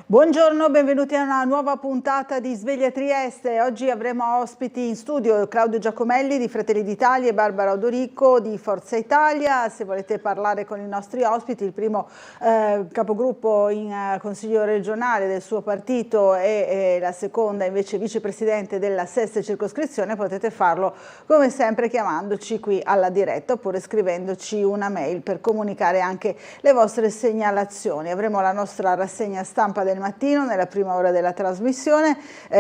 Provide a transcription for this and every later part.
Buongiorno, benvenuti a una nuova puntata di Sveglia Trieste. Oggi avremo ospiti in studio Claudio Giacomelli di Fratelli d'Italia e Barbara Odorico di Forza Italia. Se volete parlare con i nostri ospiti, il primo capogruppo in Consiglio regionale del suo partito e la seconda invece vicepresidente della sesta circoscrizione, potete farlo come sempre chiamandoci qui alla diretta oppure scrivendoci una mail per comunicare anche le vostre segnalazioni. Avremo la nostra rassegna stampa del mattino nella prima ora della trasmissione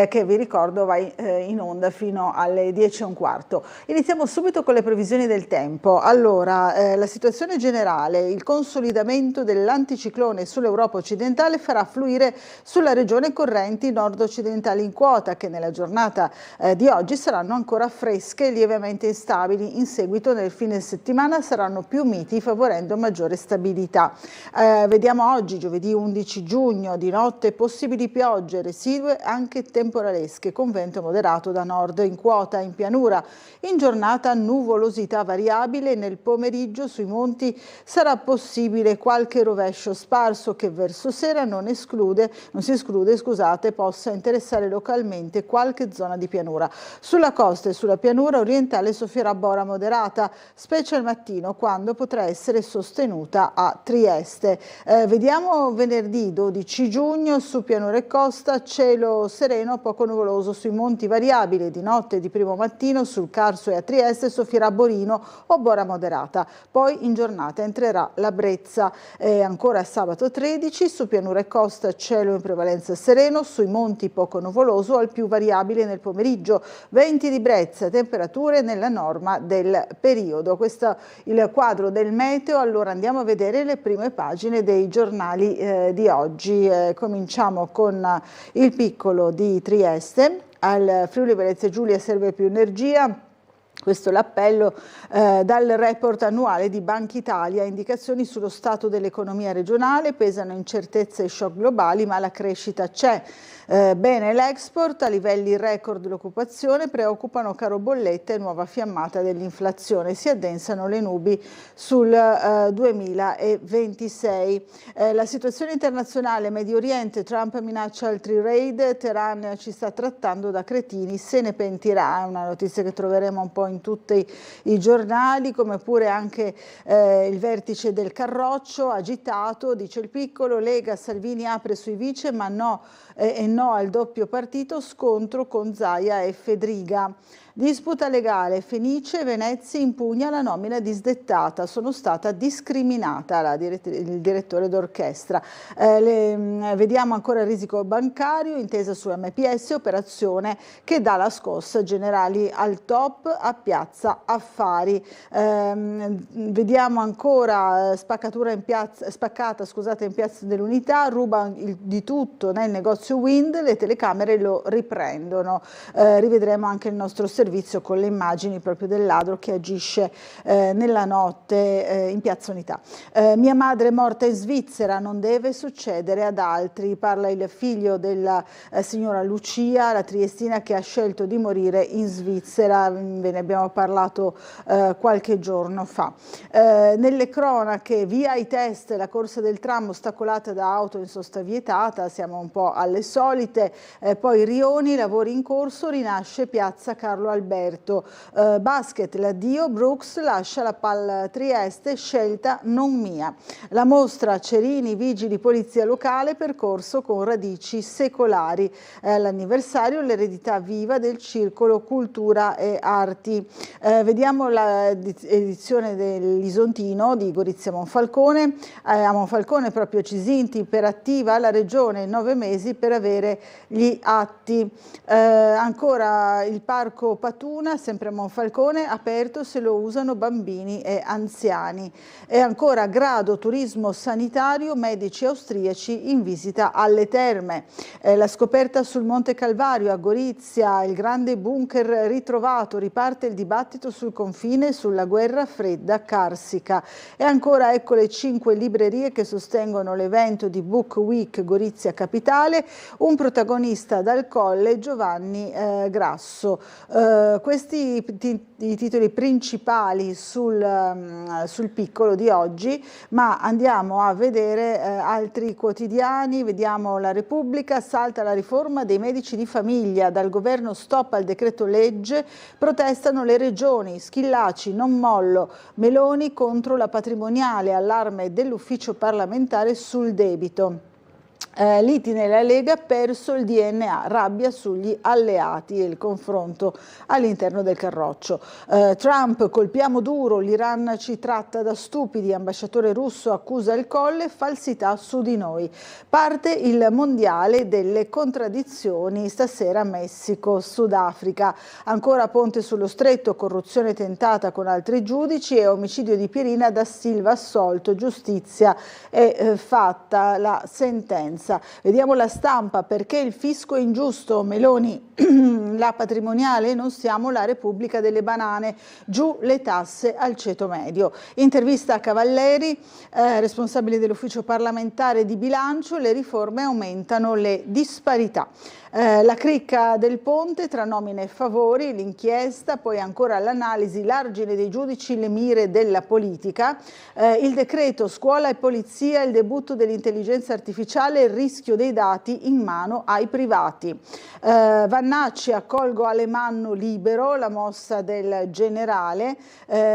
che vi ricordo va in onda fino alle 10:15. Iniziamo subito con le previsioni del tempo. Allora, la situazione generale: il consolidamento dell'anticiclone sull'Europa occidentale farà fluire sulla regione correnti nord-occidentali in quota che nella giornata di oggi saranno ancora fresche e lievemente instabili. In seguito nel fine settimana saranno più miti favorendo maggiore stabilità. Vediamo oggi, giovedì 11 giugno, di notte possibili piogge residue anche temporalesche con vento moderato da nord in quota in pianura. In giornata nuvolosità variabile, nel pomeriggio sui monti sarà possibile qualche rovescio sparso che verso sera non si esclude, possa interessare localmente qualche zona di pianura. Sulla costa e sulla pianura orientale soffierà bora moderata, specie al mattino quando potrà essere sostenuta a Trieste. Vediamo venerdì 12 giugno su pianura e costa, cielo sereno poco nuvoloso sui monti variabile, di notte e di primo mattino sul Carso e a Trieste soffierà borino o bora moderata, poi in giornata entrerà la brezza. Ancora sabato 13 su pianura e costa cielo in prevalenza sereno, sui monti poco nuvoloso al più variabile nel pomeriggio, venti di brezza, temperature nella norma del periodo. Questo è il quadro del meteo. Allora andiamo a vedere le prime pagine dei giornali di oggi. Cominciamo con il piccolo di Trieste. Al Friuli Venezia Giulia serve più energia. Questo è l'appello dal report annuale di Banca Italia. Indicazioni sullo stato dell'economia regionale, pesano incertezze e shock globali, ma la crescita c'è. Bene l'export, a livelli record l'occupazione, preoccupano caro bollette e nuova fiammata dell'inflazione. Si addensano le nubi sul 2026. La situazione internazionale, Medio Oriente, Trump minaccia altri raid, Teheran ci sta trattando da cretini, se ne pentirà. È una notizia che troveremo un po' in tutti i giornali, come pure anche il vertice del Carroccio agitato, dice il piccolo. Lega, Salvini apre sui vice ma no al doppio partito, scontro con Zaia e Fedriga. Disputa legale, Fenice, Venezia impugna la nomina disdettata, sono stata discriminata, il direttore d'orchestra. Vediamo ancora il risico bancario, intesa su MPS, operazione che dà la scossa, generali al top a Piazza Affari. Vediamo ancora spaccata in Piazza dell'Unità, ruba di tutto nel negozio Wind, le telecamere lo riprendono. Rivedremo anche il nostro servizio con le immagini proprio del ladro che agisce nella notte in Piazza Unità. Mia madre è morta in Svizzera, non deve succedere ad altri, parla il figlio della signora Lucia, la triestina che ha scelto di morire in Svizzera. Ve ne abbiamo parlato qualche giorno fa. Nelle cronache, via i test, la corsa del tram ostacolata da auto in sosta vietata, siamo un po' alle solite. Poi Rioni, lavori in corso, rinasce Piazza Carlo Alberto. Basket, l'addio, Brooks lascia la Pal Trieste, scelta non mia. La mostra Cerini, vigili, polizia locale, percorso con radici secolari. L'anniversario, l'eredità viva del Circolo Cultura e Arti. Vediamo l'edizione dell'Isontino di Gorizia Monfalcone. A Monfalcone proprio Cisinti, iperattiva la regione 9 mesi per avere gli atti. Ancora il parco Patuna, sempre a Monfalcone, aperto se lo usano bambini e anziani. E ancora grado turismo sanitario, medici austriaci in visita alle terme. La scoperta sul Monte Calvario a Gorizia, il grande bunker ritrovato, riparte il dibattito sul confine sulla guerra fredda carsica. E ancora ecco le 5 librerie che sostengono l'evento di Book Week Gorizia Capitale, un protagonista dal Colle, Giovanni Grasso. Questi i titoli principali sul Piccolo di oggi, ma andiamo a vedere altri quotidiani. Vediamo La Repubblica: salta la riforma dei medici di famiglia, dal governo stop al decreto legge, protestano le regioni, Schillaci non mollo, Meloni contro la patrimoniale, allarme dell'ufficio parlamentare sul debito. Liti nella Lega, perso il DNA, rabbia sugli alleati e il confronto all'interno del carroccio. Trump: colpiamo duro, l'Iran ci tratta da stupidi, ambasciatore russo accusa il Colle, falsità su di noi. Parte il mondiale delle contraddizioni, stasera Messico, Sudafrica. Ancora Ponte sullo Stretto, corruzione tentata con altri giudici e omicidio di Pierina, da Silva assolto, giustizia è fatta la sentenza. Vediamo La Stampa: perché il fisco è ingiusto, Meloni la patrimoniale, non siamo la Repubblica delle banane, giù le tasse al ceto medio. Intervista a Cavalleri, responsabile dell'ufficio parlamentare di bilancio: le riforme aumentano le disparità. La cricca del Ponte tra nomine e favori, l'inchiesta, poi ancora l'analisi, l'argine dei giudici, le mire della politica, il decreto scuola e polizia, il debutto dell'intelligenza artificiale, il rischio dei dati in mano ai privati. Vannacci: accolgo Alemanno libero, la mossa del generale.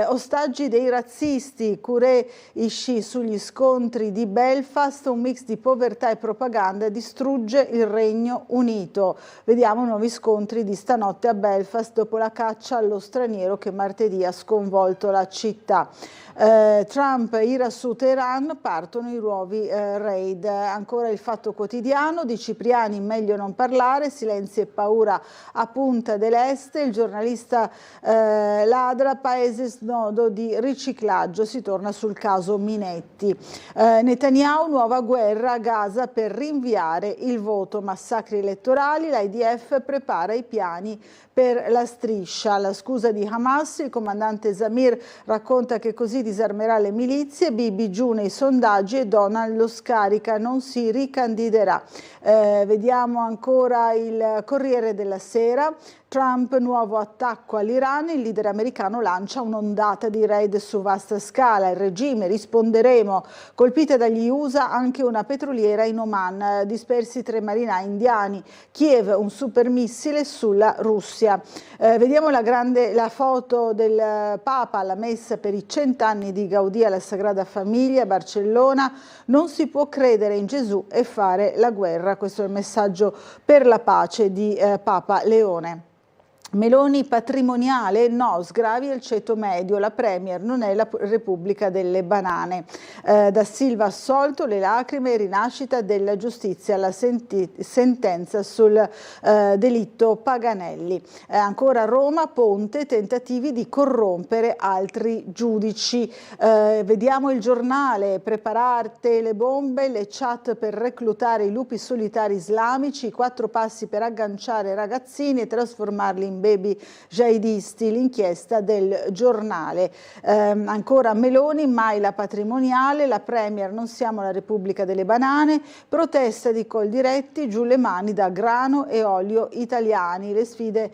Ostaggi dei razzisti, Qureshi sugli scontri di Belfast, un mix di povertà e propaganda distrugge il Regno Unito. Vediamo nuovi scontri di stanotte a Belfast dopo la caccia allo straniero che martedì ha sconvolto la città. Trump, ira su Teheran, partono i nuovi raid. Ancora Il Fatto Quotidiano: di Cipriani meglio non parlare, silenzi e paura a Punta dell'Este, il giornalista ladra, paese snodo di riciclaggio, si torna sul caso Minetti. Netanyahu, nuova guerra a Gaza per rinviare il voto, massacri elettorali, l'IDF prepara i piani per la striscia. La scusa di Hamas, il comandante Zamir racconta che così disarmerà le milizie, Bibi giù nei sondaggi e Donald lo scarica, non si ricandiderà. Vediamo ancora il Corriere della Sera: Trump, nuovo attacco all'Iran, il leader americano lancia un'ondata di raid su vasta scala, il regime, risponderemo, colpita dagli USA anche una petroliera in Oman, dispersi 3 marinai indiani, Kiev, un supermissile sulla Russia. Vediamo la foto del Papa alla messa per i 100 anni di Gaudì alla Sagrada Famiglia a Barcellona: non si può credere in Gesù e fare la guerra, questo è il messaggio per la pace di Papa Leone. Meloni patrimoniale, no, sgravi al ceto medio, la Premier non è la Repubblica delle banane. Da Silva assolto, le lacrime, rinascita della giustizia, la sentenza sul delitto Paganelli. Ancora Roma, Ponte, tentativi di corrompere altri giudici. Vediamo Il Giornale: preparate le bombe, le chat per reclutare i lupi solitari islamici, 4 passi per agganciare ragazzini e trasformarli in baby jihadisti, l'inchiesta del Giornale. Ancora Meloni, mai la patrimoniale, la Premier non siamo la Repubblica delle banane, protesta di Coldiretti, giù le mani da grano e olio italiani, le sfide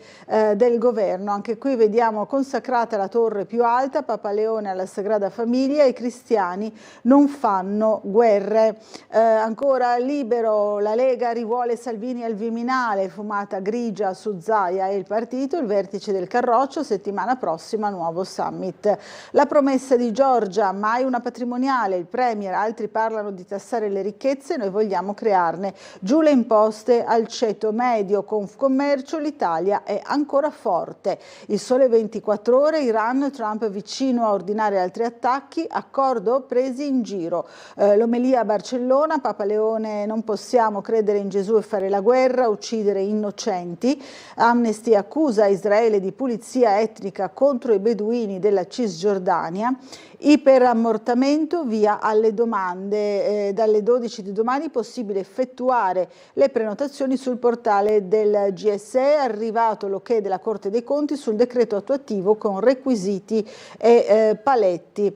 del governo. Anche qui vediamo consacrata la torre più alta, Papa Leone alla Sagrada Famiglia, i cristiani non fanno guerre. Ancora Libero: la Lega rivuole Salvini al Viminale, fumata grigia su Zaia e il partito, il vertice del Carroccio, settimana prossima nuovo summit. La promessa di Giorgia: mai una patrimoniale, il Premier, altri parlano di tassare le ricchezze, noi vogliamo crearne, giù le imposte al ceto medio, Confcommercio, l'Italia è ancora forte. Il Sole 24 Ore: Iran, Trump vicino a ordinare altri attacchi, accordo presi in giro. L'omelia a Barcellona, Papa Leone: non possiamo credere in Gesù e fare la guerra, uccidere innocenti. Amnesty accusa Israele di pulizia etnica contro i beduini della Cisgiordania. Iperammortamento, via alle domande. Dalle 12 di domani possibile effettuare le prenotazioni sul portale del GSE, arrivato l'ok della Corte dei Conti sul decreto attuativo con requisiti e paletti.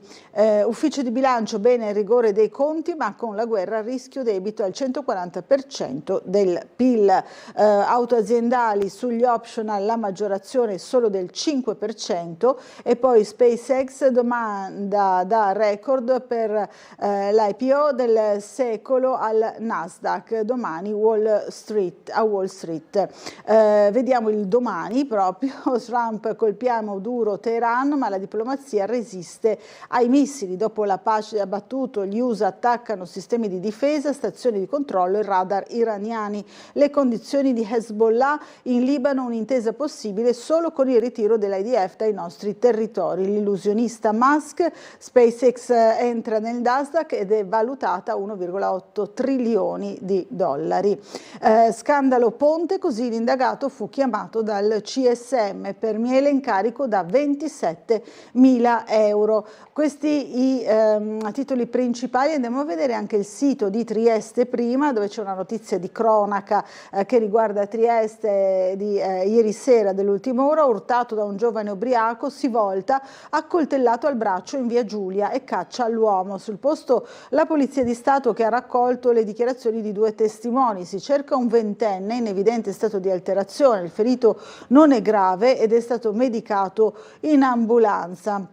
Ufficio di bilancio: bene il rigore dei conti, ma con la guerra rischio debito al 140% del PIL. Auto aziendali, sugli optional la la maggiorazione solo del 5%, e poi SpaceX domanda da record per l'IPO del secolo al Nasdaq, domani a Wall Street. Vediamo il domani proprio, Trump colpiamo duro Teheran, ma la diplomazia resiste ai missili. Dopo la pace abbattuto, gli USA attaccano sistemi di difesa, stazioni di controllo e radar iraniani. Le condizioni di Hezbollah in Libano, un'intesa possibile solo con il ritiro dell'IDF dai nostri territori. L'illusionista Musk, SpaceX entra nel Nasdaq ed è valutata a 1,8 trilioni di dollari. Scandalo Ponte, così l'indagato fu chiamato dal CSM per miele in carico da 27.000 euro. Questi i titoli principali. Andiamo a vedere anche il sito di Trieste Prima, dove c'è una notizia di cronaca che riguarda Trieste di ieri sera, dell'ultima ora. Urtato da un giovane ubriaco, si volta, accoltellato al braccio in via Giulia e caccia l'uomo. Sul posto la Polizia di Stato, che ha raccolto le dichiarazioni di 2 testimoni. Si cerca un ventenne in evidente stato di alterazione. Il ferito non è grave ed è stato medicato in ambulanza.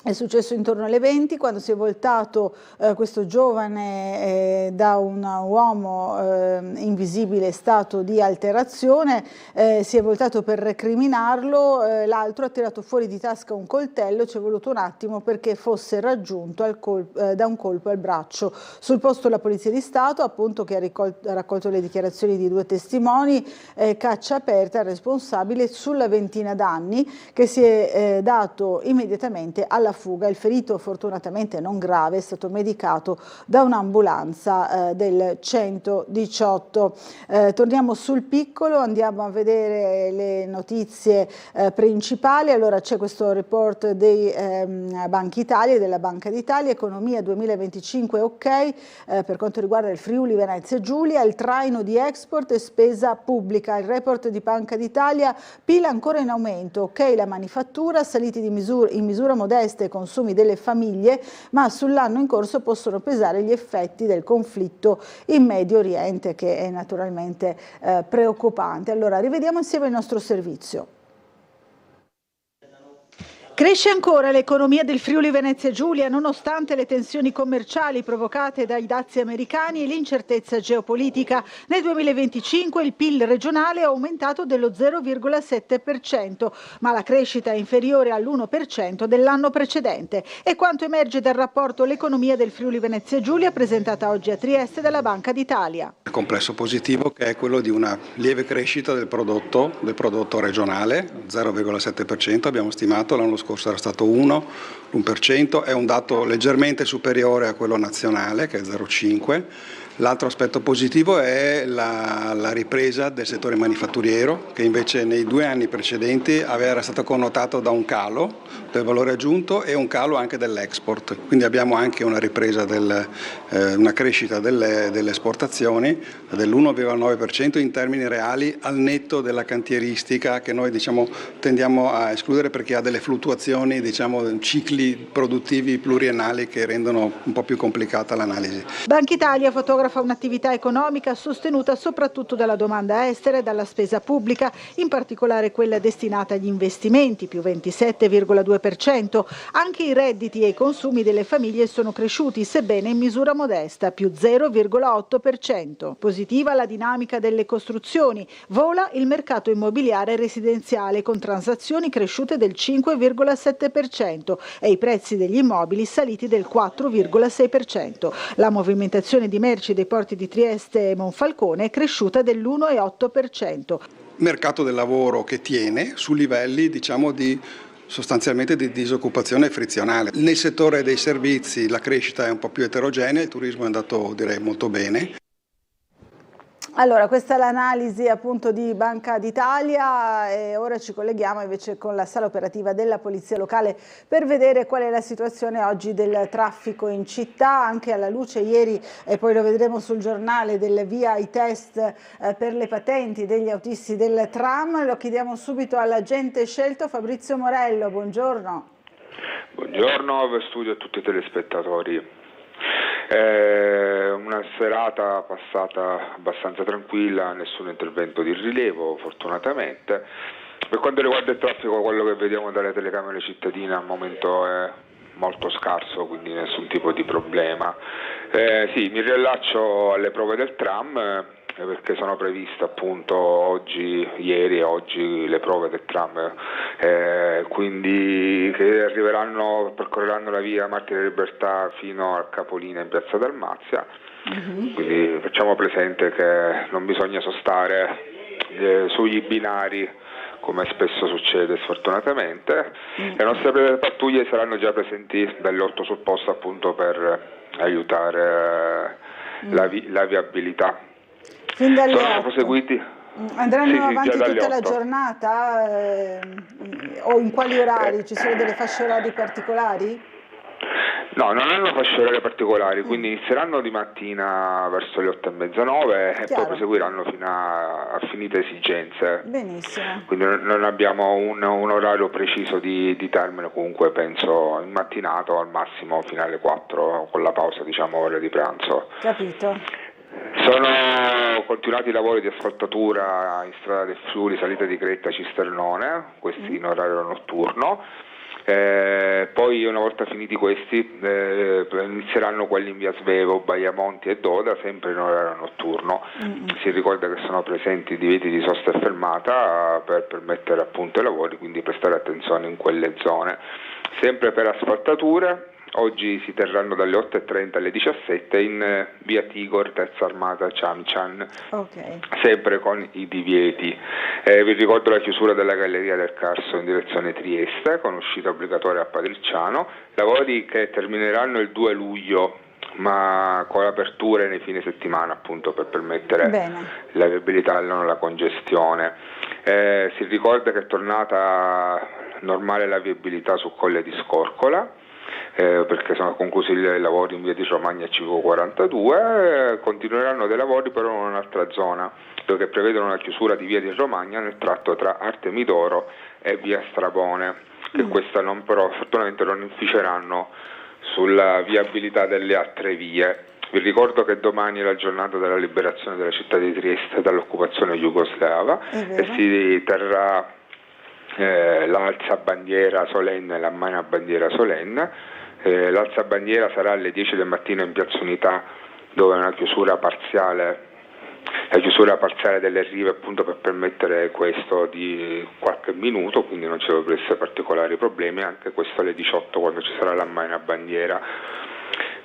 È successo intorno alle 20, quando si è voltato questo giovane da un uomo in visibile stato di alterazione, si è voltato per recriminarlo, l'altro ha tirato fuori di tasca un coltello, ci è voluto un attimo perché fosse raggiunto da un colpo al braccio. Sul posto la Polizia di Stato, appunto, che ha raccolto le dichiarazioni di 2 testimoni, caccia aperta al responsabile sulla ventina d'anni, che si è dato immediatamente alla fuga. Il ferito, fortunatamente non grave, è stato medicato da un'ambulanza del 118. Torniamo sul piccolo, andiamo a vedere le notizie principali. Allora c'è questo report dei Banca Italia e della Banca d'Italia, economia 2025 ok, per quanto riguarda il Friuli Venezia Giulia, il traino di export e spesa pubblica. Il report di Banca d'Italia, PIL ancora in aumento, ok la manifattura, saliti in misura modesta i consumi delle famiglie, ma sull'anno in corso possono pesare gli effetti del conflitto in Medio Oriente, che è naturalmente preoccupante. Allora, rivediamo insieme il nostro servizio. Cresce ancora l'economia del Friuli Venezia Giulia nonostante le tensioni commerciali provocate dai dazi americani e l'incertezza geopolitica. Nel 2025 il PIL regionale è aumentato dello 0,7%, ma la crescita è inferiore all'1% dell'anno precedente. È quanto emerge dal rapporto L'economia del Friuli Venezia Giulia, presentata oggi a Trieste dalla Banca d'Italia. Il complesso positivo, che è quello di una lieve crescita del prodotto regionale, 0,7%, abbiamo stimato, l'anno scorso era stato 1%, è un dato leggermente superiore a quello nazionale, che è 0,5%. L'altro aspetto positivo è la ripresa del settore manifatturiero, che invece nei 2 anni precedenti era stato connotato da un calo del valore aggiunto e un calo anche dell'export. Quindi abbiamo anche una ripresa, una crescita delle esportazioni dell'1,9% in termini reali, al netto della cantieristica, che noi tendiamo a escludere perché ha delle fluttuazioni, cicli produttivi pluriennali che rendono un po' più complicata l'analisi. Banca Italia fotografa un'attività economica sostenuta soprattutto dalla domanda estera e dalla spesa pubblica, in particolare quella destinata agli investimenti, più 27,2%. Anche i redditi e i consumi delle famiglie sono cresciuti, sebbene in misura modesta, più 0,8%. Positiva la dinamica delle costruzioni, vola il mercato immobiliare residenziale con transazioni cresciute del 5,7% e i prezzi degli immobili saliti del 4,6%. La movimentazione di merci dei porti di Trieste e Monfalcone è cresciuta dell'1,8%. Mercato del lavoro che tiene su livelli sostanzialmente di disoccupazione frizionale. Nel settore dei servizi la crescita è un po' più eterogenea, il turismo è andato direi molto bene. Allora, questa è l'analisi appunto di Banca d'Italia e ora ci colleghiamo invece con la sala operativa della Polizia Locale per vedere qual è la situazione oggi del traffico in città, anche alla luce ieri, e poi lo vedremo sul giornale, del via ai test per le patenti degli autisti del tram. Lo chiediamo subito all'agente scelto Fabrizio Morello, buongiorno. Buongiorno, studio a tutti i telespettatori. Una serata passata abbastanza tranquilla, nessun intervento di rilievo fortunatamente. Per quanto riguarda il traffico, quello che vediamo dalle telecamere cittadine al momento è molto scarso, quindi nessun tipo di problema. Sì, mi riallaccio alle prove del tram, perché sono previste appunto ieri e oggi le prove del tram, quindi che percorreranno la via Martire Libertà fino al capolinea in piazza Dalmazia. Quindi facciamo presente che non bisogna sostare sugli binari, come spesso succede sfortunatamente. Le nostre pattuglie saranno già presenti dalle 8 sul posto appunto per aiutare la viabilità. Fin dalle Sono 8. proseguiti. Andranno avanti tutta la 8. giornata o in quali orari? Ci sono delle fasce orarie particolari? No, non hanno fasce orarie particolari, quindi inizieranno di mattina verso le 8:30, 9 e poi proseguiranno fino a finite esigenze. Benissimo. Quindi non abbiamo un orario preciso di termine, comunque penso in mattinata o al massimo fino alle 4 con la pausa, diciamo, ore di pranzo. Capito. Sono continuati i lavori di asfaltatura in strada del Friuli, salita di Cretta, Cisternone, questi in orario notturno. Poi una volta finiti questi inizieranno quelli in via Svevo, Baiamonti e Doda, sempre in orario notturno. Si ricorda che sono presenti divieti di sosta e fermata per permettere appunto i lavori, quindi prestare attenzione in quelle zone. Sempre per asfaltature, oggi si terranno dalle 8:30 alle 17 in via Tigor, terza armata, Ciamcian, sempre con i divieti. Vi ricordo la chiusura della Galleria del Carso in direzione Trieste, con uscita obbligatoria a Padricciano, lavori che termineranno il 2 luglio, ma con aperture nei fine settimana appunto per permettere la viabilità e non la congestione. Si ricorda che è tornata normale la viabilità su Colle di Scorcola, perché sono conclusi i lavori in via di Romagna Civico 42, continueranno dei lavori però in un'altra zona, dove prevedono la chiusura di via di Romagna nel tratto tra Artemidoro e via Strabone, che questa però fortunatamente non inficeranno sulla viabilità delle altre vie. Vi ricordo che domani è la giornata della liberazione della città di Trieste dall'occupazione jugoslava e si terrà l'alzabandiera solenne e la manna bandiera solenne. L'alzabandiera sarà alle 10 del mattino in Piazza Unità, dove è una chiusura parziale delle rive appunto per permettere questo di qualche minuto, quindi non ci dovrebbero essere particolari problemi, anche questo alle 18 quando ci sarà la manna bandiera.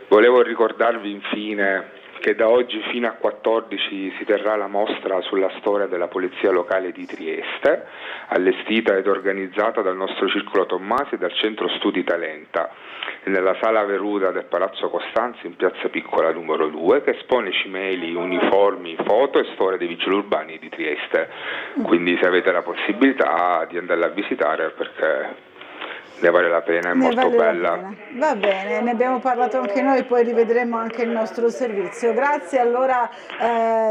Volevo ricordarvi infine che da oggi fino a 14 si terrà la mostra sulla storia della Polizia Locale di Trieste, allestita ed organizzata dal nostro Circolo Tommasi e dal Centro Studi Talenta, nella Sala Veruda del Palazzo Costanzi in Piazza Piccola numero 2, che espone cimeli, uniformi, foto e storia dei vigili urbani di Trieste. Quindi se avete la possibilità di andarla a visitare, perché ne vale la pena, è molto bella. Va bene, ne abbiamo parlato anche noi, poi rivedremo anche il nostro servizio. Grazie allora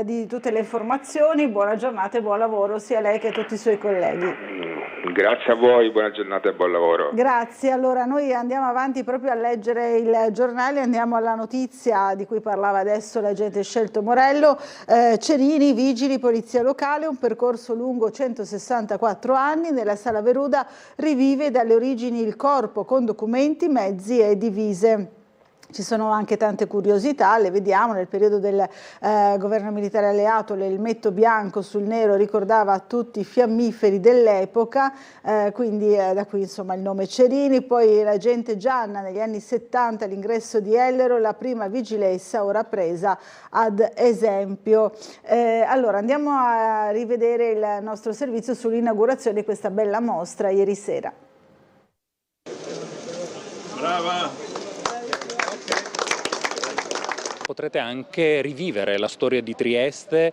di tutte le informazioni, buona giornata e buon lavoro sia a lei che a tutti i suoi colleghi. Grazie a voi, buona giornata e buon lavoro. Grazie, allora noi andiamo avanti proprio a leggere il giornale, andiamo alla notizia di cui parlava adesso l'agente Scelto Morello. Cerini, vigili, polizia locale, un percorso lungo 164 anni, nella Sala Veruda rivive dalle origini il corpo con documenti, mezzi e divise. Ci sono anche tante curiosità, le vediamo. Nel periodo del governo militare alleato l'elmetto bianco sul nero ricordava tutti i fiammiferi dell'epoca, quindi da qui insomma il nome Cerini. Poi l'agente Gianna negli anni 70 all'ingresso di Ellero, la prima vigilessa ora presa ad esempio. Allora andiamo a rivedere il nostro servizio sull'inaugurazione di questa bella mostra ieri sera. Brava! Potrete anche rivivere la storia di Trieste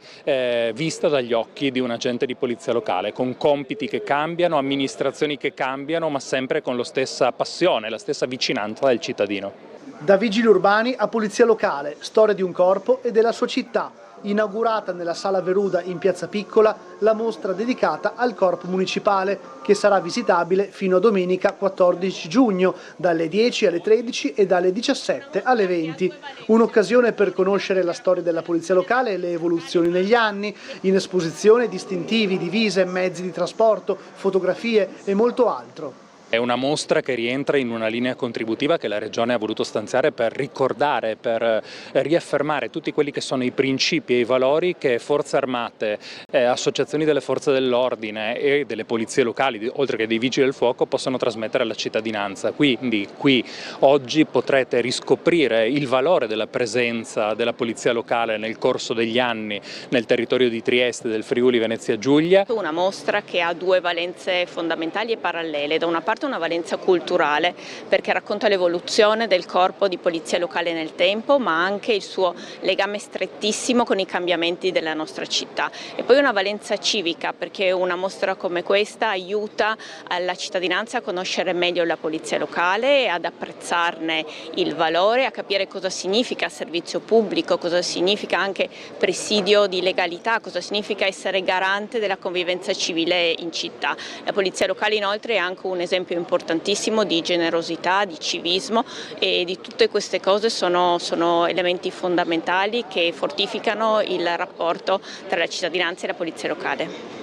vista dagli occhi di un agente di polizia locale, con compiti che cambiano, amministrazioni che cambiano, ma sempre con la stessa passione, la stessa vicinanza del cittadino. Da vigili urbani a polizia locale, storia di un corpo e della sua città. inaugurata nella Sala Veruda in Piazza Piccola la mostra dedicata al Corpo Municipale, che sarà visitabile fino a domenica 14 giugno, dalle 10 alle 13 e dalle 17 alle 20. Un'occasione per conoscere la storia della Polizia Locale e le evoluzioni negli anni, in esposizione distintivi, divise, mezzi di trasporto, fotografie e molto altro. È una mostra che rientra in una linea contributiva che la Regione ha voluto stanziare per ricordare, per riaffermare tutti quelli che sono i principi e i valori che forze armate, associazioni delle forze dell'ordine e delle polizie locali, oltre che dei vigili del fuoco, possono trasmettere alla cittadinanza. Quindi qui oggi potrete riscoprire il valore della presenza della polizia locale nel corso degli anni nel territorio di Trieste, del Friuli Venezia Giulia. Una mostra che ha due valenze fondamentali e parallele. Da una parte una valenza culturale, perché racconta l'evoluzione del corpo di polizia locale nel tempo, ma anche il suo legame strettissimo con i cambiamenti della nostra città. E poi una valenza civica, perché una mostra come questa aiuta la cittadinanza a conoscere meglio la polizia locale e ad apprezzarne il valore, a capire cosa significa servizio pubblico, cosa significa anche presidio di legalità, cosa significa essere garante della convivenza civile in città. La polizia locale inoltre è anche un esempio importantissimo di generosità, di civismo, e di tutte queste cose sono elementi fondamentali che fortificano il rapporto tra la cittadinanza e la polizia locale.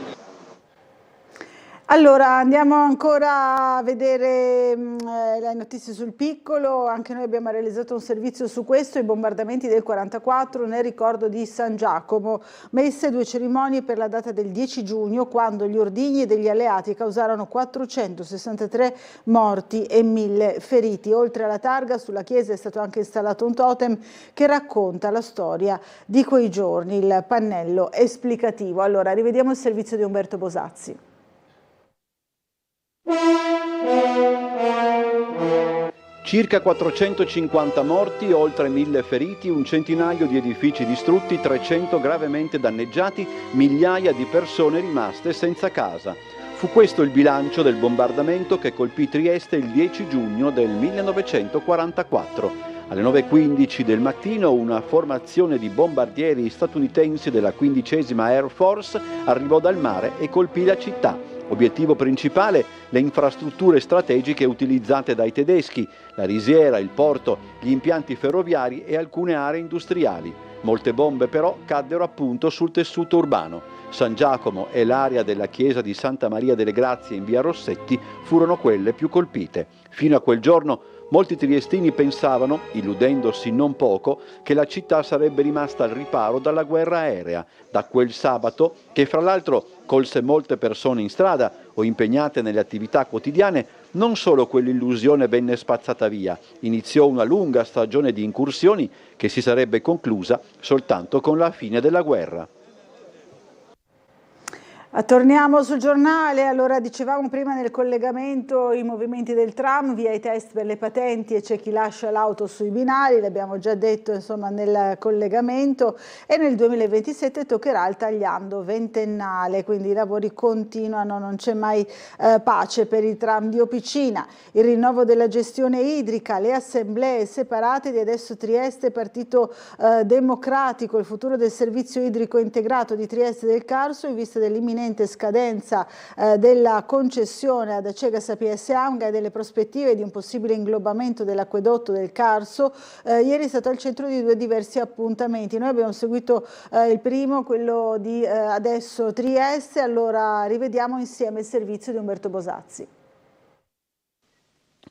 Allora, andiamo ancora a vedere le notizie sul piccolo. Anche noi abbiamo realizzato un servizio su questo, i bombardamenti del 44 nel ricordo di San Giacomo. Messe 2 cerimonie per la data del 10 giugno, quando gli ordigni degli alleati causarono 463 morti e 1000 feriti. Oltre alla targa, sulla chiesa è stato anche installato un totem che racconta la storia di quei giorni, il pannello esplicativo. Allora, rivediamo il servizio di Umberto Bosazzi. Circa 450 morti, oltre 1000 feriti, un centinaio di edifici distrutti, 300 gravemente danneggiati, migliaia di persone rimaste senza casa. Fu questo il bilancio del bombardamento che colpì Trieste il 10 giugno del 1944. Alle 9:15 del mattino una formazione di bombardieri statunitensi della 15ª Air Force arrivò dal mare e colpì la città. Obiettivo principale, le infrastrutture strategiche utilizzate dai tedeschi, la risiera, il porto, gli impianti ferroviari e alcune aree industriali. Molte bombe però caddero appunto sul tessuto urbano. San Giacomo e l'area della chiesa di Santa Maria delle Grazie in via Rossetti furono quelle più colpite. Fino a quel giorno molti triestini pensavano, illudendosi non poco, che la città sarebbe rimasta al riparo dalla guerra aerea. Da quel sabato, che fra l'altro colse molte persone in strada o impegnate nelle attività quotidiane, non solo quell'illusione venne spazzata via. Iniziò una lunga stagione di incursioni che si sarebbe conclusa soltanto con la fine della guerra. Torniamo sul giornale. Allora, dicevamo prima nel collegamento i movimenti del tram, via i test per le patenti e c'è chi lascia l'auto sui binari, l'abbiamo già detto insomma nel collegamento, e nel 2027 toccherà il tagliando ventennale, quindi i lavori continuano, non c'è mai pace per i tram di Opicina. Il rinnovo della gestione idrica, le assemblee separate di Adesso Trieste, Partito Democratico, il futuro del servizio idrico integrato di Trieste del Carso in vista dell'imminente scadenza della concessione ad Acegas APS Amga e delle prospettive di un possibile inglobamento dell'acquedotto del Carso. Ieri è stato al centro di 2 diversi appuntamenti. Noi abbiamo seguito il primo, quello di Adesso Trieste. Allora rivediamo insieme il servizio di Umberto Bosazzi.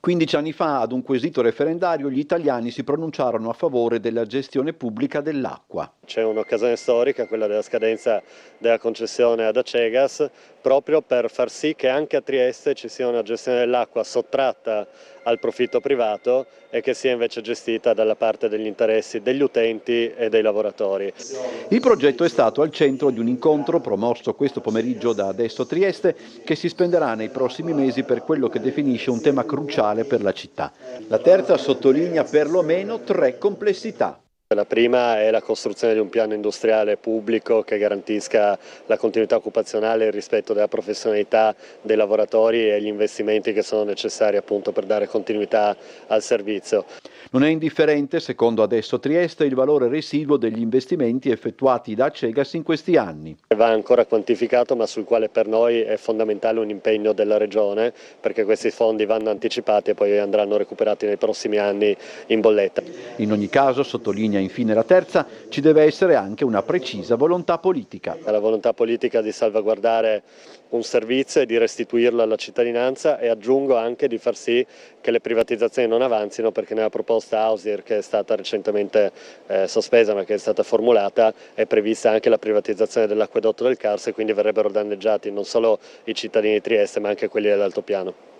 15 anni fa, ad un quesito referendario, gli italiani si pronunciarono a favore della gestione pubblica dell'acqua. C'è un'occasione storica, quella della scadenza della concessione ad Acegas, proprio per far sì che anche a Trieste ci sia una gestione dell'acqua sottratta al profitto privato e che sia invece gestita dalla parte degli interessi degli utenti e dei lavoratori. Il progetto è stato al centro di un incontro promosso questo pomeriggio da Adesso Trieste, che si spenderà nei prossimi mesi per quello che definisce un tema cruciale per la città. La terza sottolinea perlomeno 3 complessità. La prima è la costruzione di un piano industriale pubblico che garantisca la continuità occupazionale, il rispetto della professionalità dei lavoratori e gli investimenti che sono necessari appunto per dare continuità al servizio. Non è indifferente, secondo Adesso Trieste, il valore residuo degli investimenti effettuati da Acegas in questi anni. Va ancora quantificato, ma sul quale per noi è fondamentale un impegno della Regione, perché questi fondi vanno anticipati e poi andranno recuperati nei prossimi anni in bolletta. In ogni caso, sottolinea infine la terza, ci deve essere anche una precisa volontà politica. La volontà politica di salvaguardare un servizio e di restituirlo alla cittadinanza, e aggiungo anche di far sì che le privatizzazioni non avanzino, perché nella proposta Ausdir, che è stata recentemente sospesa ma che è stata formulata, è prevista anche la privatizzazione dell'acquedotto del Carso, e quindi verrebbero danneggiati non solo i cittadini di Trieste ma anche quelli dell'altopiano.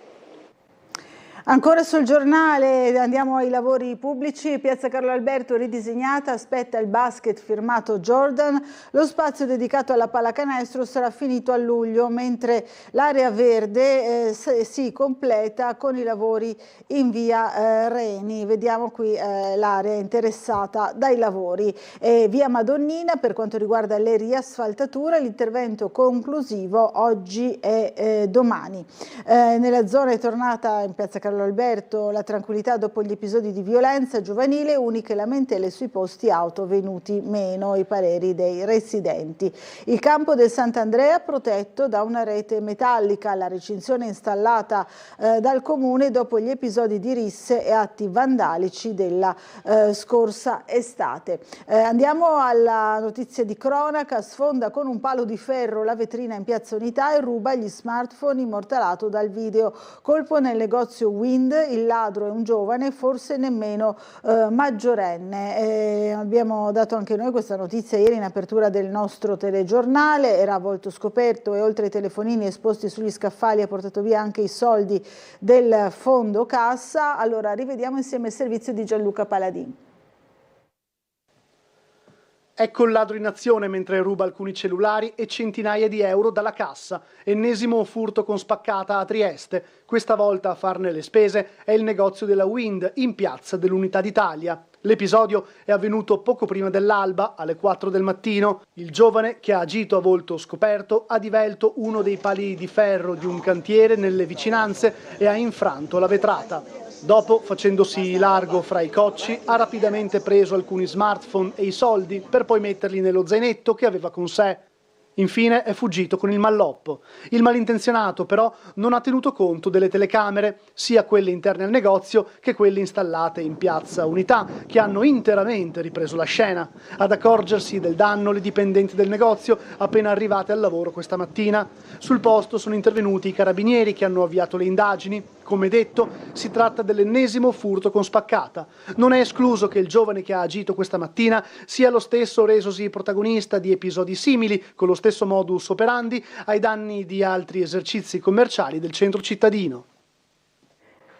Ancora sul giornale, andiamo ai lavori pubblici. Piazza Carlo Alberto ridisegnata, aspetta il basket firmato Jordan. Lo spazio dedicato alla pallacanestro sarà finito a luglio, mentre l'area verde si completa con i lavori in via Reni. Vediamo qui l'area interessata dai lavori. Via Madonnina, per quanto riguarda le riasfaltature, l'intervento conclusivo oggi e domani. Nella zona è tornata in Piazza Carlo Alberto la tranquillità dopo gli episodi di violenza giovanile, uniche lamentele sui posti auto venuti meno, i pareri dei residenti. Il campo del Sant'Andrea protetto da una rete metallica, la recinzione installata dal comune dopo gli episodi di risse e atti vandalici della scorsa estate. Andiamo alla notizia di cronaca. Sfonda con un palo di ferro la vetrina in Piazza Unità e ruba gli smartphone immortalato dal video. Colpo nel negozio Wind, il ladro è un giovane, forse nemmeno maggiorenne. Abbiamo dato anche noi questa notizia ieri in apertura del nostro telegiornale. Era a volto scoperto e oltre ai telefonini esposti sugli scaffali ha portato via anche i soldi del fondo cassa. Allora rivediamo insieme il servizio di Gianluca Paladin. Ecco il ladro in azione mentre ruba alcuni cellulari e centinaia di euro dalla cassa. Ennesimo furto con spaccata a Trieste. Questa volta a farne le spese è il negozio della Wind in piazza dell'Unità d'Italia. L'episodio è avvenuto poco prima dell'alba, alle 4 del mattino. Il giovane, che ha agito a volto scoperto, ha divelto uno dei pali di ferro di un cantiere nelle vicinanze e ha infranto la vetrata. Dopo, facendosi largo fra i cocci, ha rapidamente preso alcuni smartphone e i soldi per poi metterli nello zainetto che aveva con sé. Infine è fuggito con il malloppo. Il malintenzionato però non ha tenuto conto delle telecamere, sia quelle interne al negozio che quelle installate in Piazza Unità, che hanno interamente ripreso la scena. Ad accorgersi del danno le dipendenti del negozio appena arrivate al lavoro questa mattina. Sul posto sono intervenuti i carabinieri che hanno avviato le indagini. Come detto, si tratta dell'ennesimo furto con spaccata. Non è escluso che il giovane che ha agito questa mattina sia lo stesso resosi protagonista di episodi simili, con lo stesso modus operandi, ai danni di altri esercizi commerciali del centro cittadino.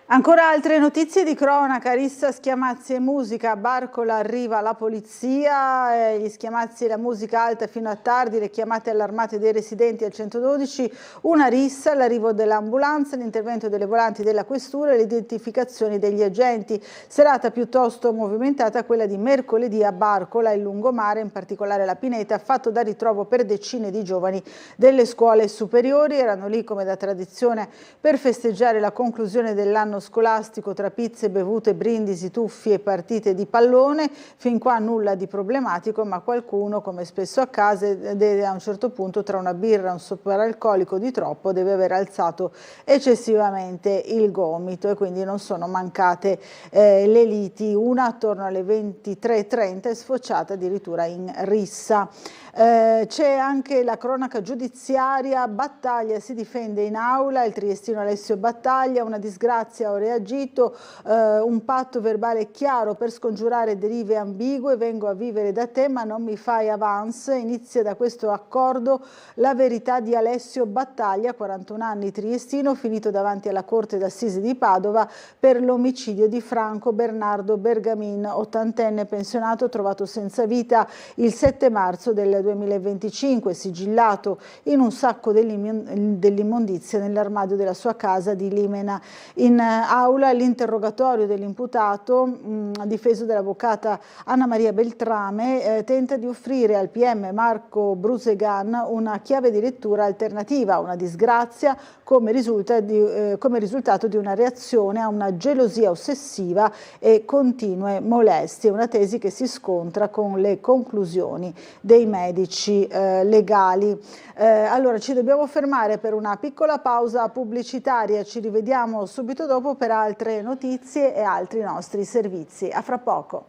Ancora altre notizie di cronaca, rissa, schiamazzi e musica, a Barcola arriva la polizia, gli schiamazzi e la musica alta fino a tardi, le chiamate allarmate dei residenti al 112, una rissa, l'arrivo dell'ambulanza, l'intervento delle volanti della questura e le identificazioni degli agenti. Serata piuttosto movimentata quella di mercoledì a Barcola, il lungomare, in particolare la Pineta, fatto da ritrovo per decine di giovani delle scuole superiori. Erano lì come da tradizione per festeggiare la conclusione dell'anno scolastico tra pizze, bevute, brindisi, tuffi e partite di pallone. Fin qua nulla di problematico, ma qualcuno, come spesso accade, a un certo punto tra una birra e un superalcolico di troppo deve aver alzato eccessivamente il gomito, e quindi non sono mancate le liti. Una attorno alle 23:30 è sfociata addirittura in rissa. C'è anche la cronaca giudiziaria. Battaglia si difende in aula, il triestino Alessio Battaglia, una disgrazia, ho reagito, un patto verbale chiaro per scongiurare derive ambigue, vengo a vivere da te ma non mi fai avance, inizia da questo accordo la verità di Alessio Battaglia, 41 anni, triestino, finito davanti alla Corte d'Assise di Padova per l'omicidio di Franco Bernardo Bergamin, 80enne pensionato, trovato senza vita il 7 marzo del 2025, sigillato in un sacco dell'immondizia nell'armadio della sua casa di Limena in aula l'interrogatorio dell'imputato difeso dall'avvocata Anna Maria Beltrame, tenta di offrire al PM Marco Brusegan una chiave di lettura alternativa, una disgrazia come risultato di una reazione a una gelosia ossessiva e continue molestie, una tesi che si scontra con le conclusioni dei medici legali. Allora ci dobbiamo fermare per una piccola pausa pubblicitaria, ci rivediamo subito dopo per altre notizie e altri nostri servizi. A fra poco.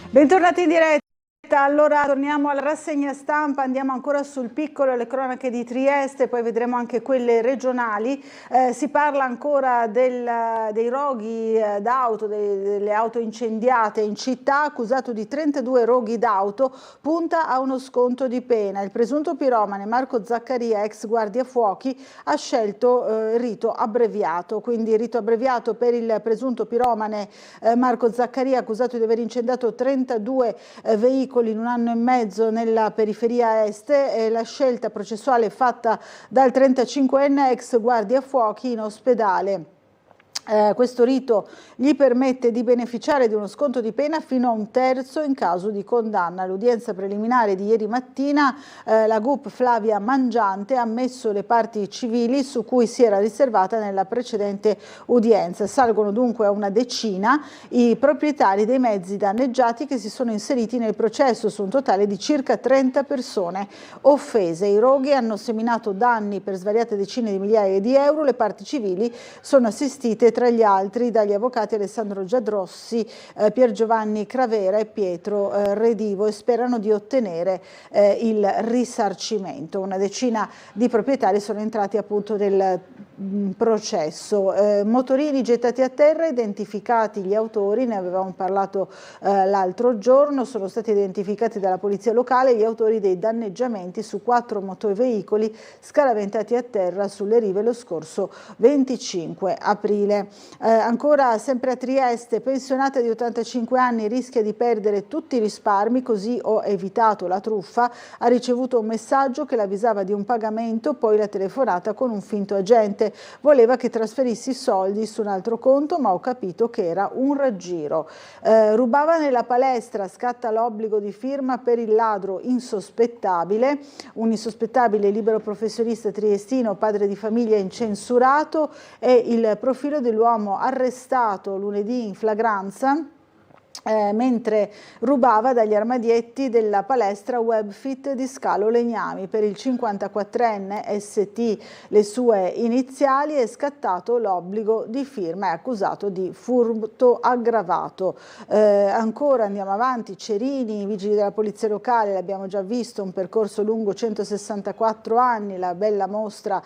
Bentornati in diretta. Allora torniamo alla rassegna stampa, andiamo ancora sul piccolo, le cronache di Trieste, poi vedremo anche quelle regionali. Si parla ancora dei roghi d'auto, delle auto incendiate in città, accusato di 32 roghi d'auto, punta a uno sconto di pena. Il presunto piromane Marco Zaccaria, ex guardiafuochi, ha scelto rito abbreviato, quindi rito abbreviato per il presunto piromane Marco Zaccaria, accusato di aver incendiato 32 veicoli in un anno e mezzo nella periferia est. La scelta processuale fatta dal 35enne ex guardiafuochi in ospedale. Questo rito gli permette di beneficiare di uno sconto di pena fino a 1/3 in caso di condanna. All'udienza preliminare di ieri mattina la GUP Flavia Mangiante ha ammesso le parti civili su cui si era riservata nella precedente udienza. Salgono dunque a una decina i proprietari dei mezzi danneggiati che si sono inseriti nel processo, su un totale di circa 30 persone offese. I roghi hanno seminato danni per svariate decine di migliaia di euro. Le parti civili sono assistite tra gli altri dagli avvocati Alessandro Giadrossi, Pier Giovanni Cravera e Pietro Redivo, e sperano di ottenere il risarcimento. Una decina di proprietari sono entrati appunto nel processo. Motorini gettati a terra, identificati gli autori, ne avevamo parlato l'altro giorno, sono stati identificati dalla polizia locale gli autori dei danneggiamenti su 4 motoveicoli scaraventati a terra sulle rive lo scorso 25 aprile. Ancora sempre a Trieste, pensionata di 85 anni rischia di perdere tutti i risparmi, così ho evitato la truffa, ha ricevuto un messaggio che l'avvisava di un pagamento, poi la telefonata con un finto agente, voleva che trasferissi i soldi su un altro conto, ma ho capito che era un raggiro. Rubava nella palestra, scatta l'obbligo di firma per il ladro insospettabile, un insospettabile libero professionista triestino, padre di famiglia incensurato, è il profilo dell'uomo arrestato lunedì in flagranza mentre rubava dagli armadietti della palestra Webfit di Scalo Legnami. Per il 54enne ST, le sue iniziali, è scattato l'obbligo di firma, è accusato di furto aggravato. Ancora andiamo avanti, Cerini, vigili della polizia locale, l'abbiamo già visto, un percorso lungo 164 anni, la bella mostra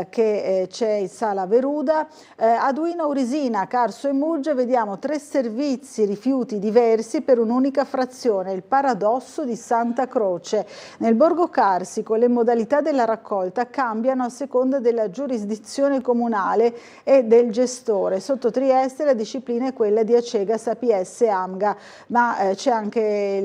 che c'è in Sala Veruda. Ad Uino Urisina, Carso e Muggia vediamo 3 servizi rifiuti diversi per un'unica frazione, il paradosso di Santa Croce. Nel Borgo Carsico le modalità della raccolta cambiano a seconda della giurisdizione comunale e del gestore. Sotto Trieste la disciplina è quella di Acegas, APS e Amga, ma c'è anche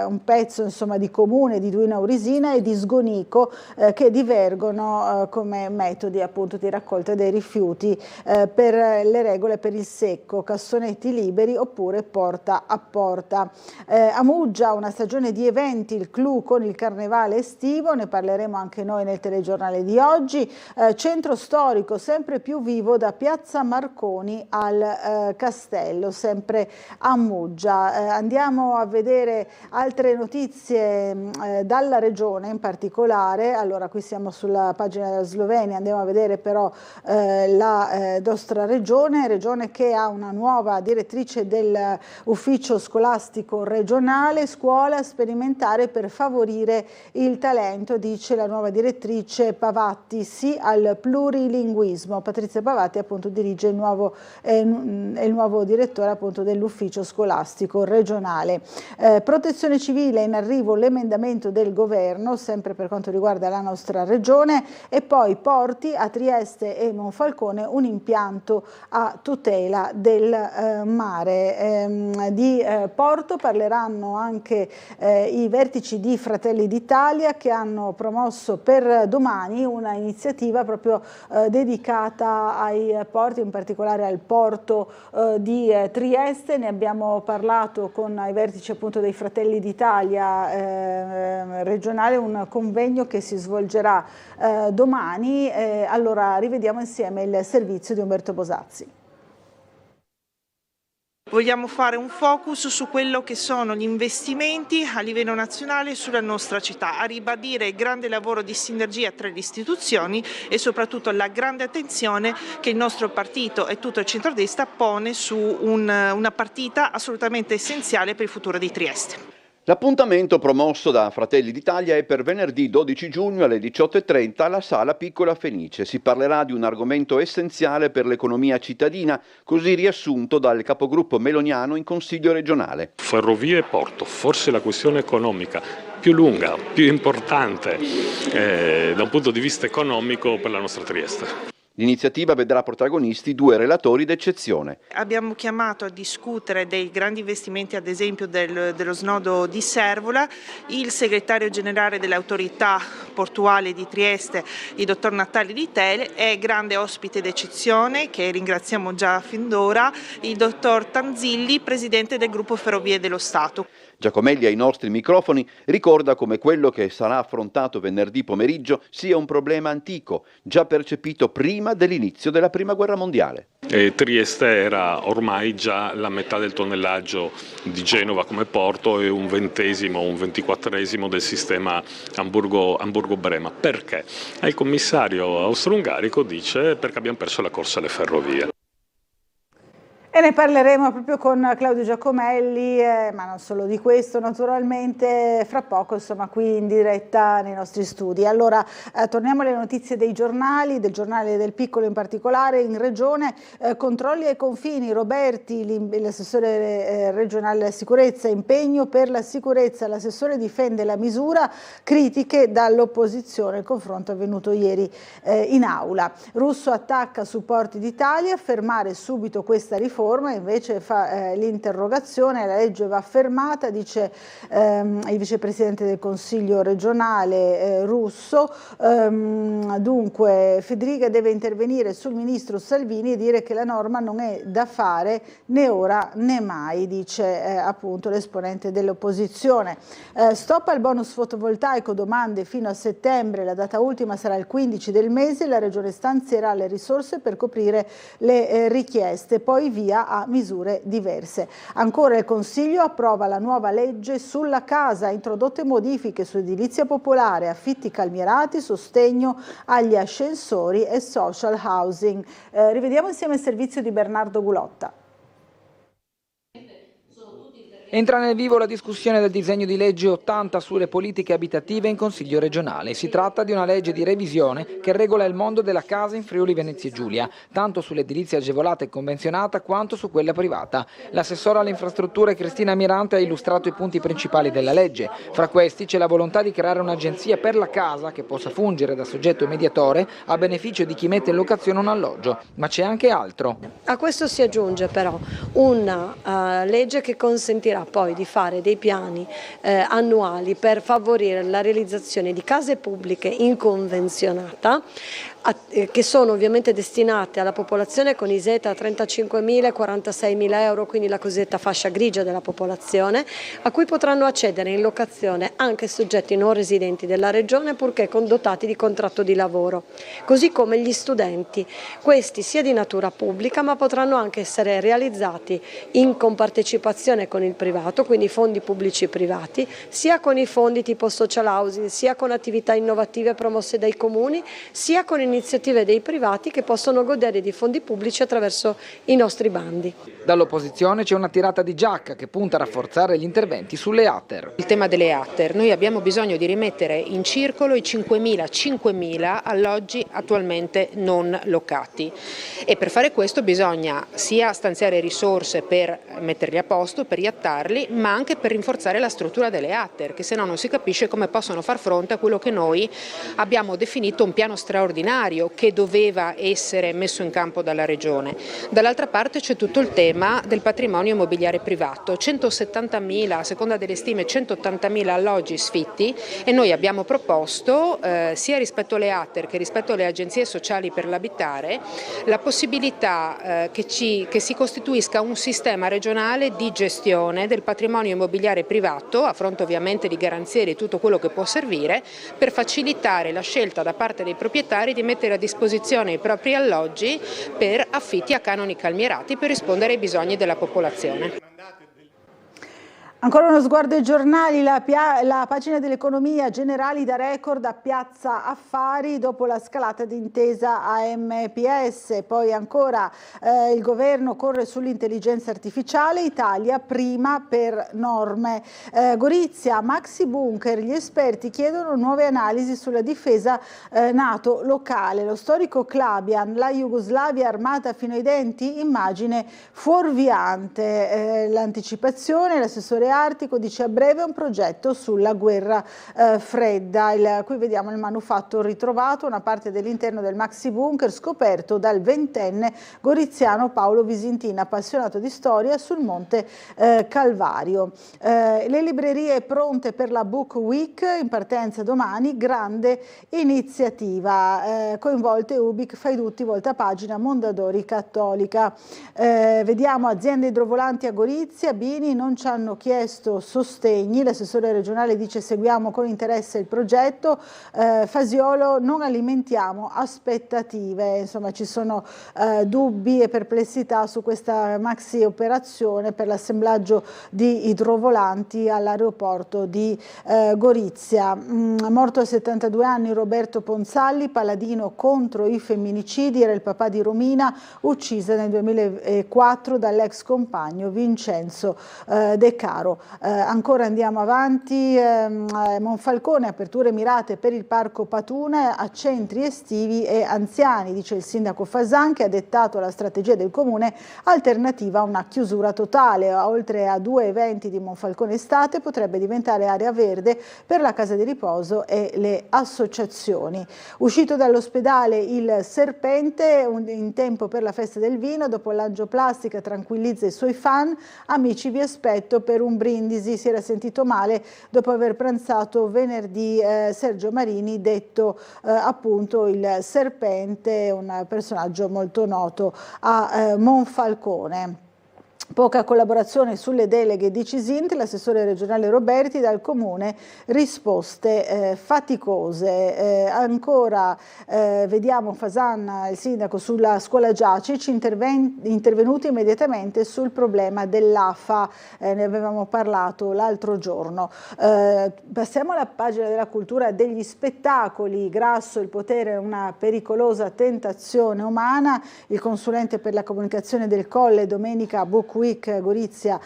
un pezzo insomma di comune di Duino Urisina e di Sgonico che divergono come metodi appunto di raccolta dei rifiuti per le regole per il secco, cassonetti liberi oppure porta a porta. A Muggia una stagione di eventi, il clou con il carnevale estivo, ne parleremo anche noi nel telegiornale di oggi. Centro storico sempre più vivo da Piazza Marconi al Castello, sempre a Muggia. Andiamo a vedere altre notizie dalla regione in particolare. Allora qui siamo sulla pagina della Slovenia, andiamo a vedere però la nostra regione che ha una nuova direttrice del ufficio scolastico regionale, scuola sperimentare per favorire il talento, dice la nuova direttrice Pavatti, sì al plurilinguismo. Patrizia Pavatti appunto dirige il nuovo direttore appunto dell'ufficio scolastico regionale. Protezione civile, in arrivo l'emendamento del governo, sempre per quanto riguarda la nostra regione, e poi porti a Trieste e Monfalcone, un impianto a tutela del mare. Di porto parleranno anche i vertici di Fratelli d'Italia, che hanno promosso per domani una iniziativa proprio dedicata ai porti, in particolare al porto di Trieste. Ne abbiamo parlato con i vertici appunto dei Fratelli d'Italia regionale, un convegno che si svolgerà domani. Allora rivediamo insieme il servizio di Umberto Bosazzi. Vogliamo fare un focus su quello che sono gli investimenti a livello nazionale sulla nostra città, a ribadire il grande lavoro di sinergia tra le istituzioni e soprattutto la grande attenzione che il nostro partito e tutto il centrodestra pone su una partita assolutamente essenziale per il futuro di Trieste. L'appuntamento promosso da Fratelli d'Italia è per venerdì 12 giugno alle 18:30 alla Sala Piccola Fenice. Si parlerà di un argomento essenziale per l'economia cittadina, così riassunto dal capogruppo meloniano in Consiglio regionale. Ferrovie e porto, forse la questione economica più lunga, più importante da un punto di vista economico per la nostra Trieste. L'iniziativa vedrà protagonisti 2 relatori d'eccezione. Abbiamo chiamato a discutere dei grandi investimenti, ad esempio dello snodo di Servola, il segretario generale dell'autorità portuale di Trieste, il dottor Natali Di Tele, e grande ospite d'eccezione, che ringraziamo già fin d'ora, il dottor Tanzilli, presidente del gruppo Ferrovie dello Stato. Giacomelli ai nostri microfoni ricorda come quello che sarà affrontato venerdì pomeriggio sia un problema antico, già percepito prima dell'inizio della Prima Guerra Mondiale. Trieste era ormai già la metà del tonnellaggio di Genova come porto e un 20° o un 24° del sistema Hamburgo-Brema. Perché? Il commissario austro-ungarico dice perché abbiamo perso la corsa alle ferrovie. E ne parleremo proprio con Claudio Giacomelli, ma non solo di questo naturalmente, fra poco insomma qui in diretta nei nostri studi. Allora torniamo alle notizie dei giornali, del giornale del Piccolo in particolare. In regione controlli ai confini, Roberti, l'assessore regionale della sicurezza, impegno per la sicurezza, l'assessore difende la misura, critiche dall'opposizione, il confronto avvenuto ieri in aula. Russo attacca Supporti d'Italia, fermare subito questa riforma, invece fa l'interrogazione, la legge va fermata, dice il vicepresidente del Consiglio regionale Russo. Dunque Federica deve intervenire sul ministro Salvini e dire che la norma non è da fare né ora né mai, dice appunto l'esponente dell'opposizione. Stop al bonus fotovoltaico, domande fino a settembre, la data ultima sarà il 15 del mese, la regione stanzierà le risorse per coprire le richieste, poi via a misure diverse. Ancora il Consiglio approva la nuova legge sulla casa, introdotte modifiche su edilizia popolare, affitti calmierati, sostegno agli ascensori e social housing. Rivediamo insieme il servizio di Bernardo Gulotta. Entra nel vivo la discussione del disegno di legge 80 sulle politiche abitative in Consiglio regionale. Si tratta di una legge di revisione che regola il mondo della casa in Friuli Venezia Giulia, tanto sull'edilizia agevolata e convenzionata quanto su quella privata. L'assessora alle infrastrutture Cristina Mirante ha illustrato i punti principali della legge. Fra questi c'è la volontà di creare un'agenzia per la casa che possa fungere da soggetto mediatore a beneficio di chi mette in locazione un alloggio. Ma c'è anche altro. A questo si aggiunge però una legge che consentirà poi di fare dei piani annuali per favorire la realizzazione di case pubbliche in convenzionata, che sono ovviamente destinate alla popolazione con ISETA a 35.000 e 46.000 euro, quindi la cosiddetta fascia grigia della popolazione, a cui potranno accedere in locazione anche soggetti non residenti della regione purché dotati di contratto di lavoro, così come gli studenti, questi sia di natura pubblica ma potranno anche essere realizzati in compartecipazione con il privato, quindi fondi pubblici e privati, sia con i fondi tipo social housing, sia con attività innovative promosse dai comuni, sia con iniziative dei privati che possono godere di fondi pubblici attraverso i nostri bandi. Dall'opposizione c'è una tirata di giacca che punta a rafforzare gli interventi sulle ATER. Il tema delle ATER, noi abbiamo bisogno di rimettere in circolo i 5.000 alloggi attualmente non locati e per fare questo bisogna sia stanziare risorse per metterli a posto, per riattarli, ma anche per rinforzare la struttura delle ATER, che se no non si capisce come possono far fronte a quello che noi abbiamo definito un piano straordinario che doveva essere messo in campo dalla Regione. Dall'altra parte c'è tutto il tema del patrimonio immobiliare privato, 170.000, a seconda delle stime 180.000 alloggi sfitti, e noi abbiamo proposto sia rispetto alle ATER che rispetto alle agenzie sociali per l'abitare la possibilità che si costituisca un sistema regionale di gestione del patrimonio immobiliare privato, a fronte ovviamente di garanzie di tutto quello che può servire, per facilitare la scelta da parte dei proprietari di mettere a disposizione i propri alloggi per affitti a canoni calmierati per rispondere ai bisogni della popolazione. Ancora uno sguardo ai giornali, la pagina dell'economia, generali da record a Piazza Affari dopo la scalata d'intesa AMPS, poi ancora il governo corre sull'intelligenza artificiale, Italia prima per norme. Gorizia, maxi bunker, gli esperti chiedono nuove analisi sulla difesa NATO locale, lo storico Clabian, la Jugoslavia armata fino ai denti, immagine fuorviante, l'anticipazione, l'assessore Artico dice a breve un progetto sulla guerra fredda. Qui vediamo il manufatto ritrovato, una parte dell'interno del maxi bunker scoperto dal ventenne goriziano Paolo Visintin, appassionato di storia sul Monte Calvario. Le librerie pronte per la Book Week, in partenza domani, grande iniziativa. Coinvolte Ubic, Faidutti, Voltapagina, Mondadori, Cattolica. Vediamo aziende idrovolanti a Gorizia, Bini non ci hanno chiesto sostegni, l'assessore regionale dice seguiamo con interesse il progetto, Fasiolo non alimentiamo aspettative, insomma ci sono dubbi e perplessità su questa maxi operazione per l'assemblaggio di idrovolanti all'aeroporto di Gorizia. Morto a 72 anni Roberto Ponzalli, paladino contro i femminicidi, era il papà di Romina, uccisa nel 2004 dall'ex compagno Vincenzo De Caro. Ancora andiamo avanti, Monfalcone, aperture mirate per il parco Patuna a centri estivi e anziani, dice il sindaco Fasan che ha dettato la strategia del comune alternativa a una chiusura totale. Oltre a 2 eventi di Monfalcone estate potrebbe diventare area verde per la casa di riposo e le associazioni. Uscito dall'ospedale il serpente in tempo per la festa del vino, dopo l'angioplastica tranquillizza i suoi fan, amici vi aspetto per un brindisi, si era sentito male dopo aver pranzato venerdì Sergio Marini, detto appunto il serpente, un personaggio molto noto a Monfalcone. Poca collaborazione sulle deleghe di Cisint, l'assessore regionale Roberti, dal comune risposte faticose. Ancora vediamo Fasan, il sindaco, sulla scuola Giacic, intervenuti immediatamente sul problema dell'AFA, ne avevamo parlato l'altro giorno. Passiamo alla pagina della cultura degli spettacoli. Grasso, il potere è una pericolosa tentazione umana, il consulente per la comunicazione del Colle, domenica Book Week Gorizia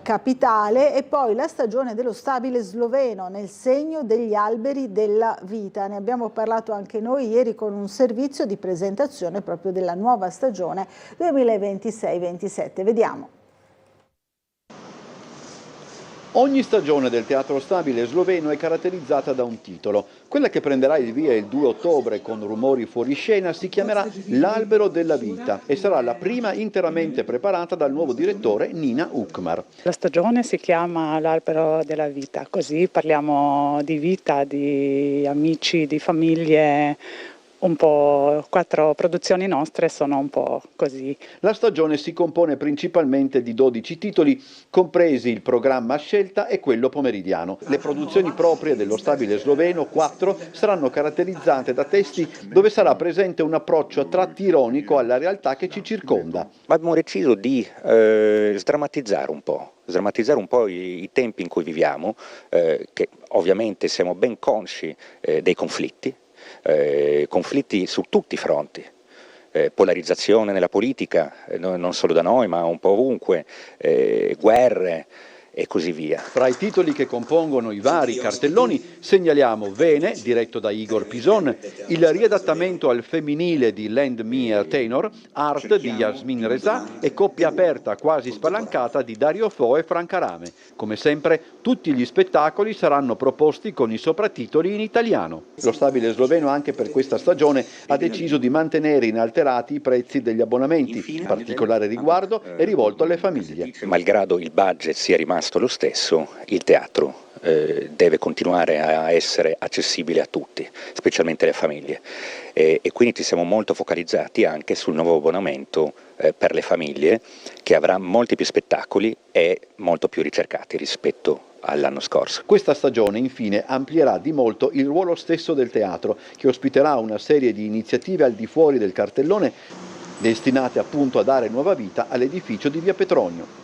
capitale, e poi la stagione dello stabile sloveno nel segno degli alberi della vita. Ne abbiamo parlato anche noi ieri con un servizio di presentazione proprio della nuova stagione 2026-27. Vediamo. Ogni stagione del Teatro Stabile sloveno è caratterizzata da un titolo. Quella che prenderà il via il 2 ottobre con Rumori fuori scena si chiamerà L'Albero della Vita e sarà la prima interamente preparata dal nuovo direttore Nina Ukmar. La stagione si chiama L'Albero della Vita, così parliamo di vita, di amici, di famiglie. Un po' 4 produzioni nostre sono un po' così. La stagione si compone principalmente di 12 titoli, compresi il programma a scelta e quello pomeridiano. Le produzioni proprie dello stabile sloveno, 4, saranno caratterizzate da testi dove sarà presente un approccio a tratti ironico alla realtà che ci circonda. Abbiamo deciso di sdrammatizzare un po' i tempi in cui viviamo, che ovviamente siamo ben consci dei conflitti, conflitti su tutti i fronti. Polarizzazione nella politica, non solo da noi ma un po' ovunque, guerre e così via. Fra i titoli che compongono i vari cartelloni segnaliamo Vene, diretto da Igor Pison, il riadattamento al femminile di Lend Me a Tenor, Art di Yasmin Reza e Coppia aperta quasi spalancata di Dario Fo e Franca Rame. Come sempre, tutti gli spettacoli saranno proposti con i sopratitoli in italiano. Lo stabile sloveno anche per questa stagione ha deciso di mantenere inalterati i prezzi degli abbonamenti. Particolare riguardo è rivolto alle famiglie. Malgrado il budget sia rimasto lo stesso, il teatro deve continuare a essere accessibile a tutti, specialmente alle famiglie, e quindi ci siamo molto focalizzati anche sul nuovo abbonamento per le famiglie, che avrà molti più spettacoli e molto più ricercati rispetto all'anno scorso. Questa stagione infine amplierà di molto il ruolo stesso del teatro, che ospiterà una serie di iniziative al di fuori del cartellone destinate appunto a dare nuova vita all'edificio di Via Petronio.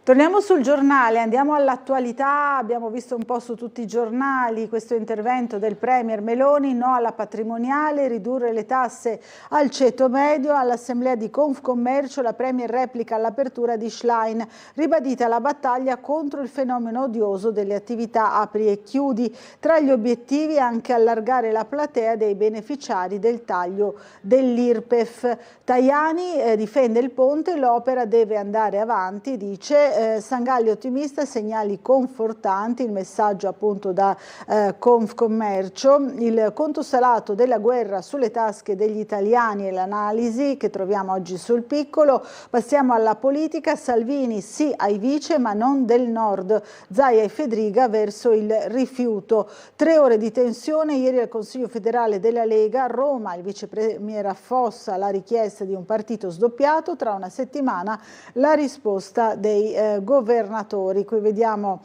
Torniamo sul giornale, andiamo all'attualità. Abbiamo visto un po' su tutti i giornali questo intervento del Premier Meloni: no alla patrimoniale, ridurre le tasse al ceto medio. All'assemblea di Confcommercio la Premier replica all'apertura di Schlein, ribadita la battaglia contro il fenomeno odioso delle attività apri e chiudi. Tra gli obiettivi anche allargare la platea dei beneficiari del taglio dell'IRPEF. Tajani difende il ponte, l'opera deve andare avanti, dice. Sangalli ottimista, segnali confortanti, il messaggio appunto da Confcommercio. Il conto salato della guerra sulle tasche degli italiani e l'analisi che troviamo oggi sul Piccolo. Passiamo alla politica. Salvini sì ai vice ma non del nord, Zaia e Fedriga verso il rifiuto. 3 ore di tensione ieri al Consiglio federale della Lega. A Roma il vice premier affossa la richiesta di un partito sdoppiato, tra una settimana la risposta dei governatori. Qui vediamo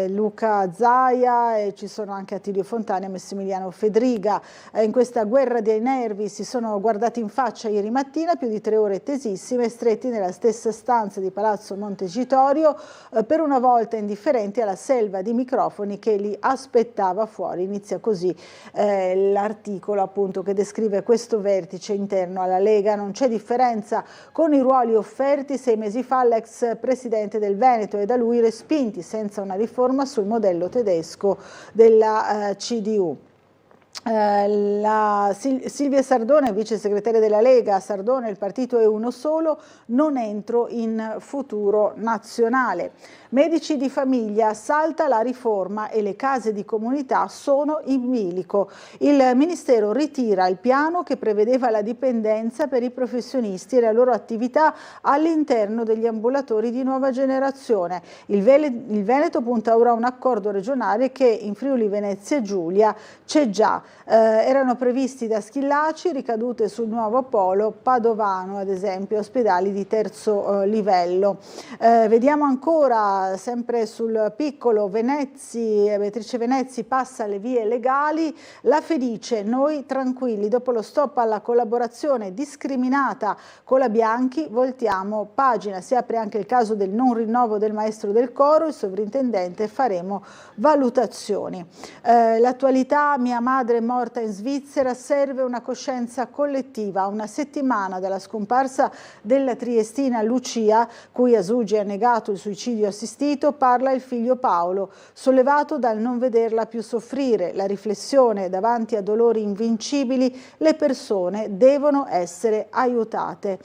Luca Zaia e ci sono anche Attilio Fontana e Massimiliano Fedriga. In questa guerra dei nervi si sono guardati in faccia ieri mattina, più di 3 ore tesissime, stretti nella stessa stanza di Palazzo Montecitorio, per una volta indifferenti alla selva di microfoni che li aspettava fuori. Inizia così l'articolo appunto che descrive questo vertice interno alla Lega. Non c'è differenza con i ruoli offerti 6 mesi fa l'ex presidente del Veneto e da lui respinti senza una riforma sul modello tedesco della CDU. Silvia Sardone, vice segretaria della Lega. Sardone: il partito è uno solo, non entro in Futuro Nazionale. Medici di famiglia: salta la riforma e le case di comunità sono in bilico. Il Ministero ritira il piano che prevedeva la dipendenza per i professionisti e la loro attività all'interno degli ambulatori di nuova generazione. Il Veneto punta ora a un accordo regionale che in Friuli Venezia Giulia c'è già. Erano previsti da Schillaci ricadute sul nuovo polo padovano, ad esempio ospedali di terzo livello. Vediamo ancora, sempre sul Piccolo, Beatrice Venezzi passa alle vie legali. La Felice: noi tranquilli, dopo lo stop alla collaborazione discriminata con la Bianchi voltiamo pagina. Si apre anche il caso del non rinnovo del maestro del coro, il sovrintendente: faremo valutazioni. L'attualità: mia madre è morta in Svizzera, serve una coscienza collettiva. A una settimana dalla scomparsa della triestina Lucia, cui Asugi ha negato il suicidio assistito, parla il figlio Paolo, sollevato dal non vederla più soffrire. La riflessione: davanti a dolori invincibili le persone devono essere aiutate.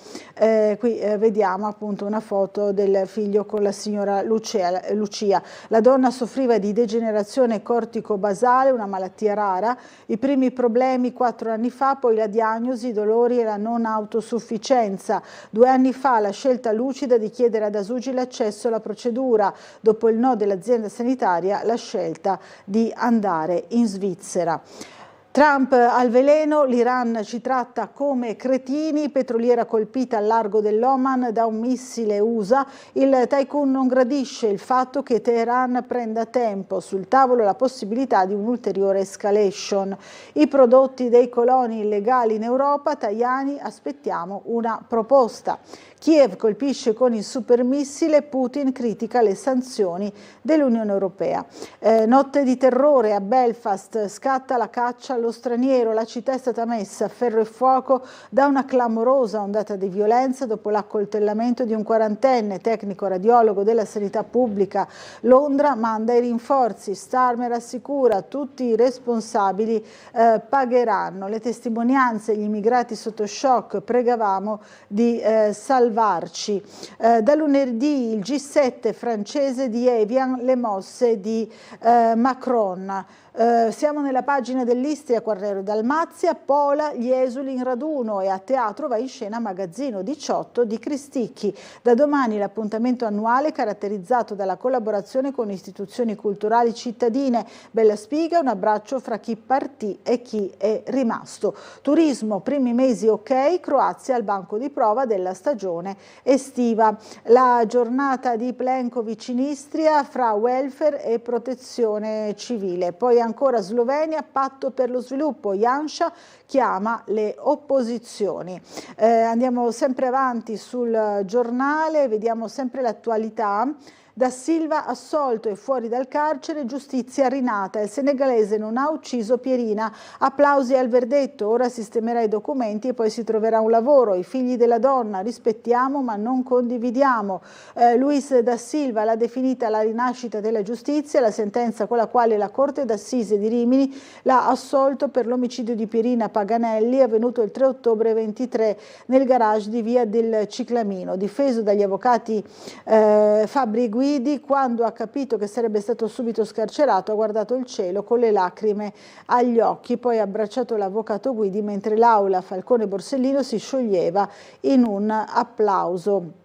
Qui vediamo appunto una foto del figlio con la signora Lucia. La donna soffriva di degenerazione cortico-basale, una malattia rara. I primi problemi 4 anni fa, poi la diagnosi, i dolori e la non autosufficienza. 2 anni fa la scelta lucida di chiedere ad Asugi l'accesso alla procedura. Dopo il no dell'azienda sanitaria, la scelta di andare in Svizzera. Trump al veleno: l'Iran ci tratta come cretini, petroliera colpita al largo dell'Oman da un missile USA. Il tycoon non gradisce il fatto che Teheran prenda tempo, sul tavolo la possibilità di un'ulteriore escalation. I prodotti dei coloni illegali in Europa: Tajani, aspettiamo una proposta. Kiev colpisce con il supermissile, Putin critica le sanzioni dell'Unione Europea. Notte di terrore a Belfast, scatta la caccia allo straniero, la città è stata messa a ferro e fuoco da una clamorosa ondata di violenza dopo l'accoltellamento di un quarantenne, tecnico radiologo della sanità pubblica. Londra manda i rinforzi, Starmer assicura tutti i responsabili pagheranno. Le testimonianze, gli immigrati sotto shock, pregavamo di salvarci. Da lunedì il G7 francese di Evian, le mosse di Macron. Siamo nella pagina dell'Istria, Quarnero Dalmazia, Pola, gli esuli in raduno e a teatro va in scena Magazzino 18 di Cristicchi. Da domani l'appuntamento annuale caratterizzato dalla collaborazione con istituzioni culturali cittadine. Bella spiga, un abbraccio fra chi partì e chi è rimasto. Turismo, primi mesi ok, Croazia al banco di prova della stagione estiva. La giornata di Plenković in Istria fra welfare e protezione civile. Poi ancora Slovenia, patto per lo sviluppo, Janša chiama le opposizioni. Andiamo sempre avanti sul giornale, vediamo sempre l'attualità. Da Silva assolto e fuori dal carcere, giustizia rinata. Il senegalese non ha ucciso Pierina. Applausi al verdetto, ora sistemerà i documenti e poi si troverà un lavoro. I figli della donna rispettiamo ma non condividiamo. Luis da Silva l'ha definita la rinascita della giustizia, la sentenza con la quale la Corte d'Assise di Rimini l'ha assolto per l'omicidio di Pierina Paganelli, avvenuto il 3 ottobre 23 nel garage di via del Ciclamino. Difeso dagli avvocati Fabri Guidi, quando ha capito che sarebbe stato subito scarcerato, ha guardato il cielo con le lacrime agli occhi, poi ha abbracciato l'avvocato Guidi mentre l'aula Falcone Borsellino si scioglieva in un applauso.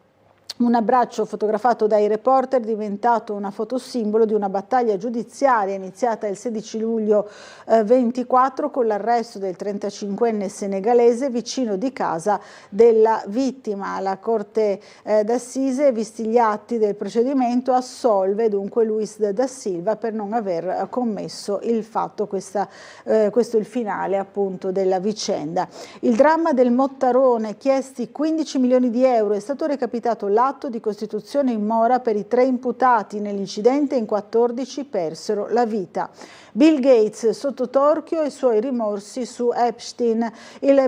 Un abbraccio fotografato dai reporter diventato una fotosimbolo di una battaglia giudiziaria iniziata il 16 luglio 24 con l'arresto del 35enne senegalese vicino di casa della vittima. La Corte d'Assise, visti gli atti del procedimento, assolve dunque Luis da Silva per non aver commesso il fatto. Questo è il finale appunto della vicenda. Il dramma del Mottarone, chiesti 15 milioni di euro, è stato recapitato l'atto di costituzione in mora per i 3 imputati nell'incidente, in 14 persero la vita. Bill Gates sotto torchio e i suoi rimorsi su Epstein. Il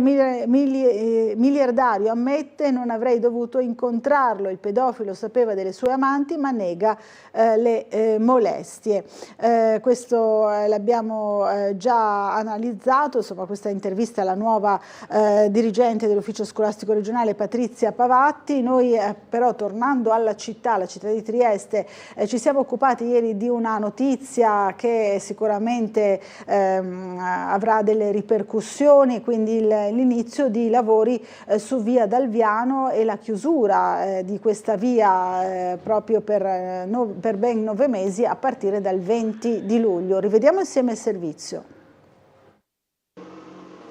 miliardario ammette: non avrei dovuto incontrarlo. Il pedofilo sapeva delle sue amanti ma nega le molestie. Questo l'abbiamo già analizzato, insomma, questa intervista alla nuova dirigente dell'ufficio scolastico regionale Patrizia Pavatti. Noi però, tornando alla città di Trieste, ci siamo occupati ieri di una notizia che sicuramente avrà delle ripercussioni, quindi l'inizio di lavori su via Dalviano e la chiusura di questa via proprio per ben 9 mesi a partire dal 20 di luglio. Rivediamo insieme il servizio.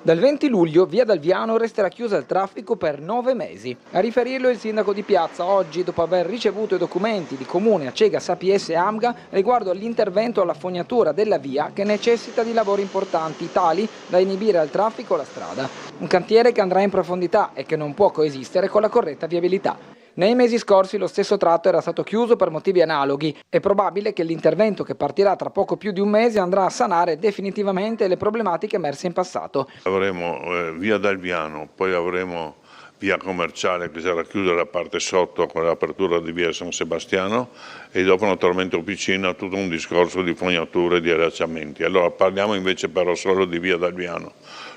Dal 20 luglio via Dalviano resterà chiusa al traffico per 9 mesi. A riferirlo il sindaco di Piazza oggi, dopo aver ricevuto i documenti di Comune, Acegas, APS e AMGA riguardo all'intervento alla fognatura della via che necessita di lavori importanti tali da inibire al traffico la strada. Un cantiere che andrà in profondità e che non può coesistere con la corretta viabilità. Nei mesi scorsi lo stesso tratto era stato chiuso per motivi analoghi. È probabile che l'intervento, che partirà tra poco più di un mese, andrà a sanare definitivamente le problematiche emerse in passato. Avremo via Dalviano, poi avremo via Commerciale che sarà chiusa la parte sotto con l'apertura di via San Sebastiano e dopo naturalmente Officina, tutto un discorso di fognature e di allacciamenti. Allora parliamo invece però solo di via Dalviano.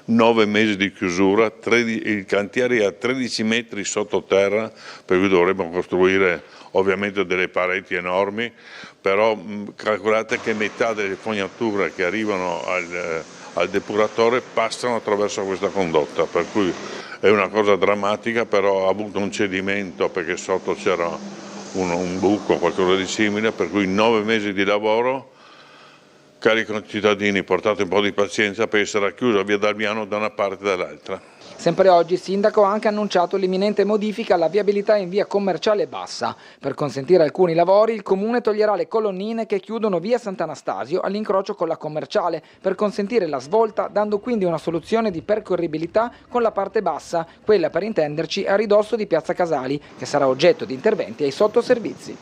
9 mesi di chiusura, il cantiere è a 13 metri sottoterra, per cui dovremo costruire ovviamente delle pareti enormi, però calcolate che metà delle fognature che arrivano al depuratore passano attraverso questa condotta, per cui è una cosa drammatica, però ha avuto un cedimento perché sotto c'era un buco, qualcosa di simile, per cui 9 mesi di lavoro. Cari concittadini, portate un po' di pazienza perché sarà chiusa via Dalviano da una parte e dall'altra. Sempre oggi il sindaco ha anche annunciato l'imminente modifica alla viabilità in via Commerciale Bassa. Per consentire alcuni lavori il comune toglierà le colonnine che chiudono via Sant'Anastasio all'incrocio con la Commerciale per consentire la svolta, dando quindi una soluzione di percorribilità con la parte bassa, quella per intenderci a ridosso di Piazza Casali, che sarà oggetto di interventi ai sottoservizi.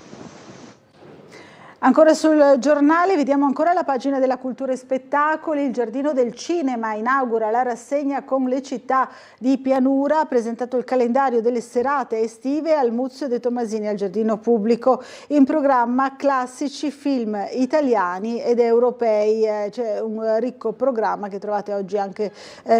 Ancora sul giornale vediamo ancora la pagina della cultura e spettacoli. Il Giardino del Cinema inaugura la rassegna con le città di Pianura, ha presentato il calendario delle serate estive al Muzio De Tomasini al Giardino Pubblico, in programma classici, film italiani ed europei. C'è un ricco programma che trovate oggi anche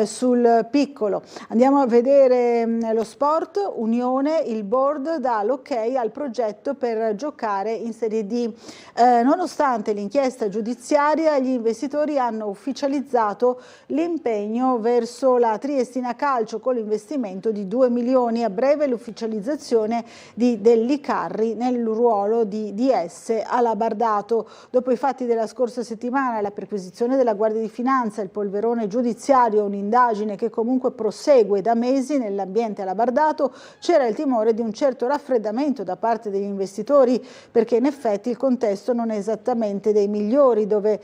sul Piccolo. Andiamo a vedere lo sport. Unione, il board dà l'ok al progetto per giocare in Serie D. Nonostante l'inchiesta giudiziaria, gli investitori hanno ufficializzato l'impegno verso la Triestina Calcio con l'investimento di 2 milioni. A breve l'ufficializzazione di Dellicarri nel ruolo di DS Alabardato. Dopo i fatti della scorsa settimana, la perquisizione della Guardia di Finanza, il polverone giudiziario, un'indagine che comunque prosegue da mesi nell'ambiente alabardato, c'era il timore di un certo raffreddamento da parte degli investitori, perché in effetti il contesto non è esattamente dei migliori dove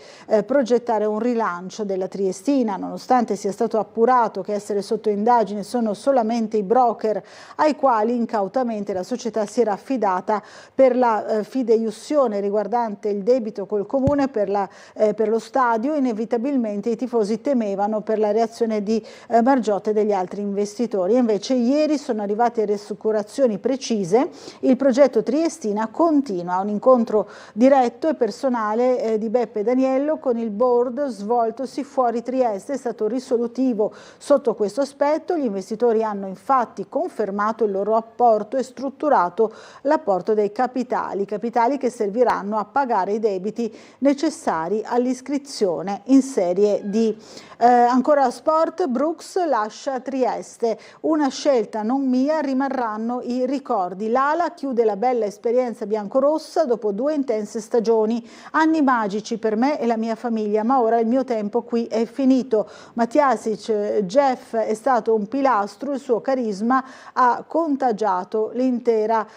progettare un rilancio della Triestina, nonostante sia stato appurato che essere sotto indagine sono solamente i broker ai quali incautamente la società si era affidata per la fideiussione riguardante il debito col comune per lo stadio. Inevitabilmente i tifosi temevano per la reazione di Margiotta e degli altri investitori. Invece ieri sono arrivate rassicurazioni precise. Il progetto Triestina continua. Un incontro diretto e personale di Beppe Daniello con il board svoltosi fuori Trieste è stato risolutivo sotto questo aspetto. Gli investitori hanno infatti confermato il loro apporto e strutturato l'apporto dei capitali che serviranno a pagare i debiti necessari all'iscrizione in Serie D. Ancora sport, Brooks lascia Trieste, una scelta non mia, rimarranno i ricordi. L'Ala chiude la bella esperienza biancorossa dopo 2 intense stagioni, anni magici per me e la mia famiglia, ma ora il mio tempo qui è finito. Matjasic, Jeff è stato un pilastro, il suo carisma ha contagiato l'intera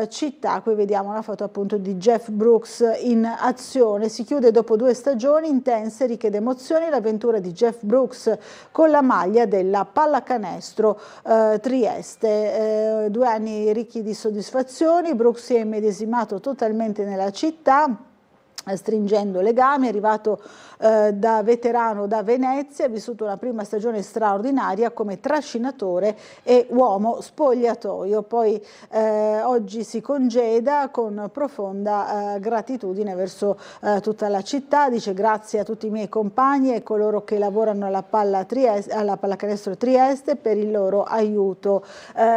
città. Qui vediamo una foto appunto di Jeff Brooks in azione. Si chiude dopo 2 stagioni intense, ricche d'emozioni, l'avventura di Jeff Brooks con la maglia della Pallacanestro Trieste. 2 anni ricchi di soddisfazioni. Brooks si è immedesimato totalmente nella città, stringendo legami. È arrivato da veterano da Venezia, ha vissuto una prima stagione straordinaria come trascinatore e uomo spogliatoio. Poi oggi si congeda con profonda gratitudine verso tutta la città. Dice: grazie a tutti i miei compagni e coloro che lavorano alla Pallacanestro Trieste per il loro aiuto.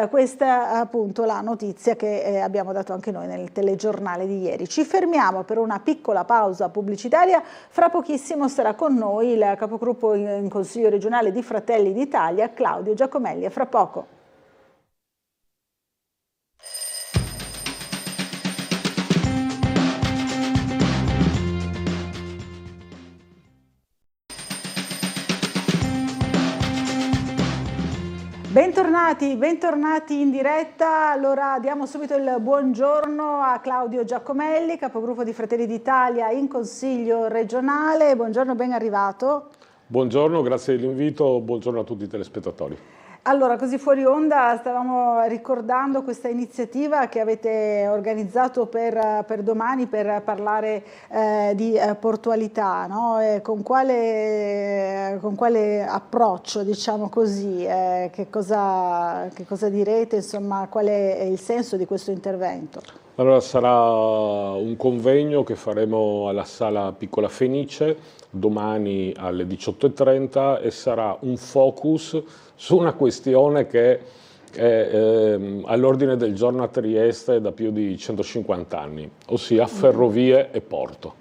Questa è appunto la notizia che abbiamo dato anche noi nel telegiornale di ieri. Ci fermiamo per una piccola pausa pubblicitaria. Fra pochissimo sarà con noi il capogruppo in Consiglio regionale di Fratelli d'Italia, Claudio Giacomelli. A fra poco. Bentornati in diretta. Allora diamo subito il buongiorno a Claudio Giacomelli, capogruppo di Fratelli d'Italia in Consiglio regionale. Buongiorno, ben arrivato. Buongiorno, grazie dell'invito, buongiorno a tutti i telespettatori. Allora, così fuori onda stavamo ricordando questa iniziativa che avete organizzato per domani per parlare di portualità, no? Con quale approccio, diciamo così, che cosa direte, insomma, qual è il senso di questo intervento? Allora, sarà un convegno che faremo alla Sala Piccola Fenice domani alle 18:30 e sarà un focus su una questione che è all'ordine del giorno a Trieste da più di 150 anni, ossia ferrovie e porto.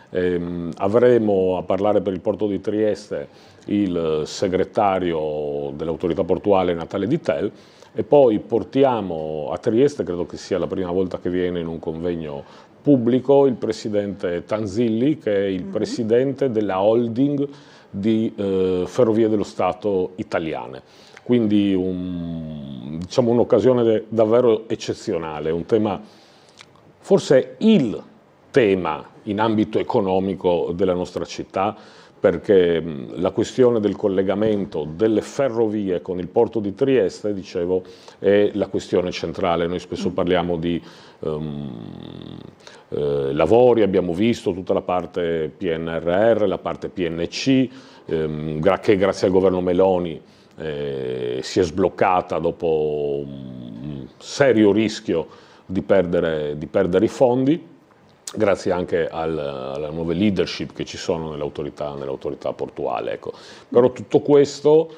Avremo a parlare per il porto di Trieste il segretario dell'autorità portuale Natale Dittel e poi portiamo a Trieste, credo che sia la prima volta che viene in un convegno pubblico, il presidente Tanzilli, che è il presidente della holding di Ferrovie dello Stato italiane. quindi diciamo un'occasione davvero eccezionale, un tema, forse il tema in ambito economico della nostra città, perché la questione del collegamento delle ferrovie con il porto di Trieste, dicevo, è la questione centrale. Noi spesso parliamo di lavori, abbiamo visto tutta la parte PNRR, la parte PNC, che grazie al governo Meloni si è sbloccata dopo un serio rischio di perdere i fondi, grazie anche alle nuove leadership che ci sono nell'autorità portuale. Ecco. Però tutto questo,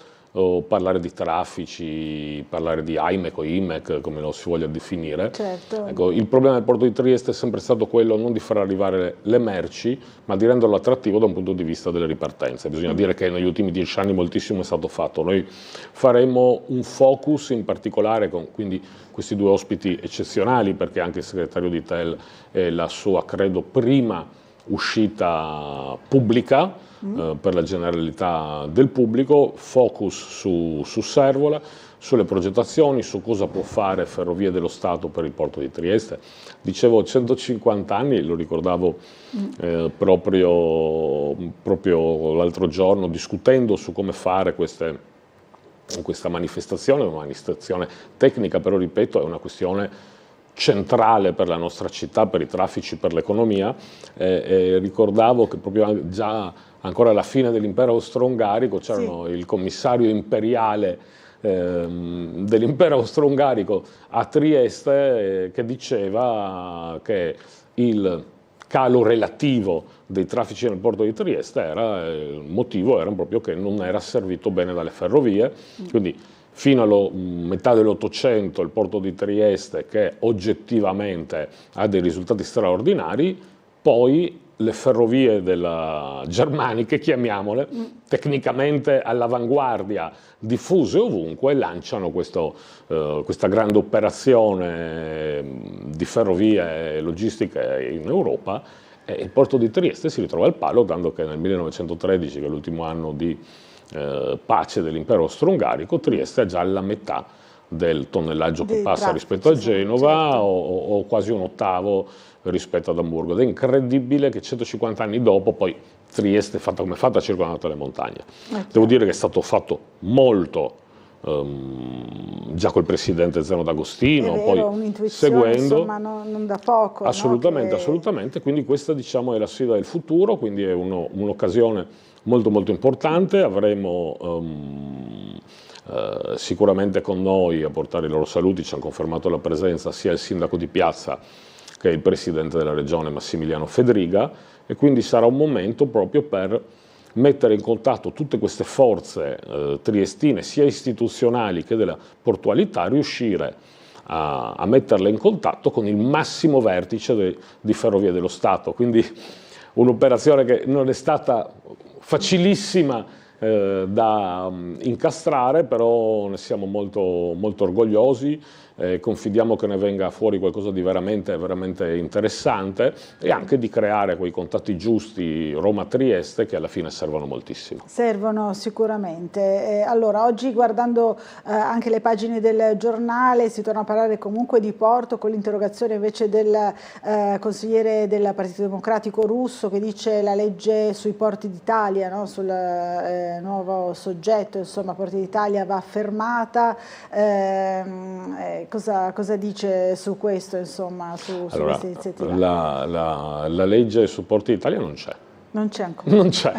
parlare di traffici, parlare di AIMEC o IMEC, come lo si voglia definire, certo. Ecco, il problema del porto di Trieste è sempre stato quello non di far arrivare le merci, ma di renderlo attrattivo da un punto di vista delle ripartenze. Bisogna dire che negli ultimi 10 anni moltissimo è stato fatto. Noi faremo un focus in particolare con quindi questi due ospiti eccezionali, perché anche il segretario di TEL è la sua, credo, prima uscita pubblica per la generalità del pubblico, focus su Servola, sulle progettazioni, su cosa può fare Ferrovie dello Stato per il porto di Trieste. Dicevo 150 anni, lo ricordavo proprio l'altro giorno, discutendo su come fare questa manifestazione, una manifestazione tecnica, però ripeto è una questione centrale per la nostra città, per i traffici, per l'economia. Ricordavo che proprio già ancora alla fine dell'impero austro-ungarico c'erano il commissario imperiale dell'impero austro-ungarico a Trieste che diceva che il calo relativo dei traffici nel porto di Trieste il motivo era proprio che non era servito bene dalle ferrovie, quindi fino alla metà dell'Ottocento il porto di Trieste, che oggettivamente ha dei risultati straordinari, poi le ferrovie germaniche, chiamiamole, tecnicamente all'avanguardia, diffuse ovunque, lanciano questa grande operazione di ferrovie logistiche in Europa, e il porto di Trieste si ritrova al palo, dando che nel 1913, che è l'ultimo anno di pace dell'impero austro-ungarico, Trieste è già alla metà del tonnellaggio che passa rispetto a Genova, o quasi un ottavo rispetto ad Amburgo, ed è incredibile che 150 anni dopo poi Trieste è fatta come è fatta, circondata dalle montagne. Devo dire che è stato fatto molto già col presidente Zeno D'Agostino, poi seguendo, insomma, non da poco. Assolutamente, no? assolutamente, quindi questa diciamo è la sfida del futuro, quindi è un'occasione molto molto importante. Avremo sicuramente con noi a portare i loro saluti, ci hanno confermato la presenza sia il sindaco di Piazza che il presidente della regione Massimiliano Fedriga, e quindi sarà un momento proprio per mettere in contatto tutte queste forze triestine, sia istituzionali che della portualità, riuscire a metterle in contatto con il massimo vertice di Ferrovie dello Stato. Quindi un'operazione che non è stata facilissima da incastrare, però ne siamo molto, molto orgogliosi. Confidiamo che ne venga fuori qualcosa di veramente, veramente interessante, e anche di creare quei contatti giusti Roma-Trieste che alla fine servono moltissimo. Servono sicuramente. Allora, oggi guardando anche le pagine del giornale si torna a parlare comunque di porto, con l'interrogazione invece del consigliere del Partito Democratico Russo, che dice la legge sui porti d'Italia, no? Sul nuovo soggetto, insomma, Porti d'Italia va fermata. Cosa dice su questo, insomma, su questa iniziativa? La legge su Porti d'Italia non c'è. Non c'è ancora. Non c'è.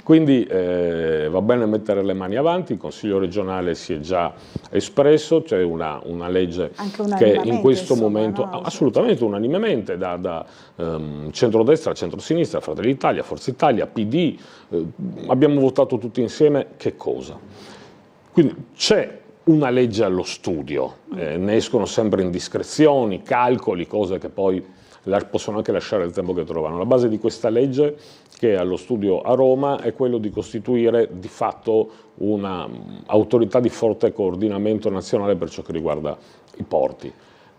Quindi va bene mettere le mani avanti, il Consiglio regionale si è già espresso, c'è una legge che in questo momento, no? Assolutamente unanimemente, da centrodestra a centrosinistra, Fratelli d'Italia, Forza Italia, PD, abbiamo votato tutti insieme che cosa? Quindi c'è una legge allo studio, ne escono sempre indiscrezioni, calcoli, cose che poi possono anche lasciare il tempo che trovano. La base di questa legge, che è allo studio a Roma, è quello di costituire di fatto un'autorità di forte coordinamento nazionale per ciò che riguarda i porti.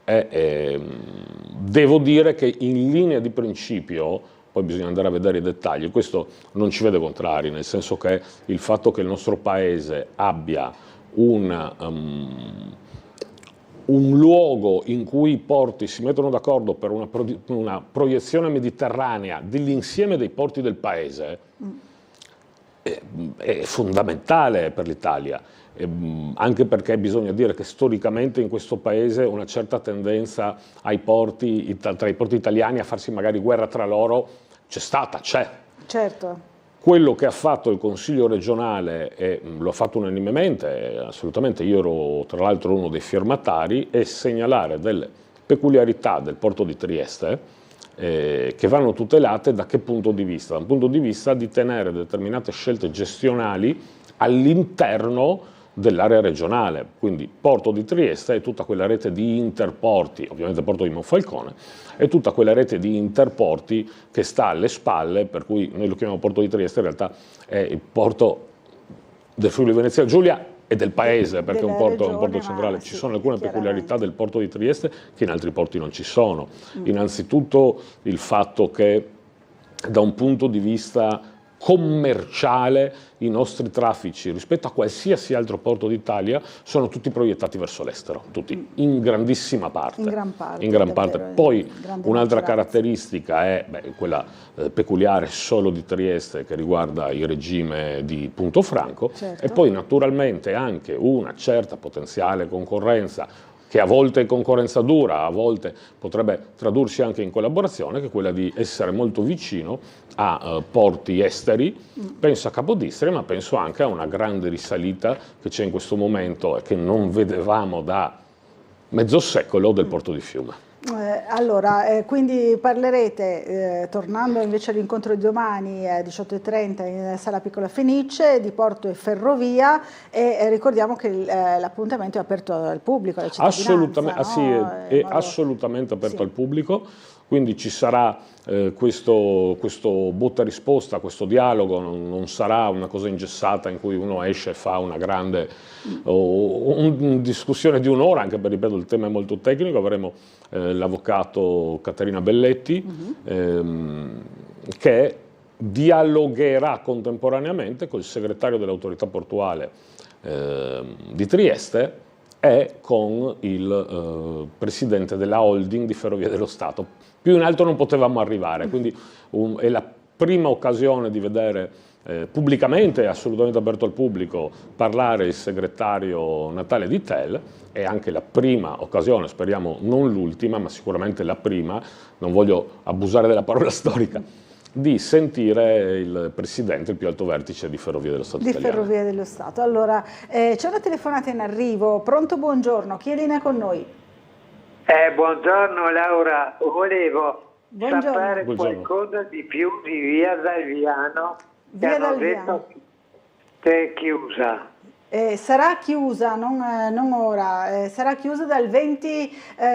Devo dire che in linea di principio, poi bisogna andare a vedere i dettagli, questo non ci vede contrari, nel senso che il fatto che il nostro Paese abbia un luogo in cui i porti si mettono d'accordo per una proiezione mediterranea dell'insieme dei porti del paese è fondamentale per l'Italia, anche perché bisogna dire che storicamente in questo paese una certa tendenza tra i porti italiani a farsi magari guerra tra loro c'è stata, c'è. Certo. Quello che ha fatto il Consiglio regionale, e lo ha fatto unanimemente, assolutamente, io ero tra l'altro uno dei firmatari, è segnalare delle peculiarità del porto di Trieste che vanno tutelate da che punto di vista? Da un punto di vista di tenere determinate scelte gestionali all'interno dell'area regionale, quindi Porto di Trieste e tutta quella rete di interporti, ovviamente Porto di Monfalcone, e tutta quella rete di interporti che sta alle spalle, per cui noi lo chiamiamo Porto di Trieste, in realtà è il porto del Friuli Venezia Giulia e del paese, perché è un porto centrale. Ci sono alcune peculiarità del Porto di Trieste che in altri porti non ci sono. Innanzitutto il fatto che da un punto di vista commerciale i nostri traffici rispetto a qualsiasi altro porto d'Italia sono tutti proiettati verso l'estero, tutti, in grandissima parte. In gran parte. Poi un'altra caratteristica è quella peculiare solo di Trieste, che riguarda il regime di Punto Franco, e poi naturalmente anche una certa potenziale concorrenza, che a volte è concorrenza dura, a volte potrebbe tradursi anche in collaborazione, che è quella di essere molto vicino a porti esteri. Penso a Capodistria, ma penso anche a una grande risalita che c'è in questo momento e che non vedevamo da mezzo secolo del porto di Fiume. Quindi parlerete, tornando invece all'incontro di domani 18:30 in Sala Piccola Fenice, di porto e ferrovia, e ricordiamo che l'appuntamento è aperto al pubblico, alla cittadinanza. Assolutamente, è assolutamente aperto al pubblico, quindi ci sarà questo botta risposta, questo dialogo, non sarà una cosa ingessata in cui uno esce e fa una grande discussione di un'ora, anche perché, ripeto, il tema è molto tecnico. Avremo l'avvocato Caterina Belletti che dialogherà contemporaneamente col segretario dell'autorità portuale di Trieste e con il presidente della holding di Ferrovie dello Stato. Più in alto non potevamo arrivare, quindi è la prima occasione di vedere pubblicamente, assolutamente aperto al pubblico, parlare il segretario Natale di TEL, è anche la prima occasione, speriamo non l'ultima, ma sicuramente la prima, non voglio abusare della parola storica, di sentire il presidente, il più alto vertice di Ferrovie dello Stato italiane. Ferrovie dello Stato. Allora, c'è una telefonata in arrivo. Pronto, buongiorno, chi è in linea con noi? Buongiorno Laura, volevo sapere qualcosa di più di Via Dalviano. Via Dalviano. Detto che è chiusa. Sarà chiusa, non ora, sarà chiusa dal 20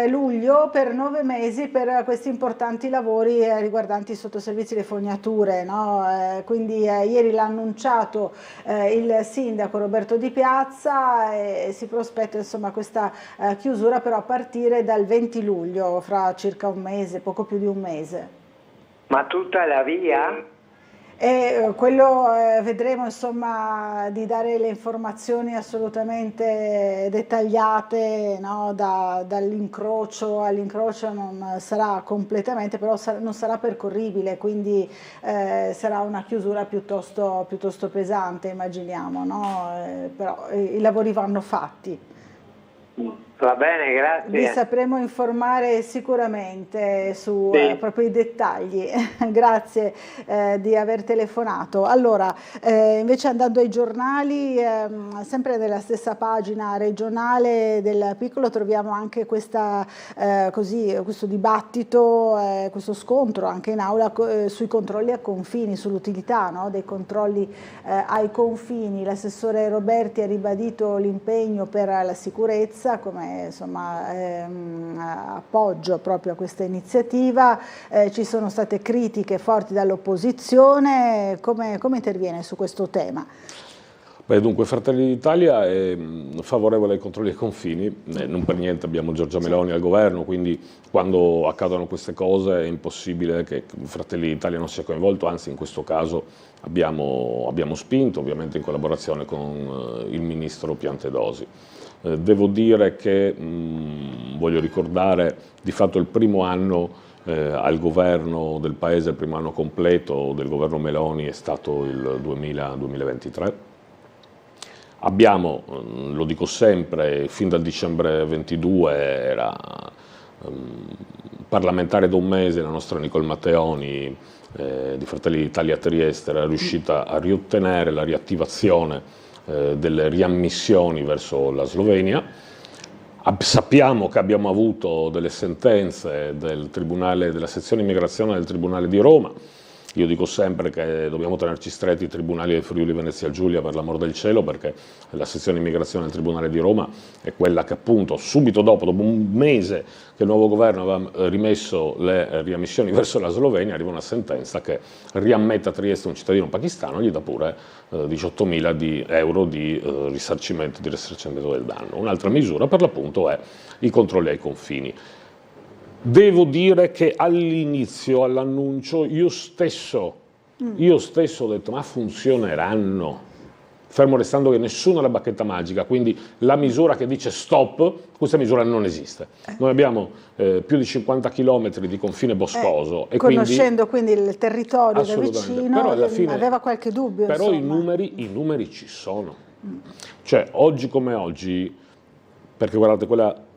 luglio per 9 mesi per questi importanti lavori riguardanti i sottoservizi e le fognature, no? Quindi ieri l'ha annunciato il sindaco Roberto Di Piazza e si prospetta insomma questa chiusura però a partire dal 20 luglio, fra circa un mese, poco più di un mese. Ma tutta la via? E quello vedremo insomma di dare le informazioni assolutamente dettagliate, no? Dall'incrocio all'incrocio non sarà completamente, però non sarà percorribile, quindi sarà una chiusura piuttosto pesante, immaginiamo, no? Però i lavori vanno fatti. Va bene, grazie. Vi sapremo informare sicuramente su proprio i dettagli. Grazie di aver telefonato. Allora, invece andando ai giornali, sempre nella stessa pagina regionale del Piccolo troviamo anche questo dibattito, questo scontro anche in aula sui controlli a confini, sull'utilità, no, dei controlli ai confini. L'assessore Roberti ha ribadito l'impegno per la sicurezza come insomma appoggio proprio a questa iniziativa. Ci sono state critiche forti dall'opposizione. Come interviene su questo tema? Beh, dunque Fratelli d'Italia è favorevole ai controlli ai confini, non per niente abbiamo Giorgia Meloni al governo, quindi quando accadono queste cose è impossibile che Fratelli d'Italia non sia coinvolto, anzi in questo caso abbiamo spinto, ovviamente in collaborazione con il ministro Piantedosi. Devo dire che, voglio ricordare, di fatto il primo anno al governo del Paese, il primo anno completo del governo Meloni è stato il 2023. Abbiamo, lo dico sempre, fin dal dicembre 22 era parlamentare da un mese la nostra Nicole Matteoni di Fratelli d'Italia a Trieste, era riuscita a riottenere la riattivazione delle riammissioni verso la Slovenia. Sappiamo che abbiamo avuto delle sentenze del Tribunale, della sezione immigrazione del Tribunale di Roma. Io dico sempre che dobbiamo tenerci stretti i tribunali del Friuli Venezia Giulia, per l'amor del cielo, perché la sezione immigrazione del Tribunale di Roma è quella che appunto subito dopo un mese che il nuovo governo aveva rimesso le riammissioni verso la Slovenia, arriva una sentenza che riammette a Trieste un cittadino pakistano e gli dà pure 18.000 euro di risarcimento del danno. Un'altra misura per l'appunto è i controlli ai confini. Devo dire che all'inizio, all'annuncio, io stesso ho detto ma funzioneranno, fermo restando che nessuno ha la bacchetta magica, quindi la misura che dice stop, questa misura non esiste. Noi abbiamo più di 50 km di confine boscoso. E conoscendo quindi il territorio da vicino, però alla fine, aveva qualche dubbio. Però i numeri ci sono. Cioè oggi come oggi, perché guardate quella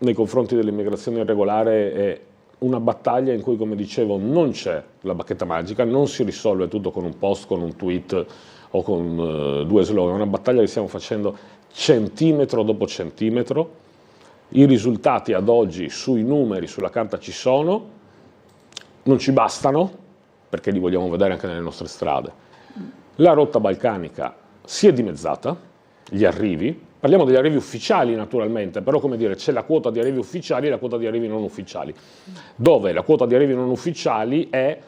nei confronti dell'immigrazione irregolare è una battaglia in cui, come dicevo, non c'è la bacchetta magica, non si risolve tutto con un post, con un tweet o con due slogan, è una battaglia che stiamo facendo centimetro dopo centimetro. I risultati ad oggi sui numeri, sulla carta ci sono, non ci bastano, perché li vogliamo vedere anche nelle nostre strade. La rotta balcanica si è dimezzata, gli arrivi. Parliamo degli arrivi ufficiali naturalmente, però come dire c'è la quota di arrivi ufficiali e la quota di arrivi non ufficiali, dove la quota di arrivi non ufficiali è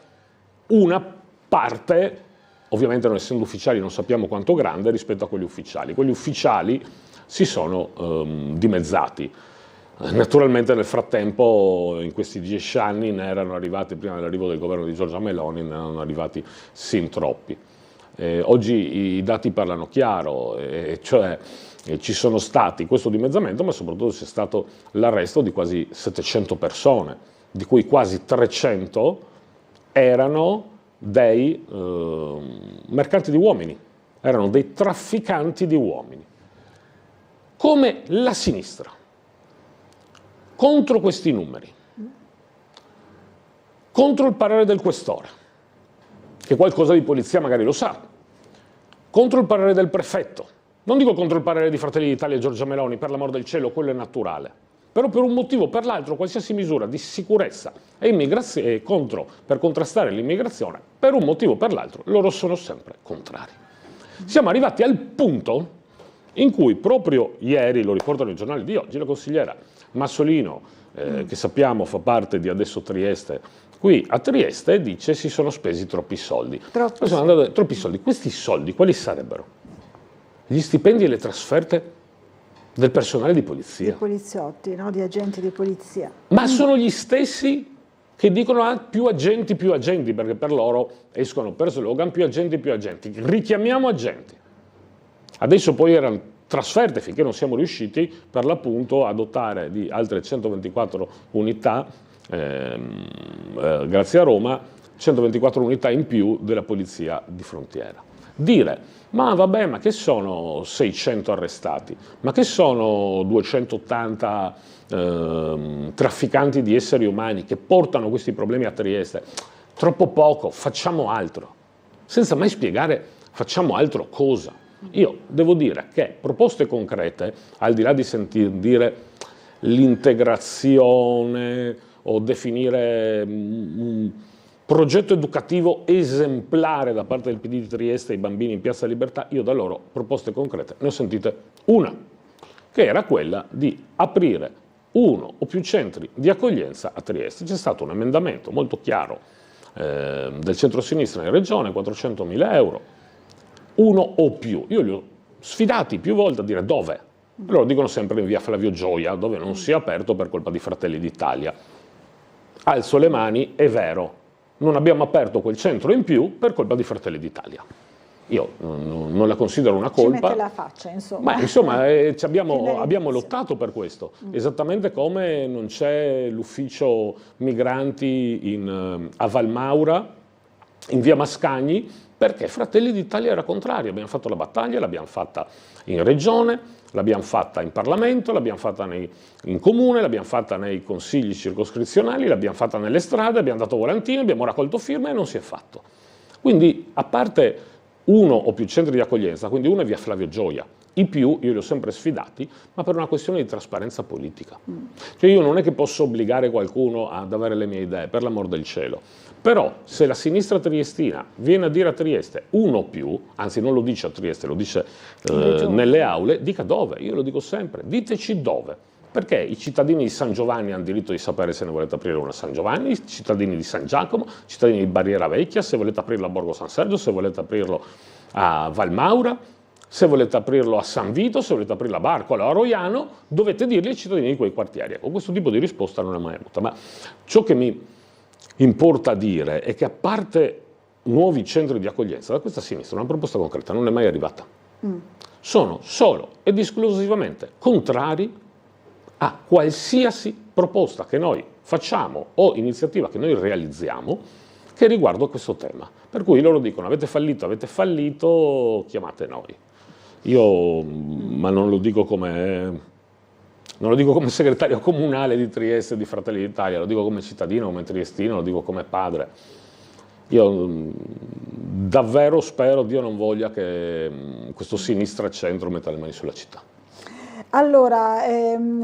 una parte, ovviamente non essendo ufficiali non sappiamo quanto grande rispetto a quelli ufficiali. Quelli ufficiali si sono dimezzati. Naturalmente nel frattempo in questi 10 anni ne erano arrivati, prima dell'arrivo del governo di Giorgia Meloni, ne erano arrivati sin troppi. Oggi i dati parlano chiaro, cioè ci sono stati questo dimezzamento, ma soprattutto c'è stato l'arresto di quasi 700 persone, di cui quasi 300 erano dei mercanti di uomini, erano dei trafficanti di uomini. Come la sinistra, contro questi numeri, contro il parere del questore, che qualcosa di polizia magari lo sa, contro il parere del prefetto, non dico contro il parere di Fratelli d'Italia e Giorgia Meloni, per l'amor del cielo, quello è naturale, però per un motivo o per l'altro qualsiasi misura di sicurezza e per contrastare l'immigrazione, per un motivo o per l'altro, loro sono sempre contrari. Siamo arrivati al punto in cui proprio ieri, lo riportano i giornali di oggi, la consigliera Massolino, che sappiamo fa parte di Adesso Trieste, qui a Trieste dice si sono spesi troppi soldi. Troppi soldi. Questi soldi quali sarebbero? Gli stipendi e le trasferte del personale di polizia. Di poliziotti, no? Di agenti di polizia. Ma sono gli stessi che dicono più agenti, perché per loro escono per slogan più agenti. Richiamiamo agenti. Adesso poi erano trasferte finché non siamo riusciti per l'appunto a dotare di altre 124 unità, grazie a Roma, 124 unità in più della polizia di frontiera. Dire, ma vabbè, ma che sono 600 arrestati? Ma che sono 280 trafficanti di esseri umani che portano questi problemi a Trieste? Troppo poco, facciamo altro. Senza mai spiegare facciamo altro cosa. Io devo dire che proposte concrete, al di là di sentir dire l'integrazione o definire un progetto educativo esemplare da parte del PD di Trieste ai bambini in Piazza Libertà, io da loro proposte concrete ne ho sentite una, che era quella di aprire uno o più centri di accoglienza a Trieste. C'è stato un emendamento molto chiaro del centro-sinistra in regione, 400.000 euro, uno o più. Io sfidati più volte a dire dove. Loro dicono sempre in via Flavio Gioia, dove non si è aperto per colpa di Fratelli d'Italia. Alzo le mani, è vero, non abbiamo aperto quel centro in più per colpa di Fratelli d'Italia. Io non la considero una colpa. Ci mette la faccia, insomma. Ma insomma, abbiamo lottato per questo, esattamente come non c'è l'ufficio migranti a Valmaura, in via Mascagni, perché Fratelli d'Italia era contrario. Abbiamo fatto la battaglia, l'abbiamo fatta in regione, l'abbiamo fatta in Parlamento, l'abbiamo fatta in comune, l'abbiamo fatta nei consigli circoscrizionali, l'abbiamo fatta nelle strade, abbiamo dato volantini, abbiamo raccolto firme e non si è fatto. Quindi, a parte uno o più centri di accoglienza, quindi uno è via Flavio Gioia, i più io li ho sempre sfidati, ma per una questione di trasparenza politica. Cioè io non è che posso obbligare qualcuno ad avere le mie idee, per l'amor del cielo. Però se la sinistra triestina viene a dire a Trieste uno o più, anzi non lo dice a Trieste, lo dice nelle aule, dica dove, io lo dico sempre, diteci dove. Perché i cittadini di San Giovanni hanno diritto di sapere se ne volete aprire una a San Giovanni, i cittadini di San Giacomo, i cittadini di Barriera Vecchia, se volete aprirlo a Borgo San Sergio, se volete aprirlo a Valmaura, se volete aprirlo a San Vito, se volete aprirlo a Barcola o a Roiano, dovete dirli ai cittadini di quei quartieri. Ecco, questo tipo di risposta non è mai avuta. Ma ciò che mi importa dire è che a parte nuovi centri di accoglienza, da questa sinistra una proposta concreta non è mai arrivata. Sono solo ed esclusivamente contrari a qualsiasi proposta che noi facciamo o iniziativa che noi realizziamo che riguarda questo tema. Per cui loro dicono avete fallito, chiamate noi. Ma non lo dico come segretario comunale di Trieste di Fratelli d'Italia, lo dico come cittadino, come triestino, lo dico come padre. Io davvero spero, Dio non voglia, che questo sinistra centro metta le mani sulla città. Allora,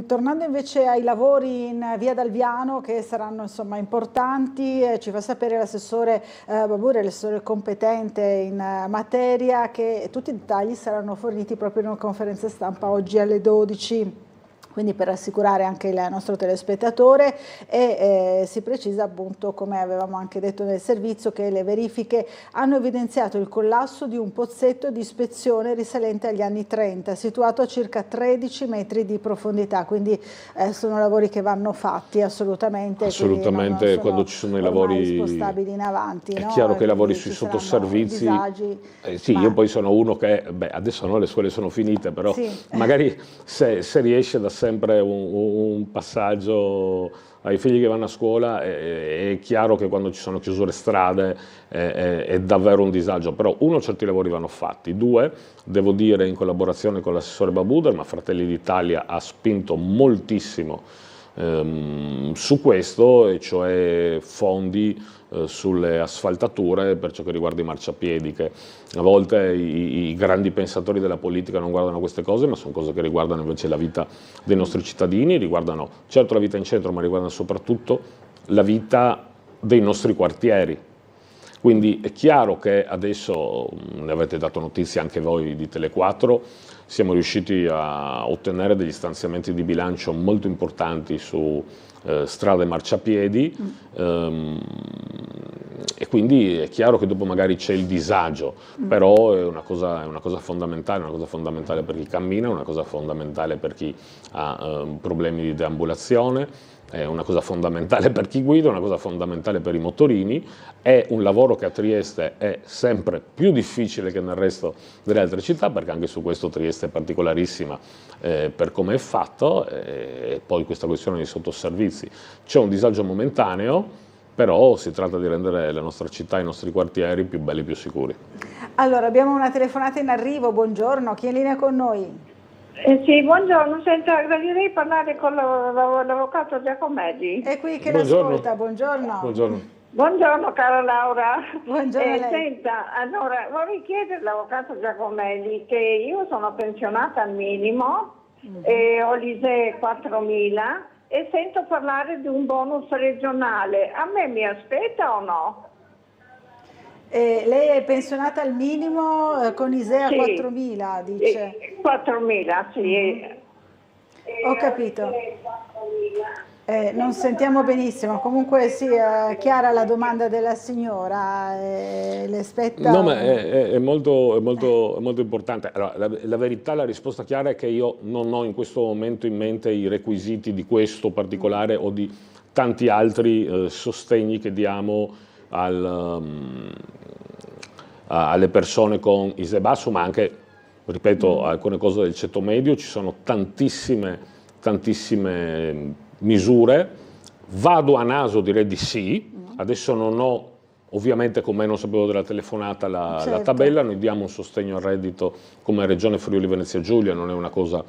tornando invece ai lavori in via Dalviano, che saranno insomma importanti, ci fa sapere l'assessore Baburi, l'assessore competente in materia, che tutti i dettagli saranno forniti proprio in una conferenza stampa oggi alle 12. Quindi per rassicurare anche il nostro telespettatore, e si precisa appunto, come avevamo anche detto nel servizio, che le verifiche hanno evidenziato il collasso di un pozzetto di ispezione risalente agli anni 30, situato a circa 13 metri di profondità, quindi sono lavori che vanno fatti assolutamente. Assolutamente, non quando ci sono i lavori spostabili in avanti. È no? chiaro che i lavori sui sottoservizi, sì, io poi sono uno che, adesso no, le scuole sono finite, però sì, magari se riesce da sempre un passaggio ai figli che vanno a scuola, è chiaro che quando ci sono chiusure strade è davvero un disagio, però uno, certi lavori vanno fatti, due, devo dire in collaborazione con l'assessore Babuder, ma Fratelli d'Italia ha spinto moltissimo su questo, e cioè fondi sulle asfaltature per ciò che riguarda i marciapiedi, che a volte i grandi pensatori della politica non guardano queste cose, ma sono cose che riguardano invece la vita dei nostri cittadini, riguardano certo la vita in centro, ma riguardano soprattutto la vita dei nostri quartieri. Quindi è chiaro che adesso, ne avete dato notizia anche voi di Tele4, siamo riusciti a ottenere degli stanziamenti di bilancio molto importanti su strade e marciapiedi, e quindi è chiaro che dopo magari c'è il disagio, però è una cosa fondamentale per chi cammina, una cosa fondamentale per chi ha problemi di deambulazione, è una cosa fondamentale per chi guida, una cosa fondamentale per i motorini. È un lavoro che a Trieste è sempre più difficile che nel resto delle altre città, perché anche su questo Trieste è particolarissima per come è fatto, e poi questa questione dei sottoservizi. C'è un disagio momentaneo, però si tratta di rendere la nostra città, i nostri quartieri più belli e più sicuri. Allora, abbiamo una telefonata in arrivo, buongiorno, chi è in linea con noi? Sì, buongiorno, senta, gradirei parlare con l'avvocato Giacomelli. È qui che l'ascolta, buongiorno. Buongiorno. Buongiorno cara Laura. Buongiorno lei. Senta, allora vorrei chiedere all'avvocato Giacomelli che io sono pensionata al minimo e ho l'ISEE 4.000 e sento parlare di un bonus regionale. A me mi aspetta o no? Lei è pensionata al minimo con ISEE a 4.000, dice? 4.000, sì. Ho capito. Non sentiamo benissimo, comunque sì, chiara la domanda della signora, le spetta... No, ma è molto importante. Allora, la verità, la risposta chiara è che io non ho in questo momento in mente i requisiti di questo particolare o di tanti altri sostegni che diamo alle persone con ISEE basso, ma anche, ripeto, alcune cose del ceto medio. Ci sono tantissime misure. Vado a naso, direi di sì. Adesso non ho, ovviamente con me non sapevo della telefonata la tabella. Noi diamo un sostegno al reddito come Regione Friuli Venezia Giulia, non è una cosa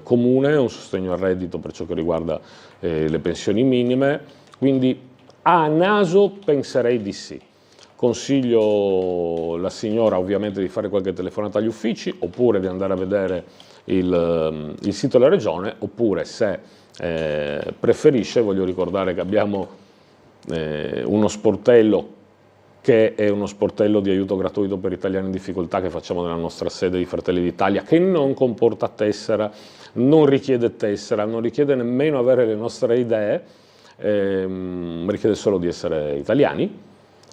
comune, è un sostegno al reddito per ciò che riguarda le pensioni minime, quindi a naso penserei di sì. Consiglio la signora ovviamente di fare qualche telefonata agli uffici, oppure di andare a vedere il sito della Regione, oppure se preferisce, voglio ricordare che abbiamo uno sportello che è uno sportello di aiuto gratuito per italiani in difficoltà che facciamo nella nostra sede di Fratelli d'Italia, che non comporta tessera, non richiede tessera, non richiede nemmeno avere le nostre idee, richiede solo di essere italiani,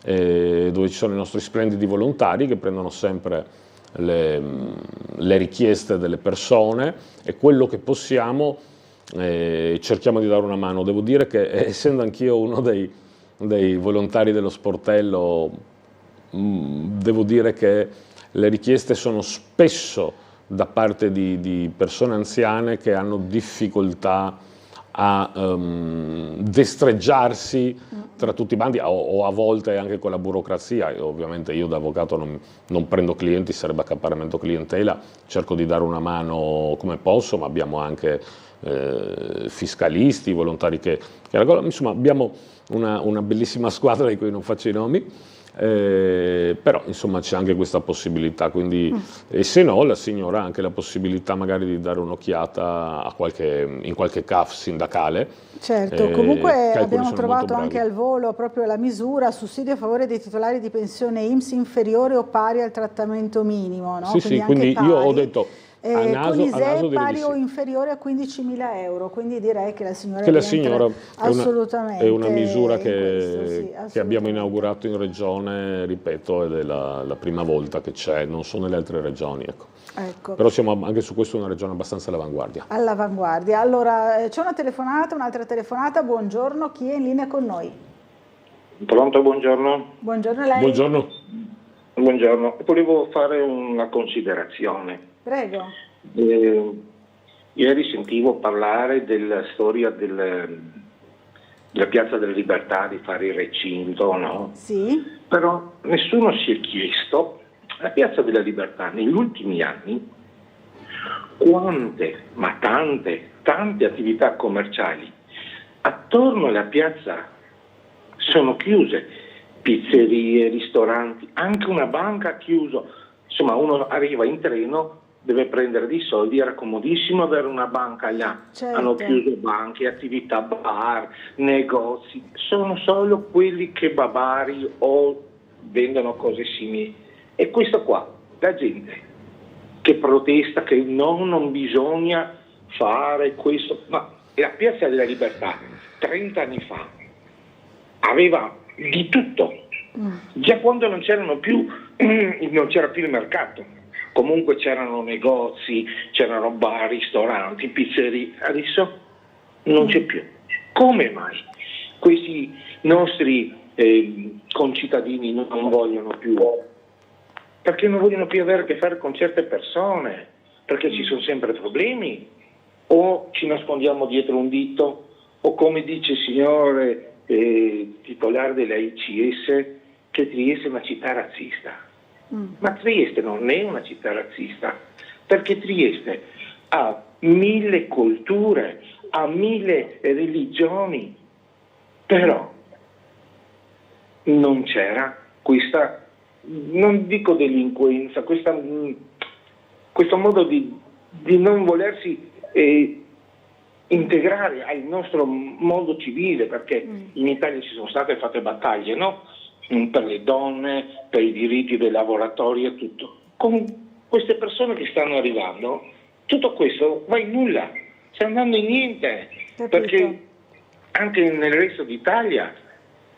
dove ci sono i nostri splendidi volontari che prendono sempre le richieste delle persone e quello che possiamo cerchiamo di dare una mano. Devo dire che essendo anch'io uno dei volontari dello sportello, devo dire che le richieste sono spesso da parte di persone anziane che hanno difficoltà a destreggiarsi tra tutti i bandi o a volte anche con la burocrazia. Ovviamente io da avvocato non prendo clienti, sarebbe accaparramento clientela, cerco di dare una mano come posso, ma abbiamo anche fiscalisti, volontari che insomma abbiamo una bellissima squadra di cui non faccio i nomi, però insomma c'è anche questa possibilità, quindi e se no la signora ha anche la possibilità magari di dare un'occhiata in qualche CAF sindacale. Certo, comunque abbiamo trovato anche al volo proprio la misura sussidio a favore dei titolari di pensione INPS inferiore o pari al trattamento minimo, no? Sì, quindi io ho detto con ISEE pari o inferiore a 15.000 euro, quindi direi che la signora assolutamente è una misura che abbiamo inaugurato in regione, ripeto, ed è la prima volta che c'è, non sono nelle altre regioni, ecco. Però siamo anche su questo una regione abbastanza all'avanguardia. All'avanguardia. Allora c'è un'altra telefonata, buongiorno, chi è in linea con noi? Pronto, buongiorno. Buongiorno a lei. Buongiorno, volevo fare una considerazione. Prego. Ieri sentivo parlare della storia della Piazza della Libertà, di fare il recinto, no? Sì. Però nessuno si è chiesto, la Piazza della Libertà negli ultimi anni, quante, ma tante attività commerciali attorno alla piazza sono chiuse, pizzerie, ristoranti, anche una banca ha chiuso. Insomma, uno arriva in treno, deve prendere dei soldi, era comodissimo avere una banca là. Certo. Hanno chiuso banche, attività bar, negozi, sono solo quelli che babari o vendono cose simili. E questo qua, la gente che protesta che non bisogna fare questo, ma la Piazza della Libertà 30 anni fa aveva di tutto, già quando non c'era più il mercato. Comunque c'erano negozi, c'erano bar, ristoranti, pizzerie, adesso non c'è più. Come mai questi nostri concittadini non vogliono più? Perché non vogliono più avere a che fare con certe persone, perché ci sono sempre problemi, o ci nascondiamo dietro un dito, o come dice il signore titolare della ICS, che Trieste è una città razzista. Ma Trieste non è una città razzista, perché Trieste ha 1000 culture, ha 1000 religioni, però non c'era questa, non dico delinquenza, questo modo di non volersi integrare al nostro modo civile, perché in Italia ci sono state fatte battaglie, no? Per le donne, per i diritti dei lavoratori e tutto. Con queste persone che stanno arrivando, tutto questo va in nulla, sta andando in niente, perché anche nel resto d'Italia.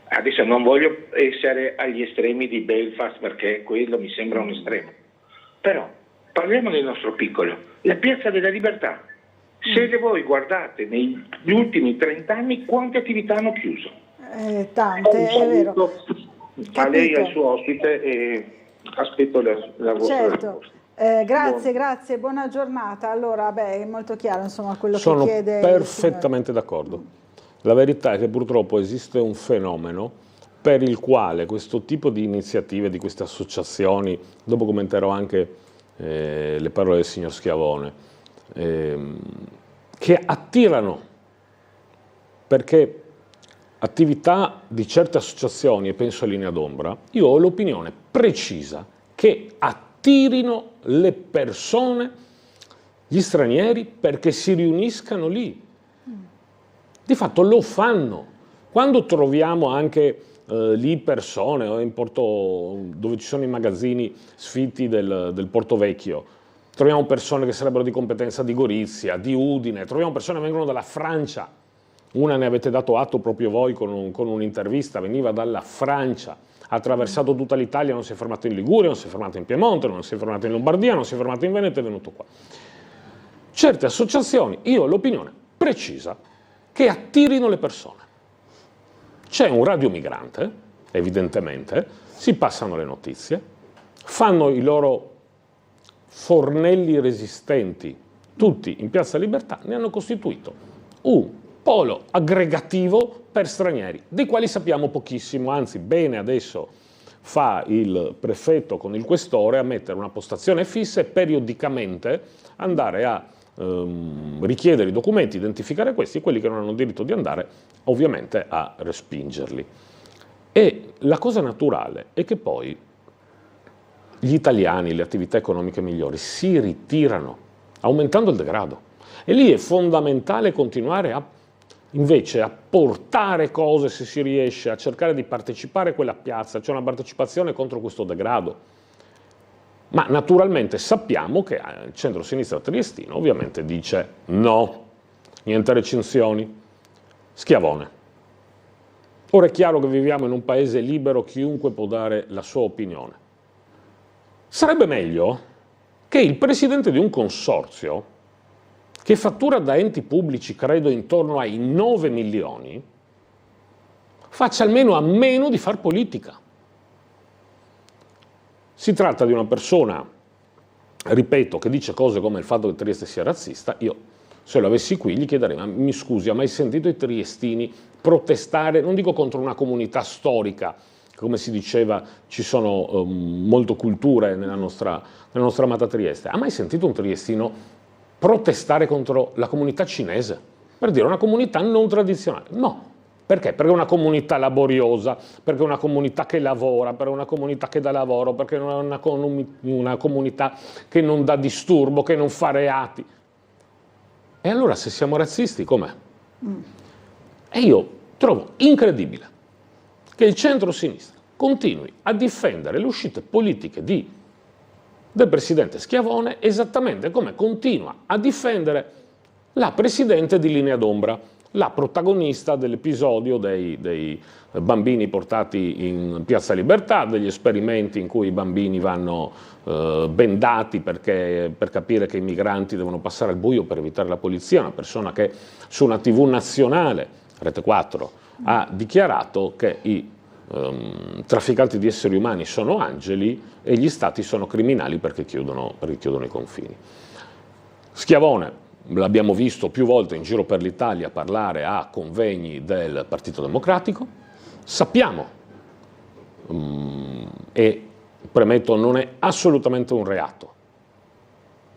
Adesso non voglio essere agli estremi di Belfast perché quello mi sembra un estremo, però parliamo del nostro piccolo, la Piazza della Libertà. Se voi guardate negli ultimi 30 anni quante attività hanno chiuso? Tante, è vero. A lei e al suo ospite e aspetto la vostra risposta. Grazie, buona giornata. Allora, è molto chiaro, insomma, quello Sono che chiede. perfettamente d'accordo. La verità è che purtroppo esiste un fenomeno per il quale questo tipo di iniziative, di queste associazioni, dopo commenterò anche le parole del signor Schiavone, che attirano, perché attività di certe associazioni, e penso a Linea d'Ombra, io ho l'opinione precisa che attirino le persone, gli stranieri, perché si riuniscano lì. Di fatto lo fanno. Quando troviamo anche lì persone in Porto, dove ci sono i magazzini sfitti del Porto Vecchio, troviamo persone che sarebbero di competenza di Gorizia, di Udine, troviamo persone che vengono dalla Francia. Una ne avete dato atto proprio voi con un'intervista, veniva dalla Francia, ha attraversato tutta l'Italia, non si è fermato in Liguria, non si è fermato in Piemonte, non si è fermato in Lombardia, non si è fermato in Veneto, è venuto qua. Certe associazioni, io ho l'opinione precisa che attirino le persone. C'è un radiomigrante, evidentemente, si passano le notizie, fanno i loro fornelli resistenti, tutti in Piazza Libertà, ne hanno costituito un polo aggregativo per stranieri, dei quali sappiamo pochissimo, anzi bene adesso fa il prefetto con il questore a mettere una postazione fissa e periodicamente andare a richiedere i documenti, identificare questi, e quelli che non hanno diritto di andare ovviamente a respingerli. E la cosa naturale è che poi gli italiani, le attività economiche migliori si ritirano, aumentando il degrado. E lì è fondamentale continuare invece a portare cose, se si riesce, a cercare di partecipare a quella piazza, cioè una partecipazione contro questo degrado. Ma naturalmente sappiamo che il centro-sinistra triestino ovviamente dice no, niente recensioni, Schiavone. Ora è chiaro che viviamo in un paese libero, chiunque può dare la sua opinione. Sarebbe meglio che il presidente di un consorzio che fattura da enti pubblici, credo, intorno ai 9 milioni, faccia almeno a meno di far politica. Si tratta di una persona, ripeto, che dice cose come il fatto che Trieste sia razzista. Io, se lo avessi qui, gli chiederei, ma mi scusi, ha mai sentito i triestini protestare, non dico contro una comunità storica, come si diceva, ci sono molte culture nella nostra amata Trieste, ha mai sentito un triestino protestare contro la comunità cinese, per dire una comunità non tradizionale? No. Perché? Perché è una comunità laboriosa, perché è una comunità che lavora, perché è una comunità che dà lavoro, perché non è una comunità che non dà disturbo, che non fa reati. E allora se siamo razzisti, com'è? E io trovo incredibile che il centro-sinistra continui a difendere le uscite politiche del presidente Schiavone, esattamente come continua a difendere la presidente di Linea d'Ombra, la protagonista dell'episodio dei bambini portati in Piazza Libertà, degli esperimenti in cui i bambini vanno bendati per capire che i migranti devono passare al buio per evitare la polizia, una persona che su una TV nazionale, Rete 4, ha dichiarato che i trafficanti di esseri umani sono angeli e gli stati sono criminali perché chiudono i confini. Schiavone l'abbiamo visto più volte in giro per l'Italia parlare a convegni del Partito Democratico, sappiamo, e premetto non è assolutamente un reato,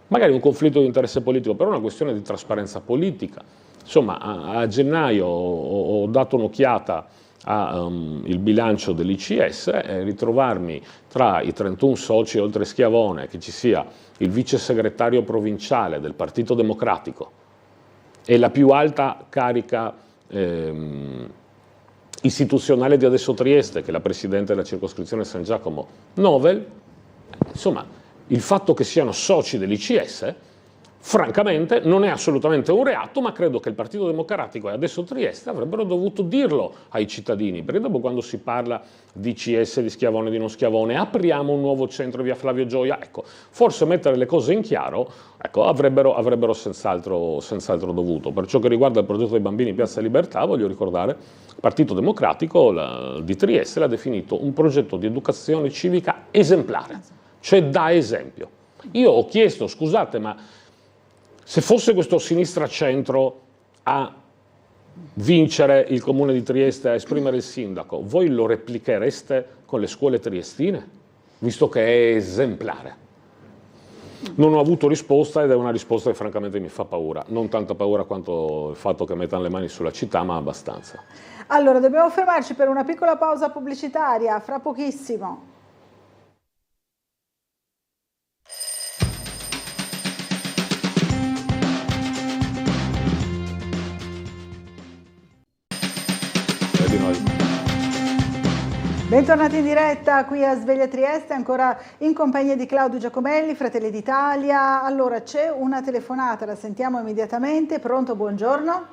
magari un conflitto di interesse politico, però è una questione di trasparenza politica. Insomma, a gennaio ho dato un'occhiata al bilancio dell'ICS e ritrovarmi tra i 31 soci, oltre Schiavone, che ci sia il vice segretario provinciale del Partito Democratico e la più alta carica istituzionale di adesso Trieste, che è la presidente della circoscrizione San Giacomo Novel, insomma, il fatto che siano soci dell'ICS Francamente non è assolutamente un reato, ma credo che il Partito Democratico e adesso Trieste avrebbero dovuto dirlo ai cittadini, perché dopo, quando si parla di CS, di Schiavone, di non Schiavone, apriamo un nuovo centro via Flavio Gioia, ecco, forse mettere le cose in chiaro, ecco, avrebbero senz'altro dovuto. Per ciò che riguarda il progetto dei bambini in Piazza Libertà, voglio ricordare, il Partito Democratico di Trieste l'ha definito un progetto di educazione civica esemplare, cioè da esempio. Io ho chiesto, scusate, ma se fosse questo sinistra-centro a vincere il Comune di Trieste, a esprimere il sindaco, voi lo replichereste con le scuole triestine, visto che è esemplare? Non ho avuto risposta, ed è una risposta che francamente mi fa paura. Non tanta paura quanto il fatto che mettano le mani sulla città, ma abbastanza. Allora, dobbiamo fermarci per una piccola pausa pubblicitaria, fra pochissimo. Bentornati in diretta qui a Sveglia Trieste, ancora in compagnia di Claudio Giacomelli, Fratelli d'Italia. Allora, c'è una telefonata, la sentiamo immediatamente. Pronto, buongiorno.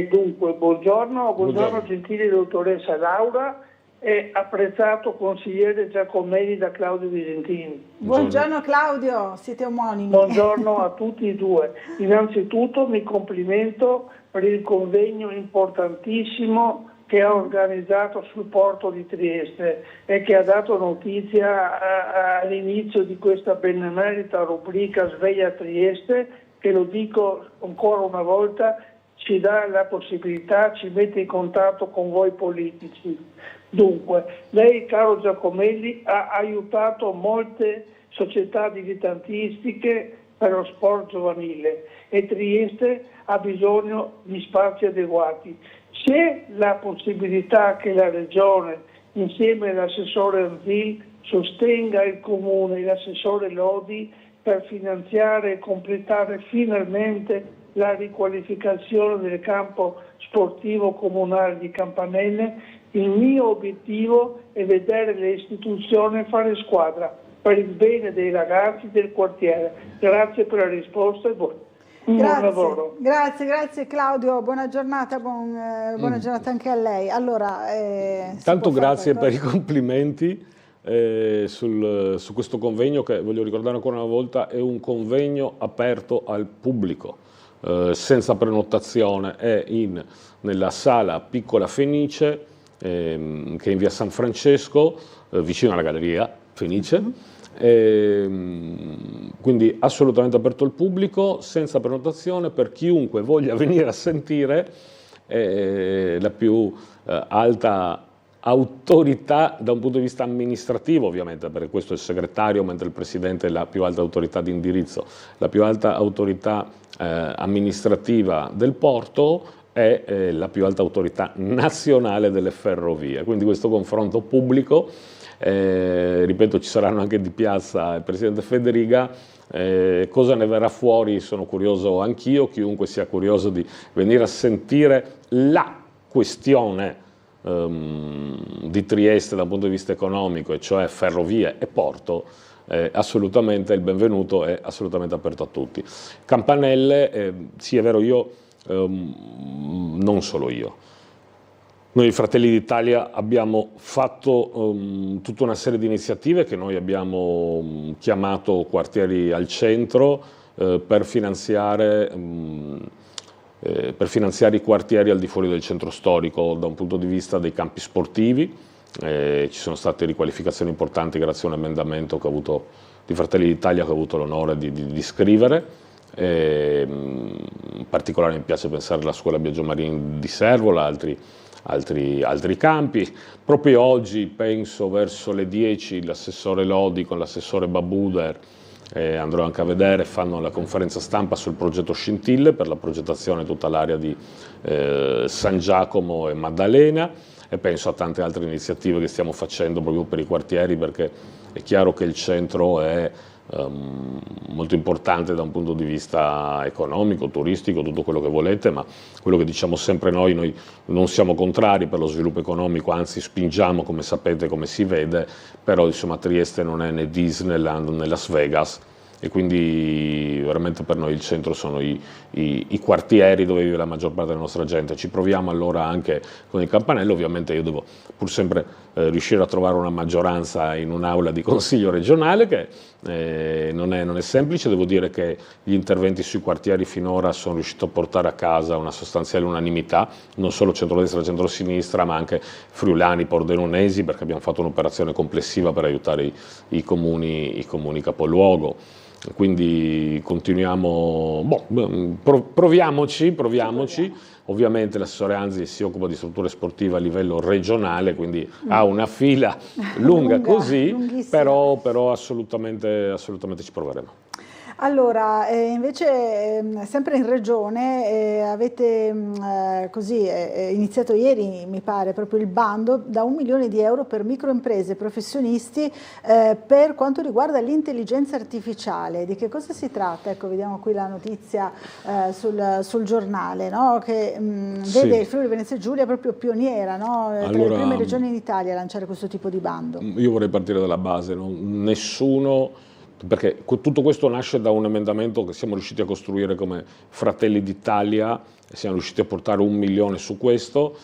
Dunque, buongiorno gentile dottoressa Laura e apprezzato consigliere Giacomelli da Claudio Visentini. Buongiorno Claudio, siete omonimi. Buongiorno a tutti e due. Innanzitutto mi complimento per il convegno importantissimo che ha organizzato sul porto di Trieste e che ha dato notizia all'inizio di questa benemerita rubrica Sveglia Trieste, che, lo dico ancora una volta, ci dà la possibilità, ci mette in contatto con voi politici. Dunque, lei, caro Giacomelli, ha aiutato molte società dilettantistiche per lo sport giovanile e Trieste ha bisogno di spazi adeguati. C'è la possibilità che la Regione, insieme all'assessore Anzil, sostenga il Comune e l'assessore Lodi per finanziare e completare finalmente la riqualificazione del campo sportivo comunale di Campanelle? Il mio obiettivo è vedere le istituzioni fare squadra per il bene dei ragazzi del quartiere. Grazie per la risposta e buon lavoro. Grazie Claudio, buona giornata, buona giornata anche a lei. Allora, tanto grazie per i complimenti su questo convegno, che voglio ricordare ancora una volta è un convegno aperto al pubblico, senza prenotazione, è nella sala Piccola Fenice, che è in via San Francesco, vicino alla Galleria Fenice. Quindi assolutamente aperto al pubblico, senza prenotazione, per chiunque voglia venire a sentire la più alta autorità da un punto di vista amministrativo, ovviamente, perché questo è il segretario, mentre il presidente è la più alta autorità di indirizzo. La più alta autorità amministrativa del porto è la più alta autorità nazionale delle ferrovie, quindi questo confronto pubblico, ripeto, ci saranno anche di piazza il presidente Federica, cosa ne verrà fuori sono curioso anch'io, chiunque sia curioso di venire a sentire la questione di Trieste da un punto di vista economico, e cioè ferrovie e porto, assolutamente il benvenuto, è assolutamente aperto a tutti. Campanelle, sì è vero, io, non solo io, noi Fratelli d'Italia abbiamo fatto tutta una serie di iniziative che noi abbiamo chiamato quartieri al centro per finanziare i quartieri al di fuori del centro storico da un punto di vista dei campi sportivi. Ci sono state riqualificazioni importanti grazie a un emendamento di Fratelli d'Italia che ho avuto l'onore di scrivere. In particolare mi piace pensare alla scuola Biagio Marin di Servola, altri campi. Proprio oggi, penso verso le 10, l'assessore Lodi con l'assessore Babuder, andrò anche a vedere, fanno la conferenza stampa sul progetto Scintille per la progettazione tutta l'area di San Giacomo e Maddalena, e penso a tante altre iniziative che stiamo facendo proprio per i quartieri, perché è chiaro che il centro è molto importante da un punto di vista economico, turistico, tutto quello che volete, ma quello che diciamo sempre noi non siamo contrari per lo sviluppo economico, anzi spingiamo, come sapete, come si vede, però insomma Trieste non è né Disneyland né Las Vegas, e quindi veramente per noi il centro sono i quartieri dove vive la maggior parte della nostra gente. Ci proviamo allora anche con il campanello, ovviamente io devo pur sempre riuscire a trovare una maggioranza in un'aula di consiglio regionale, che non è semplice. Devo dire che gli interventi sui quartieri finora sono riuscito a portare a casa una sostanziale unanimità, non solo centrodestra, centrosinistra, ma anche friulani, pordenonesi, perché abbiamo fatto un'operazione complessiva per aiutare i comuni capoluogo. Quindi continuiamo, proviamoci. Ovviamente l'assessore Anzi si occupa di strutture sportive a livello regionale, quindi ha una fila lunga così, però assolutamente ci proveremo. Allora, invece sempre in Regione avete iniziato ieri, mi pare, proprio il bando da 1 milione di euro per microimprese e professionisti per quanto riguarda l'intelligenza artificiale. Di che cosa si tratta? Ecco, vediamo qui la notizia sul giornale, no? Che vede il Friuli Venezia Giulia proprio pioniera, no? Tra le prime regioni in Italia a lanciare questo tipo di bando. Io vorrei partire dalla base, no? Nessuno... Perché tutto questo nasce da un emendamento che siamo riusciti a costruire come Fratelli d'Italia, siamo riusciti a portare 1 milione su questo,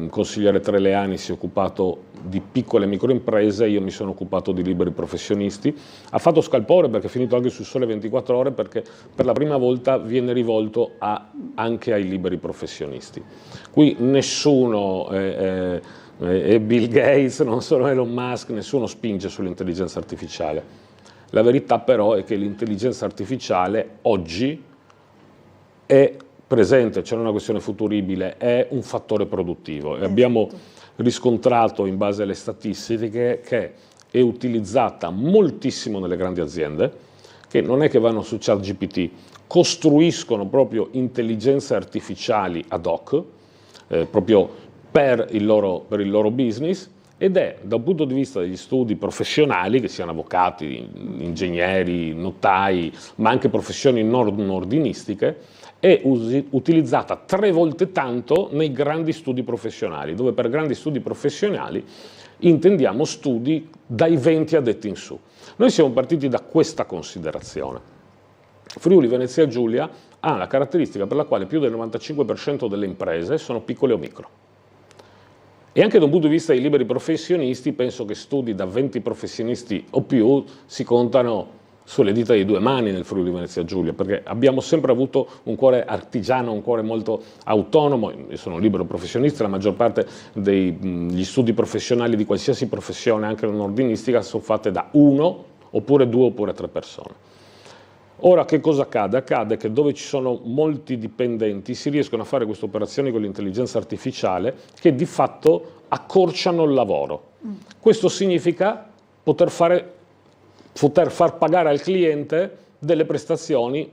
consigliere Treleani si è occupato di piccole e microimprese, io mi sono occupato di liberi professionisti. Ha fatto scalpore perché è finito anche su Sole 24 Ore, perché per la prima volta viene rivolto anche ai liberi professionisti. Qui nessuno è Bill Gates, non solo Elon Musk, nessuno spinge sull'intelligenza artificiale. La verità però è che l'intelligenza artificiale oggi è presente, c'è una questione futuribile, è un fattore produttivo e abbiamo riscontrato in base alle statistiche che è utilizzata moltissimo nelle grandi aziende, che non è che vanno su ChatGPT, costruiscono proprio intelligenze artificiali ad hoc, proprio per il loro business. Ed è, da un punto di vista degli studi professionali, che siano avvocati, ingegneri, notai, ma anche professioni non ordinistiche, è utilizzata 3 volte tanto nei grandi studi professionali, dove per grandi studi professionali intendiamo studi dai 20 addetti in su. Noi siamo partiti da questa considerazione. Friuli Venezia Giulia ha la caratteristica per la quale più del 95% delle imprese sono piccole o micro. E anche da un punto di vista dei liberi professionisti, penso che studi da 20 professionisti o più si contano sulle dita di 2 mani nel Friuli Venezia Giulia, perché abbiamo sempre avuto un cuore artigiano, un cuore molto autonomo. Io sono un libero professionista, la maggior parte degli studi professionali di qualsiasi professione, anche non ordinistica, sono fatte da 1 oppure 2 oppure 3 persone. Ora che cosa accade? Accade che dove ci sono molti dipendenti si riescono a fare queste operazioni con l'intelligenza artificiale che di fatto accorciano il lavoro. Questo significa poter far pagare al cliente delle prestazioni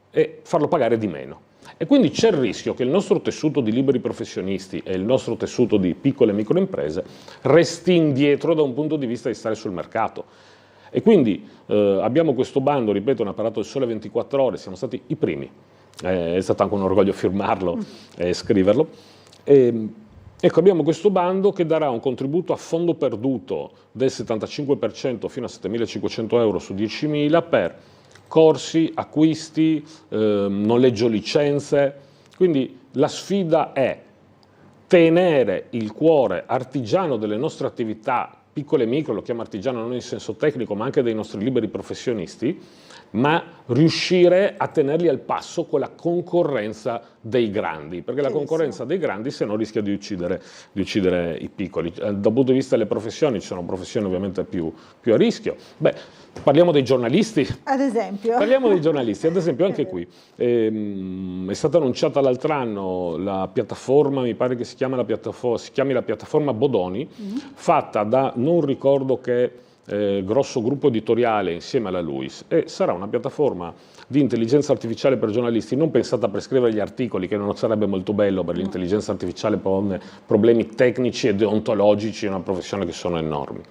e farlo pagare di meno. E quindi c'è il rischio che il nostro tessuto di liberi professionisti e il nostro tessuto di piccole e microimprese resti indietro da un punto di vista di stare sul mercato. E quindi abbiamo questo bando, ripeto, un apparato del Sole 24 Ore, siamo stati i primi, è stato anche un orgoglio firmarlo e scriverlo. Ecco, abbiamo questo bando che darà un contributo a fondo perduto del 75% fino a 7.500 euro su 10.000 per corsi, acquisti, noleggio licenze. Quindi la sfida è tenere il cuore artigiano delle nostre attività, piccole e micro, lo chiamo artigiano non in senso tecnico, ma anche dei nostri liberi professionisti, ma riuscire a tenerli al passo con la concorrenza dei grandi, perché la concorrenza dei grandi se no rischia di uccidere i piccoli. Dal punto di vista delle professioni, ci sono professioni ovviamente più a rischio. Parliamo dei giornalisti. Ad esempio. Parliamo dei giornalisti, ad esempio anche qui. È stata annunciata l'altro anno la piattaforma, mi pare che si chiami la piattaforma Bodoni, fatta da non ricordo che grosso gruppo editoriale insieme alla LUIS, e sarà una piattaforma di intelligenza artificiale per giornalisti, non pensata per scrivere gli articoli, che non sarebbe molto bello, per l'intelligenza artificiale pone problemi tecnici e deontologici, è una professione che sono enormi,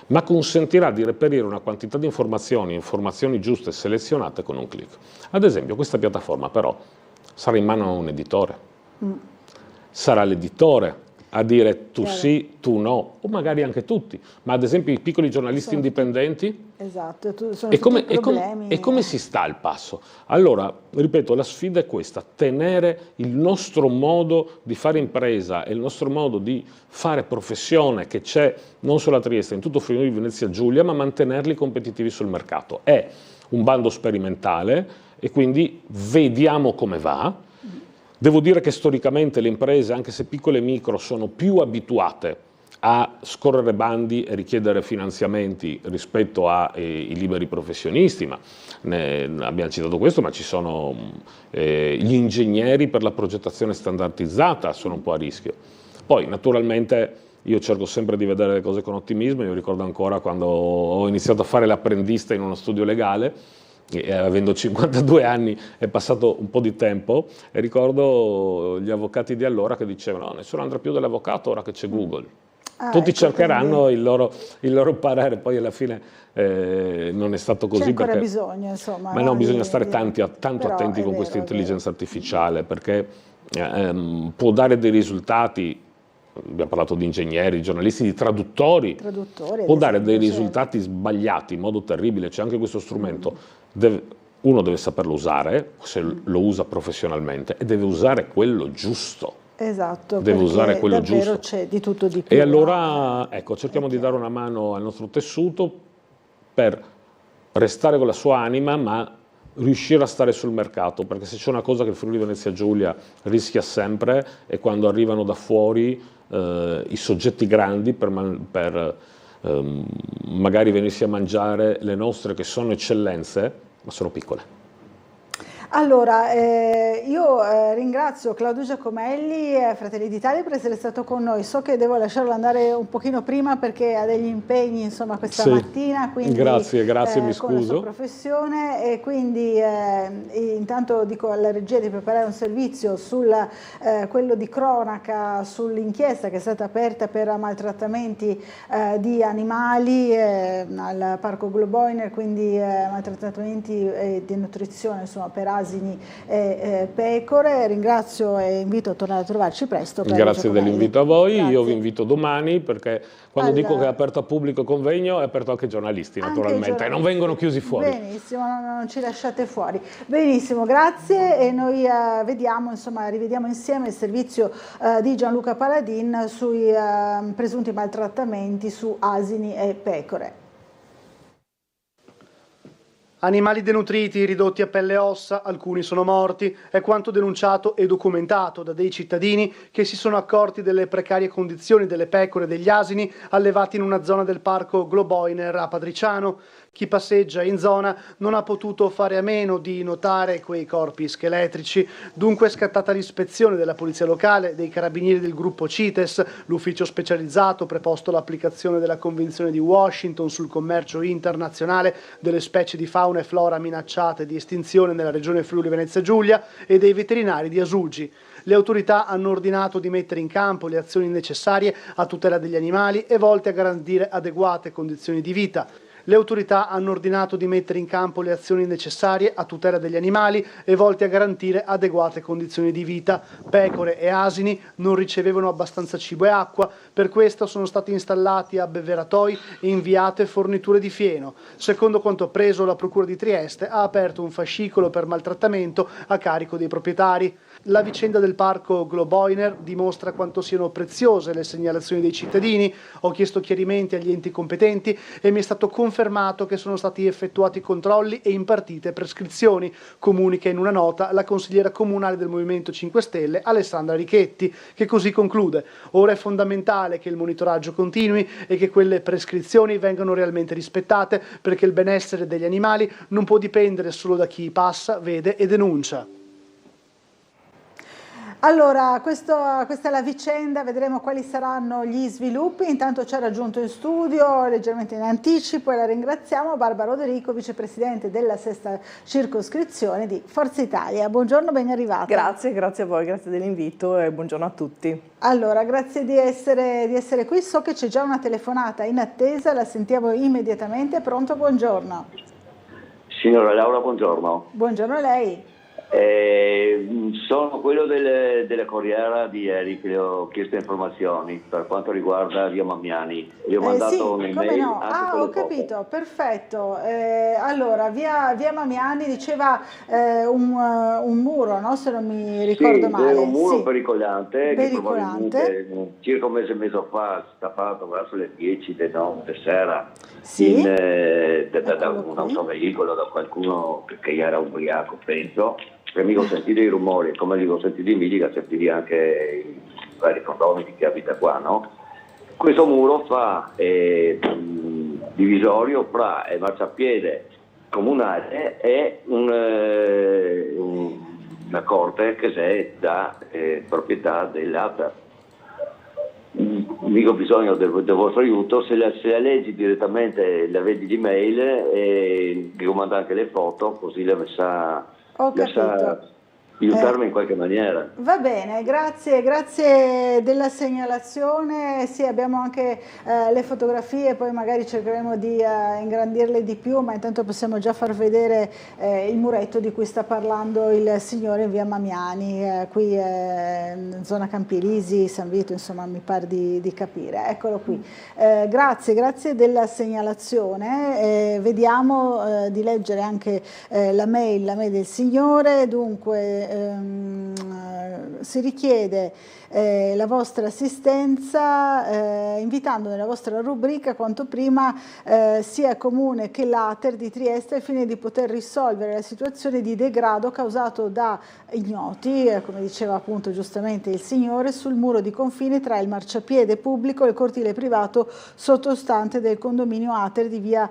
ma consentirà di reperire una quantità di informazioni giuste e selezionate con un clic. Ad esempio questa piattaforma però sarà in mano a un editore, sarà l'editore a dire tu sì, tu no, o magari anche tutti, ma ad esempio i piccoli giornalisti indipendenti? Esatto, sono tutti problemi. E come si sta al passo? Allora, ripeto, la sfida è questa, tenere il nostro modo di fare impresa e il nostro modo di fare professione che c'è non solo a Trieste, in tutto Friuli Venezia Giulia, ma mantenerli competitivi sul mercato. È un bando sperimentale e quindi vediamo come va. Devo dire che storicamente le imprese, anche se piccole e micro, sono più abituate a scorrere bandi e richiedere finanziamenti rispetto ai liberi professionisti, ma abbiamo citato questo, ma ci sono gli ingegneri per la progettazione standardizzata, sono un po' a rischio. Poi naturalmente io cerco sempre di vedere le cose con ottimismo. Io ricordo ancora quando ho iniziato a fare l'apprendista in uno studio legale, e avendo 52 anni è passato un po' di tempo, e ricordo gli avvocati di allora che dicevano: no, nessuno andrà più dall'avvocato ora che c'è Google. Tutti cercheranno il loro parere, poi alla fine non è stato così. C'è ancora bisogno, insomma. Ma no, bisogna stare tanto attenti con questa intelligenza artificiale, perché può dare dei risultati. Abbiamo parlato di ingegneri, di giornalisti, di traduttori, può dare dei risultati sbagliati in modo terribile. C'è anche questo strumento, uno deve saperlo usare, se lo usa professionalmente, e deve usare quello giusto. Esatto, deve usare quello giusto. C'è di tutto di più. E allora, ecco, cerchiamo di dare una mano al nostro tessuto per restare con la sua anima, ma riuscire a stare sul mercato, perché se c'è una cosa che il Friuli Venezia Giulia rischia sempre è quando arrivano da fuori i soggetti grandi per magari venirsi a mangiare le nostre, che sono eccellenze, ma sono piccole. Allora, io ringrazio Claudio Giacomelli e Fratelli d'Italia per essere stato con noi. So che devo lasciarlo andare un pochino prima perché ha degli impegni, insomma, questa mattina. Quindi, grazie, mi scuso. Con la sua professione, e quindi intanto dico alla regia di preparare un servizio sul quello di cronaca sull'inchiesta che è stata aperta per maltrattamenti di animali al Parco Globoiner, quindi maltrattamenti di nutrizione, insomma, per asini e pecore. Ringrazio e invito a tornare a trovarci presto. Grazie dell'invito a voi. Grazie. Io vi invito domani, perché quando dico che è aperto a pubblico convegno è aperto anche ai giornalisti, naturalmente, non vengono chiusi fuori. Benissimo, non ci lasciate fuori. Benissimo, grazie, e noi vediamo, insomma, rivediamo insieme il servizio di Gianluca Paladin sui presunti maltrattamenti su asini e pecore. Animali denutriti, ridotti a pelle e ossa, alcuni sono morti, è quanto denunciato e documentato da dei cittadini che si sono accorti delle precarie condizioni delle pecore e degli asini allevati in una zona del parco Globoiner a Padriciano. Chi passeggia in zona non ha potuto fare a meno di notare quei corpi scheletrici, dunque è scattata l'ispezione della polizia locale, dei carabinieri del gruppo CITES, l'ufficio specializzato preposto all'applicazione della Convenzione di Washington sul commercio internazionale delle specie di fauna e flora minacciate di estinzione nella regione Friuli Venezia Giulia, e dei veterinari di Asuggi. Le autorità hanno ordinato di mettere in campo le azioni necessarie a tutela degli animali e volte a garantire adeguate condizioni di vita. Le autorità hanno ordinato di mettere in campo le azioni necessarie a tutela degli animali e volte a garantire adeguate condizioni di vita. Pecore e asini non ricevevano abbastanza cibo e acqua, per questo sono stati installati abbeveratoi e inviate forniture di fieno. Secondo quanto appreso, la Procura di Trieste ha aperto un fascicolo per maltrattamento a carico dei proprietari. La vicenda del parco Globoiner dimostra quanto siano preziose le segnalazioni dei cittadini. Ho chiesto chiarimenti agli enti competenti e mi è stato confermato che sono stati effettuati controlli e impartite prescrizioni, comunica in una nota la consigliera comunale del Movimento 5 Stelle Alessandra Richetti, che così conclude: ora è fondamentale che il monitoraggio continui e che quelle prescrizioni vengano realmente rispettate, perché il benessere degli animali non può dipendere solo da chi passa, vede e denuncia. Allora, questa è la vicenda, vedremo quali saranno gli sviluppi. Intanto ci ha raggiunto in studio leggermente in anticipo, e la ringraziamo, Barbara Odorico, vicepresidente della 6ª circoscrizione di Forza Italia. Buongiorno, ben arrivata. Grazie a voi, grazie dell'invito e buongiorno a tutti. Allora, grazie di essere qui. So che c'è già una telefonata in attesa, la sentiamo immediatamente. Pronto, buongiorno. Signora Laura, buongiorno. Buongiorno a lei. Sono quello della Corriera di ieri che le ho chiesto informazioni per quanto riguarda via Mamiani. Gli ho mandato un'email. No? Ho capito, perfetto. Allora, via Mamiani diceva un muro, no? Se non mi ricordo male. Un muro pericolante. Che probabilmente circa un mese e mezzo fa è stappato verso le 10 di sera da un autoveicolo, da qualcuno che era ubriaco, penso. E mi ho sentito i rumori, come li ho sentiti in Miliga, sentiti anche i vari condomini che abita qua, no? Questo muro fa divisorio fra il marciapiede comunale e una corte che è da proprietà dell'ATER. Dico, ho bisogno del vostro aiuto, se la leggi direttamente, la vedi l'email e che manda anche le foto, così la sa aiutarmi in qualche maniera. Va bene, grazie della segnalazione. Sì, abbiamo anche le fotografie, poi magari cercheremo di ingrandirle di più, ma intanto possiamo già far vedere il muretto di cui sta parlando il signore in via Mamiani, qui in zona Campirisi, San Vito, insomma mi pare di capire. Eccolo qui. Grazie della segnalazione. Vediamo di leggere anche la mail del signore. Dunque si richiede la vostra assistenza invitando nella vostra rubrica quanto prima sia Comune che l'Ater di Trieste al fine di poter risolvere la situazione di degrado causato da ignoti, come diceva appunto giustamente il signore, sul muro di confine tra il marciapiede pubblico e il cortile privato sottostante del condominio Ater di via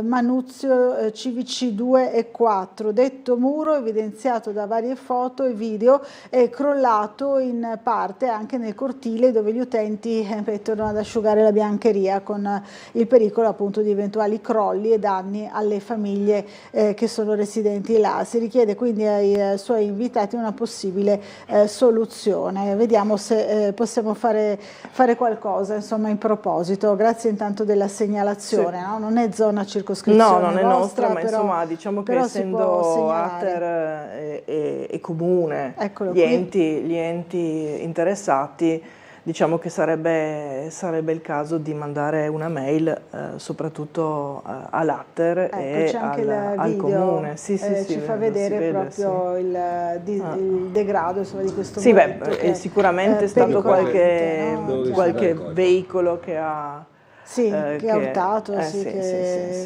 Manuzio CVC 2 e 4. Detto muro, evidenziato da varie foto e video, è crollato in parte anche nel cortile dove gli utenti mettono ad asciugare la biancheria, con il pericolo appunto di eventuali crolli e danni alle famiglie che sono residenti là. Si richiede quindi ai suoi invitati una possibile soluzione. Vediamo se possiamo fare qualcosa insomma in proposito. Grazie intanto della segnalazione. Sì. No? Non è zona circoscrizione non è vostra, nostra, ma però, insomma diciamo che essendo Ater e Comune, gli enti interessati, diciamo che sarebbe il caso di mandare una mail soprattutto all'Atter e al Comune. Sì, ci fa vedere proprio il degrado insomma, di questo sì, momento. Sicuramente è stato qualche veicolo che ha che ha urtato,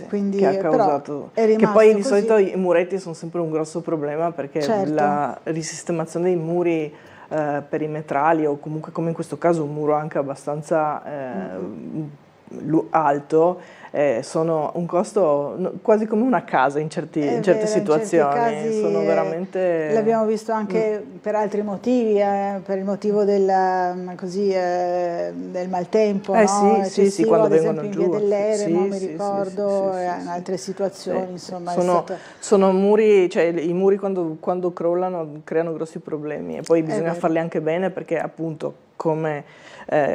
quindi che ha causato, che poi di solito i muretti sono sempre un grosso problema perché la risistemazione dei muri perimetrali o comunque come in questo caso un muro anche abbastanza alto sono un costo quasi come una casa in certe situazioni. In certi casi, sono veramente l'abbiamo visto anche per altri motivi, per il motivo del maltempo, no? Sì, quando ad vengono esempio giù. In via dell'Eremo, mi ricordo, in altre situazioni. Insomma, sono muri, cioè i muri quando crollano creano grossi problemi e poi bisogna farli anche bene perché appunto come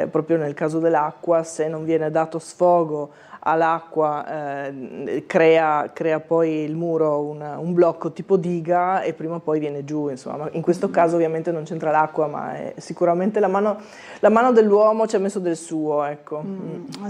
proprio nel caso dell'acqua, se non viene dato sfogo all'acqua crea poi il muro un blocco tipo diga e prima o poi viene giù, insomma. In questo caso ovviamente non c'entra l'acqua, ma sicuramente la mano dell'uomo ci ha messo del suo, ecco.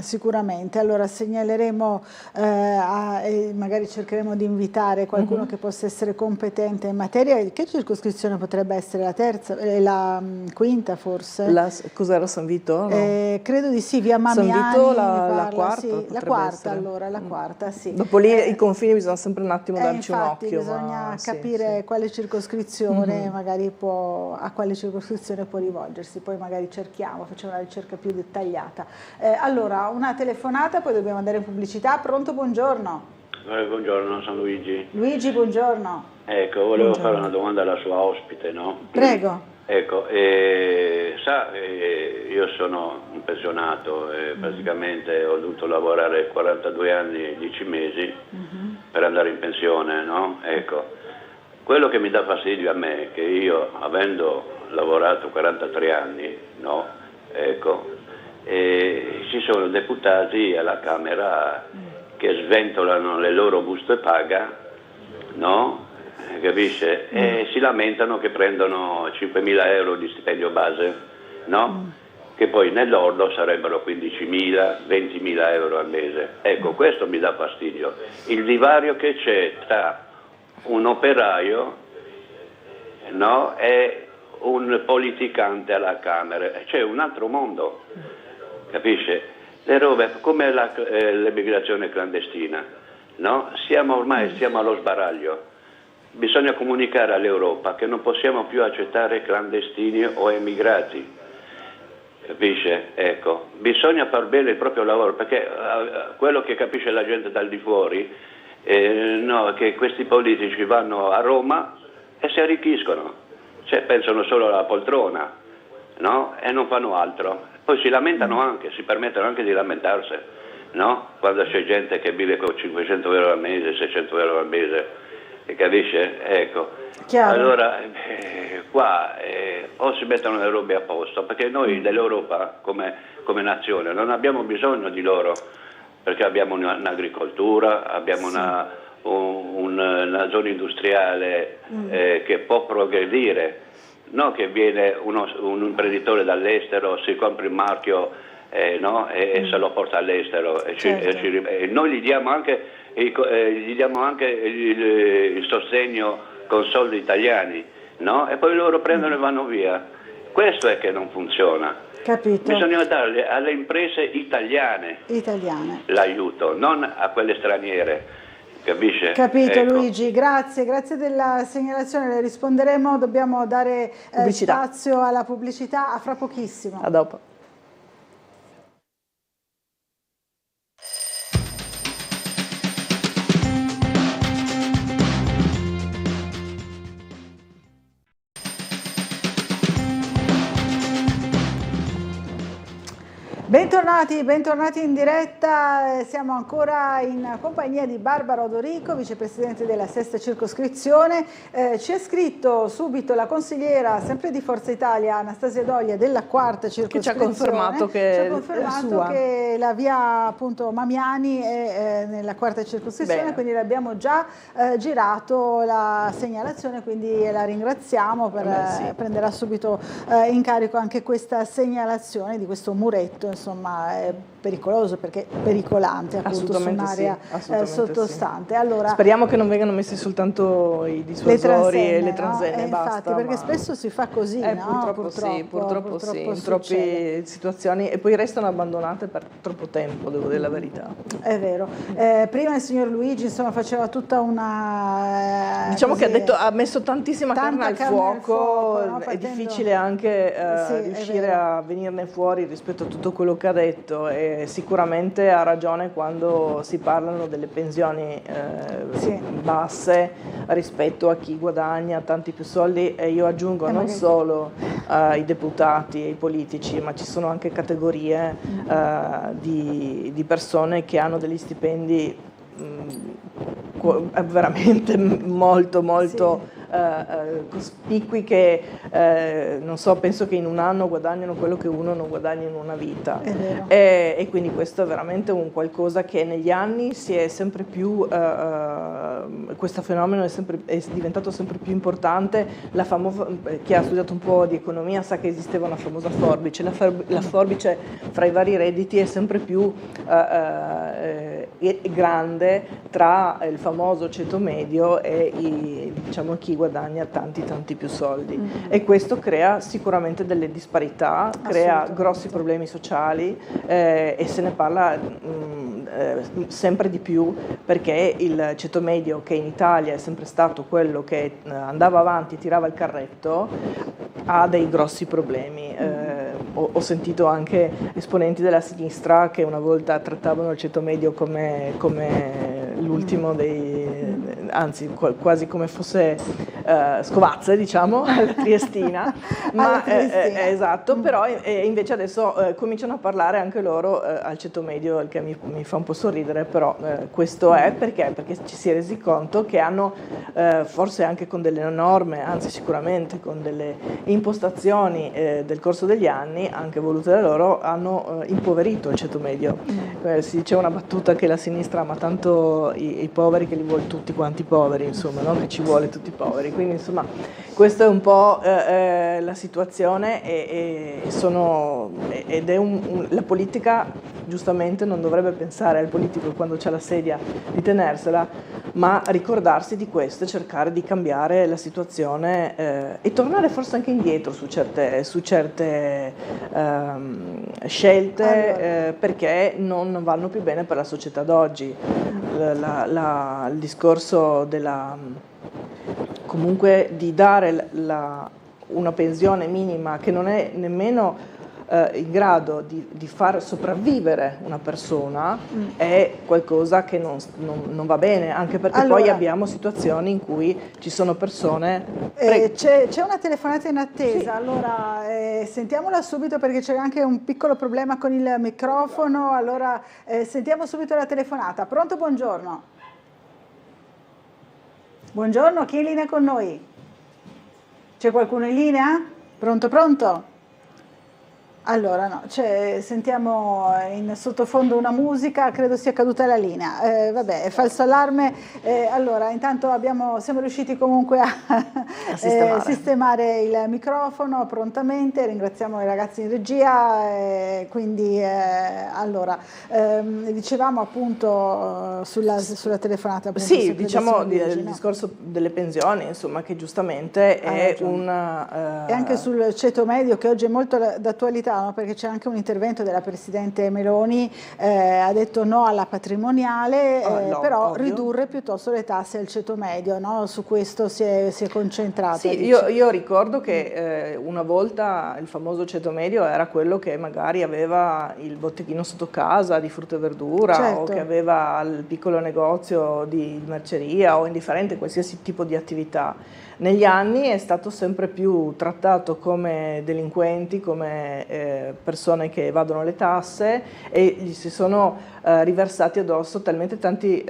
Sicuramente, allora segnaleremo e magari cercheremo di invitare qualcuno che possa essere competente in materia. Che circoscrizione potrebbe essere? La terza? La quinta forse? Cos'era San Vito? No? Credo di sì, via Mamiani. San Vito la quarta? La quarta, allora, la quarta, sì. Dopo lì i confini bisogna sempre un attimo darci un occhio. Bisogna capire quale circoscrizione magari a quale circoscrizione può rivolgersi, poi magari facciamo una ricerca più dettagliata. Allora, una telefonata, poi dobbiamo andare in pubblicità. Pronto, buongiorno. Buongiorno, sono Luigi. Luigi, buongiorno. Ecco, volevo fare una domanda alla sua ospite, no? Prego. Ecco, io sono un pensionato e praticamente ho dovuto lavorare 42 anni e 10 mesi per andare in pensione, no? Ecco, quello che mi dà fastidio a me è che io, avendo lavorato 43 anni, no? Ecco, ci sono deputati alla Camera che sventolano le loro buste paga, no? capisce? E si lamentano che prendono 5.000 euro di stipendio base, no? Che poi nell'ordo sarebbero 15.000, 20.000 euro al mese. Ecco, questo mi dà fastidio. Il divario che c'è tra un operaio, no, e un politicante alla Camera, c'è un altro mondo, capisce? Le robe come l'emigrazione clandestina, no? Ormai siamo allo sbaraglio. Bisogna comunicare all'Europa che non possiamo più accettare clandestini o emigrati, capisce? Ecco, bisogna far bene il proprio lavoro, perché quello che capisce la gente dal di fuori no, che questi politici vanno a Roma e si arricchiscono, cioè pensano solo alla poltrona, no? E non fanno altro. Poi si lamentano anche, si permettono anche di lamentarsi, no? Quando c'è gente che vive con 500 euro al mese, 600 euro al mese, capisce? Ecco. Chiaro. Allora, qua o si mettono le robe a posto, perché noi dell'Europa come nazione non abbiamo bisogno di loro, perché abbiamo un'agricoltura, abbiamo una zona industriale che può progredire. No, che viene un imprenditore dall'estero, si compra il marchio no, e se lo porta all'estero. E noi gli diamo anche il sostegno con soldi italiani, no? E poi loro prendono e vanno via. Questo è che non funziona. Capito. Bisogna dare alle imprese italiane l'aiuto, non a quelle straniere. Capisce? Capito, ecco. Luigi, grazie della segnalazione, le risponderemo, dobbiamo dare spazio alla pubblicità, a fra pochissimo. A dopo. Bentornati in diretta, siamo ancora in compagnia di Barbara Odorico, vicepresidente della sesta circoscrizione. Ci ha scritto subito la consigliera, sempre di Forza Italia, Anastasia Doglia, della quarta circoscrizione. Che ci ha confermato che la via appunto Mamiani è nella quarta circoscrizione. Bene. Quindi l'abbiamo già girato la segnalazione, quindi la ringraziamo prenderà subito in carico anche questa segnalazione di questo muretto, insomma è pericoloso perché è pericolante appunto su un'area sottostante. Allora, speriamo che non vengano messi soltanto i dissuasori e le transenne, basta. Infatti, perché spesso si fa così, no? Purtroppo sì, in troppe situazioni, e poi restano abbandonate per troppo tempo, devo dire la verità. È vero. Prima il signor Luigi insomma faceva tutta una diciamo che ha messo tantissima carne al fuoco, no? È difficile anche riuscire a venirne fuori rispetto a tutto quello che ha detto, e sicuramente ha ragione quando si parlano delle pensioni basse rispetto a chi guadagna tanti più soldi, e io aggiungo non solo i deputati e i politici, ma ci sono anche categorie di persone che hanno degli stipendi veramente molto cospicui, che non so, penso che in un anno guadagnano quello che uno non guadagna in una vita, e quindi questo è veramente un qualcosa che negli anni si è sempre più questo fenomeno è diventato sempre più importante. Chi ha studiato un po' di economia sa che esisteva una famosa forbice, la forbice fra i vari redditi è sempre più grande tra il famoso ceto medio e chi guadagna tanti più soldi, e questo crea sicuramente delle disparità, crea grossi problemi sociali, e se ne parla sempre di più, perché il ceto medio, che in Italia è sempre stato quello che andava avanti, tirava il carretto, ha dei grossi problemi. Ho sentito anche esponenti della sinistra che una volta trattavano il ceto medio come l'ultimo anzi quasi come fosse Scovazze, diciamo, alla Triestina, esatto, però invece adesso cominciano a parlare anche loro al ceto medio, il che mi fa un po' sorridere, però questo è perché ci si è resi conto che hanno forse anche con delle norme, anzi sicuramente con delle impostazioni del corso degli anni, anche volute da loro, hanno impoverito il ceto medio. Si diceva una battuta che la sinistra ama tanto i poveri che li vuole tutti quanti poveri, insomma, no? Che ci vuole tutti poveri. Quindi insomma questa è un po' la situazione la politica giustamente non dovrebbe pensare al politico quando c'è la sedia di tenersela, ma ricordarsi di questo e cercare di cambiare la situazione e tornare forse anche indietro su certe scelte perché non vanno più bene per la società d'oggi. Il discorso comunque di dare una pensione minima che non è nemmeno in grado di far sopravvivere una persona è qualcosa che non va bene, anche perché poi abbiamo situazioni in cui ci sono persone... C'è una telefonata in attesa, sì. Allora sentiamola subito perché c'è anche un piccolo problema con il microfono, allora sentiamo subito la telefonata. Pronto, buongiorno. Buongiorno, chi è in linea con noi? C'è qualcuno in linea? Pronto, pronto? Allora, no, sentiamo in sottofondo una musica, credo sia caduta la linea. Vabbè, falso allarme. Allora, intanto siamo riusciti comunque a sistemare il microfono prontamente, ringraziamo i ragazzi in regia. Quindi, allora, dicevamo appunto sulla telefonata. Appunto, sì, diciamo il discorso delle pensioni, insomma, che giustamente è e anche sul ceto medio, che oggi è molto d'attualità. No? Perché c'è anche un intervento della Presidente Meloni, ha detto no alla patrimoniale, però ovvio. Ridurre piuttosto le tasse al ceto medio, no? Su questo si è concentrato. Sì, io ricordo che una volta il famoso ceto medio era quello che magari aveva il botteghino sotto casa di frutta e verdura, certo. O che aveva il piccolo negozio di merceria o indifferente qualsiasi tipo di attività. Negli anni è stato sempre più trattato come delinquenti, come persone che evadono le tasse e gli si sono riversati addosso talmente tanti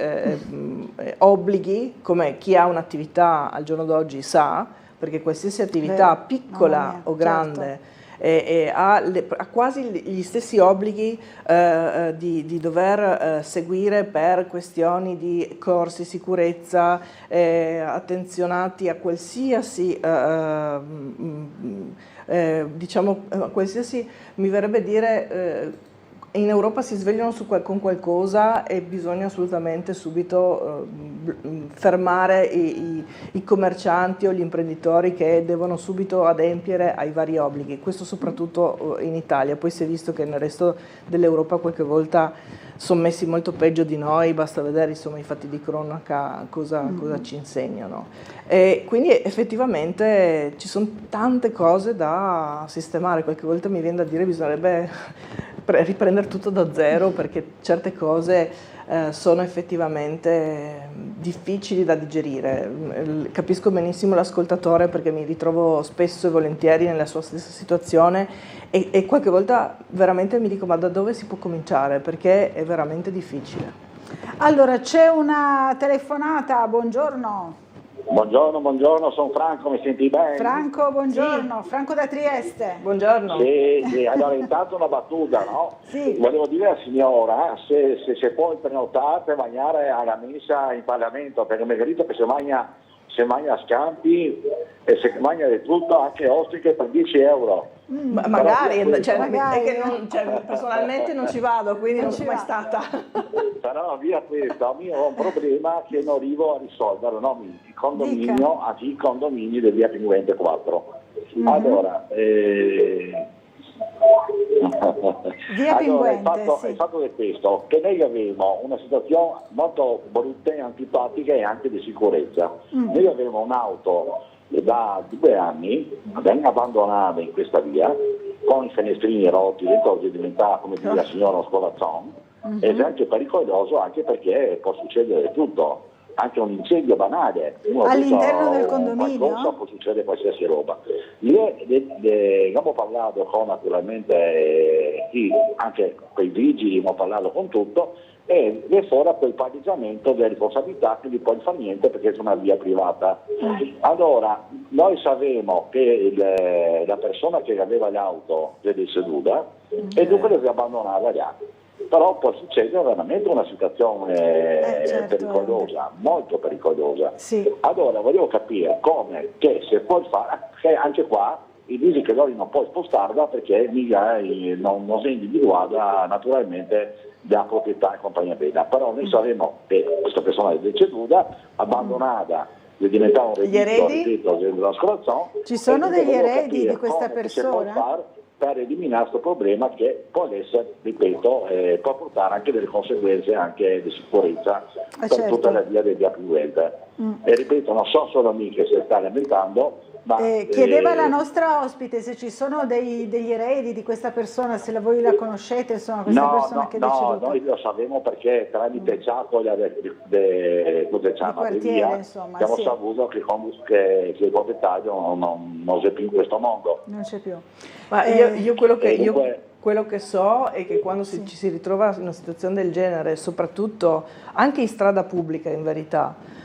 obblighi, come chi ha un'attività al giorno d'oggi sa, perché qualsiasi attività piccola o grande, certo. Ha quasi gli stessi obblighi di dover seguire per questioni di corsi, sicurezza, attenzionati a qualsiasi, diciamo, qualsiasi, mi verrebbe dire, in Europa si svegliano con qualcosa e bisogna assolutamente subito fermare i commercianti o gli imprenditori che devono subito adempiere ai vari obblighi, questo soprattutto in Italia. Poi si è visto che nel resto dell'Europa qualche volta sono messi molto peggio di noi, basta vedere insomma i fatti di cronaca cosa ci insegnano. E quindi effettivamente ci sono tante cose da sistemare, qualche volta mi viene da dire bisognerebbe riprendere tutto da zero, perché certe cose sono effettivamente difficili da digerire. Capisco benissimo l'ascoltatore, perché mi ritrovo spesso e volentieri nella sua stessa situazione e qualche volta veramente mi dico ma da dove si può cominciare, perché è veramente difficile. Allora c'è una telefonata, buongiorno. Buongiorno, sono Franco, mi senti bene? Franco, buongiorno, sì. Franco da Trieste. Buongiorno. Sì, allora intanto una battuta, no? Sì. Volevo dire alla signora se può prenotare per mangiare alla messa in Parlamento, perché mi capito che se mangia scampi e se mangia di tutto, anche ostriche per 10 euro. Magari, magari. È che personalmente non ci vado, quindi non sono mai stata. Però via questo, io ho un problema che non arrivo a risolvere, no? Il condominio, anche i condomini del via Pinguente 4. Allora, il fatto è questo, che noi abbiamo una situazione molto brutta e antipatica e anche di sicurezza. Noi abbiamo un'auto da 2 anni ben abbandonata in questa via, con i finestrini rotti, le cose diventate, come dice la signora, uno scolazzone, ed è anche pericoloso, anche perché può succedere tutto, anche un incendio banale all'interno del condominio, qualcosa, può succedere qualsiasi roba. Abbiamo parlato con naturalmente anche con i vigili, abbiamo parlato con tutto, e vi è fuori quel palleggiamento delle responsabilità, quindi poi fa niente perché è una via privata. Allora, noi sappiamo che la persona che aveva l'auto è deceduta e dunque deve abbandonarla là. però può succedere veramente una situazione pericolosa, molto pericolosa. Sì. Allora volevo capire come, che se puoi fare, che anche qua i dici che loro non puoi spostarla perché non si individuata naturalmente la proprietà e compagnia bella, però noi sappiamo che questa persona è deceduta, abbandonata, è diventato un reddito della scorazzone. Ci sono degli eredi di questa persona? Per eliminare questo problema che può essere, ripeto, può portare anche delle conseguenze anche di sicurezza per tutta la via degli affluenti. E ripeto, non so solo a me che si sta lamentando, ma chiedeva la nostra ospite se ci sono degli eredi di questa persona, se voi la conoscete, insomma, questa persona che è deceduta. No, noi lo sappiamo perché tramite Ciacola del quartiere, insomma, abbiamo saputo che il proprietario non c'è più in questo mondo. Non c'è più. Ma quello che so è che quando ci si ritrova in una situazione del genere, soprattutto anche in strada pubblica in verità,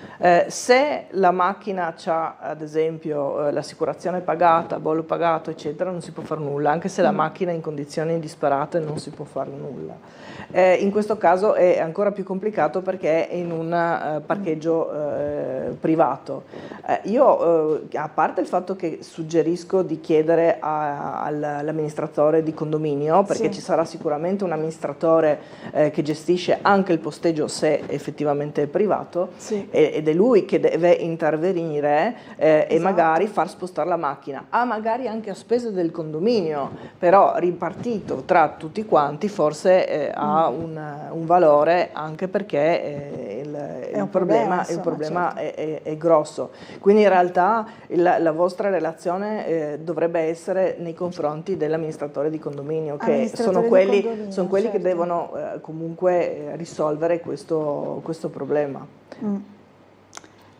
se la macchina ha ad esempio l'assicurazione pagata, bollo pagato eccetera, non si può fare nulla, anche se la macchina è in condizioni disperate non si può fare nulla. In questo caso è ancora più complicato perché è in un parcheggio privato. Io, a parte il fatto che suggerisco di chiedere all'amministratore di condominio, perché ci sarà sicuramente un amministratore che gestisce anche il posteggio se effettivamente è privato, ed è lui che deve intervenire e magari far spostare la macchina, magari anche a spese del condominio, però ripartito tra tutti quanti forse ha un valore, anche perché il problema è grosso. Quindi in realtà la vostra relazione dovrebbe essere nei confronti dell'amministratore di condominio, che sono quelli che devono comunque risolvere questo problema.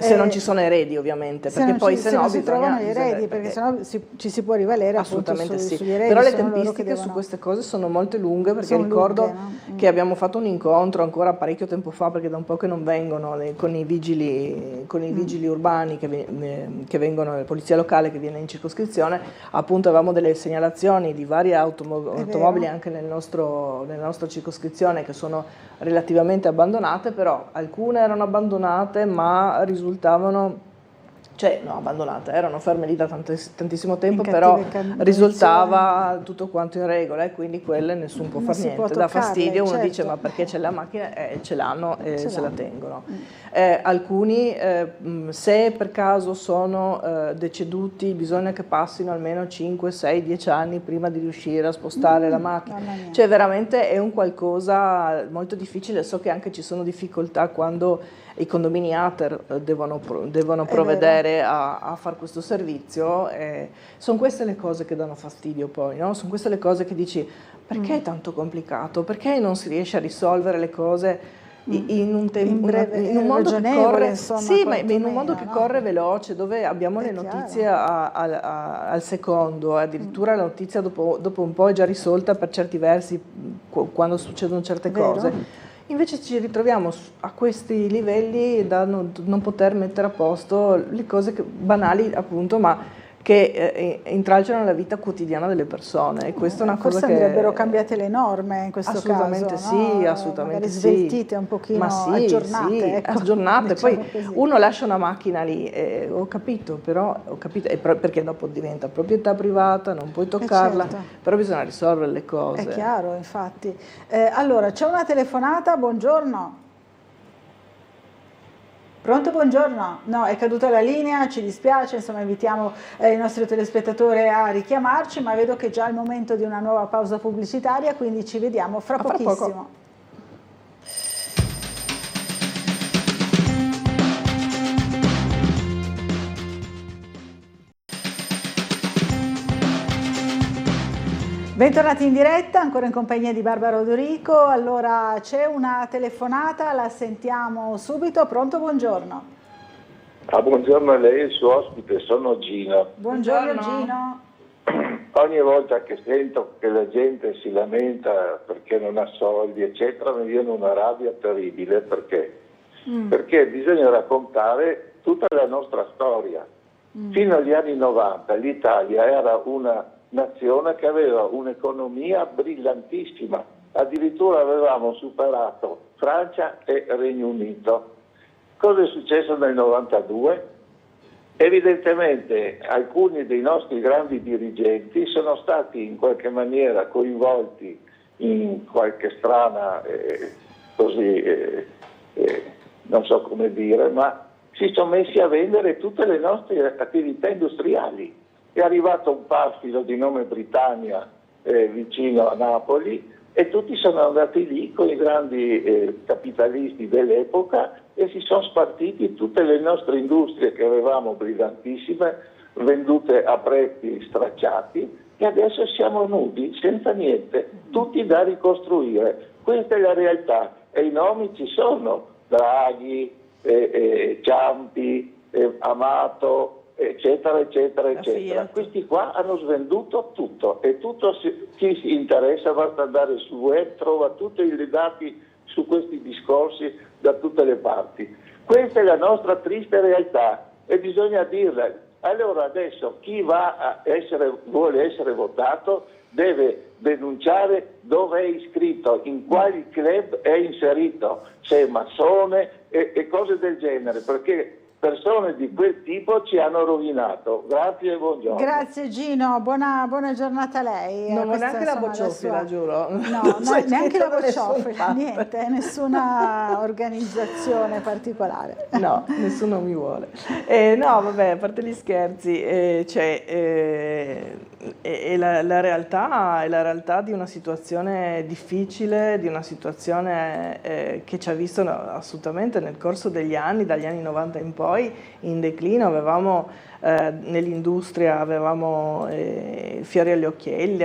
Se non ci sono eredi ovviamente, perché poi se no si trovano gli eredi, perché sennò ci si può rivalere assolutamente appunto sugli eredi. Però le tempistiche su queste cose sono molto lunghe, perché ricordo che abbiamo fatto un incontro ancora parecchio tempo fa, perché da un po' che non vengono, con i vigili urbani che vengono, la polizia locale che viene in circoscrizione, appunto avevamo delle segnalazioni di varie automobili anche nella nostra circoscrizione che sono relativamente abbandonate, però alcune erano abbandonate ma abbandonate, erano ferme lì da tantissimo tempo, però risultava tutto quanto in regola, e quindi quelle nessuno può fare niente, dà fastidio, uno dice ma perché c'è la macchina, ce l'hanno e se la tengono. Alcuni, se per caso sono deceduti, bisogna che passino almeno 5, 6, 10 anni prima di riuscire a spostare la macchina, cioè veramente è un qualcosa molto difficile. So che anche ci sono difficoltà quando i condomini ATER devono provvedere a fare questo servizio, sono queste le cose che danno fastidio poi, no? Sono queste le cose che dici perché è tanto complicato, perché non si riesce a risolvere le cose in un modo che corre, insomma, in un modo che corre veloce, dove abbiamo le notizie al secondo, addirittura la notizia dopo un po' è già risolta per certi versi quando succedono certe cose. Invece ci ritroviamo a questi livelli da non poter mettere a posto le cose banali, appunto, ma che intralciano la vita quotidiana delle persone, e questa è una cosa che andrebbero cambiate le norme in questo assolutamente caso, sì, assolutamente magari sveltite un pochino, aggiornate, aggiornate. diciamo Poi così. uno lascia una macchina lì, ho capito, perché dopo diventa proprietà privata, non puoi toccarla, però bisogna risolvere le cose. È chiaro, infatti. Allora, c'è una telefonata, buongiorno. Pronto, buongiorno. No, è caduta la linea, ci dispiace, insomma invitiamo i nostri telespettatori a richiamarci, ma vedo che già è il momento di una nuova pausa pubblicitaria, quindi ci vediamo fra pochissimo. Poco. Bentornati in diretta, ancora in compagnia di Barbara Odorico. Allora, c'è una telefonata, la sentiamo subito. Pronto, buongiorno. Buongiorno a lei e il suo ospite, sono Gino. Buongiorno Gino. Ogni volta che sento che la gente si lamenta perché non ha soldi, eccetera, mi viene una rabbia terribile. Perché? Perché bisogna raccontare tutta la nostra storia. Fino agli anni 90 l'Italia era una nazione che aveva un'economia brillantissima, addirittura avevamo superato Francia e Regno Unito. Cosa è successo nel 92? Evidentemente alcuni dei nostri grandi dirigenti sono stati in qualche maniera coinvolti in qualche strana, non so come dire, ma si sono messi a vendere tutte le nostre attività industriali. È arrivato un passilo di nome Britannia vicino a Napoli e tutti sono andati lì con i grandi capitalisti dell'epoca e si sono spartiti tutte le nostre industrie che avevamo brillantissime, vendute a prezzi stracciati, e adesso siamo nudi, senza niente, tutti da ricostruire. Questa è la realtà e i nomi ci sono: Draghi, Ciampi, Amato, eccetera, eccetera, eccetera. Questi qua hanno svenduto tutto e tutto, chi si interessa basta andare sul web, trova tutti i dati su questi discorsi da tutte le parti. Questa è la nostra triste realtà e bisogna dirla. Allora adesso chi vuole essere votato deve denunciare dove è iscritto, in quali club è inserito, se è massone e cose del genere, perché persone di quel tipo ci hanno rovinato. Grazie e buongiorno. Grazie Gino, buona giornata a lei. Non ho neanche la bocciofila, giuro. No, neanche la bocciofila, niente, nessuna organizzazione particolare. No, nessuno mi vuole. No, vabbè, a parte gli scherzi, la realtà è la realtà di una situazione difficile, di una situazione che ci ha visto assolutamente nel corso degli anni, dagli anni 90 in poi, in declino. Avevamo nell'industria avevamo fiori agli occhielli,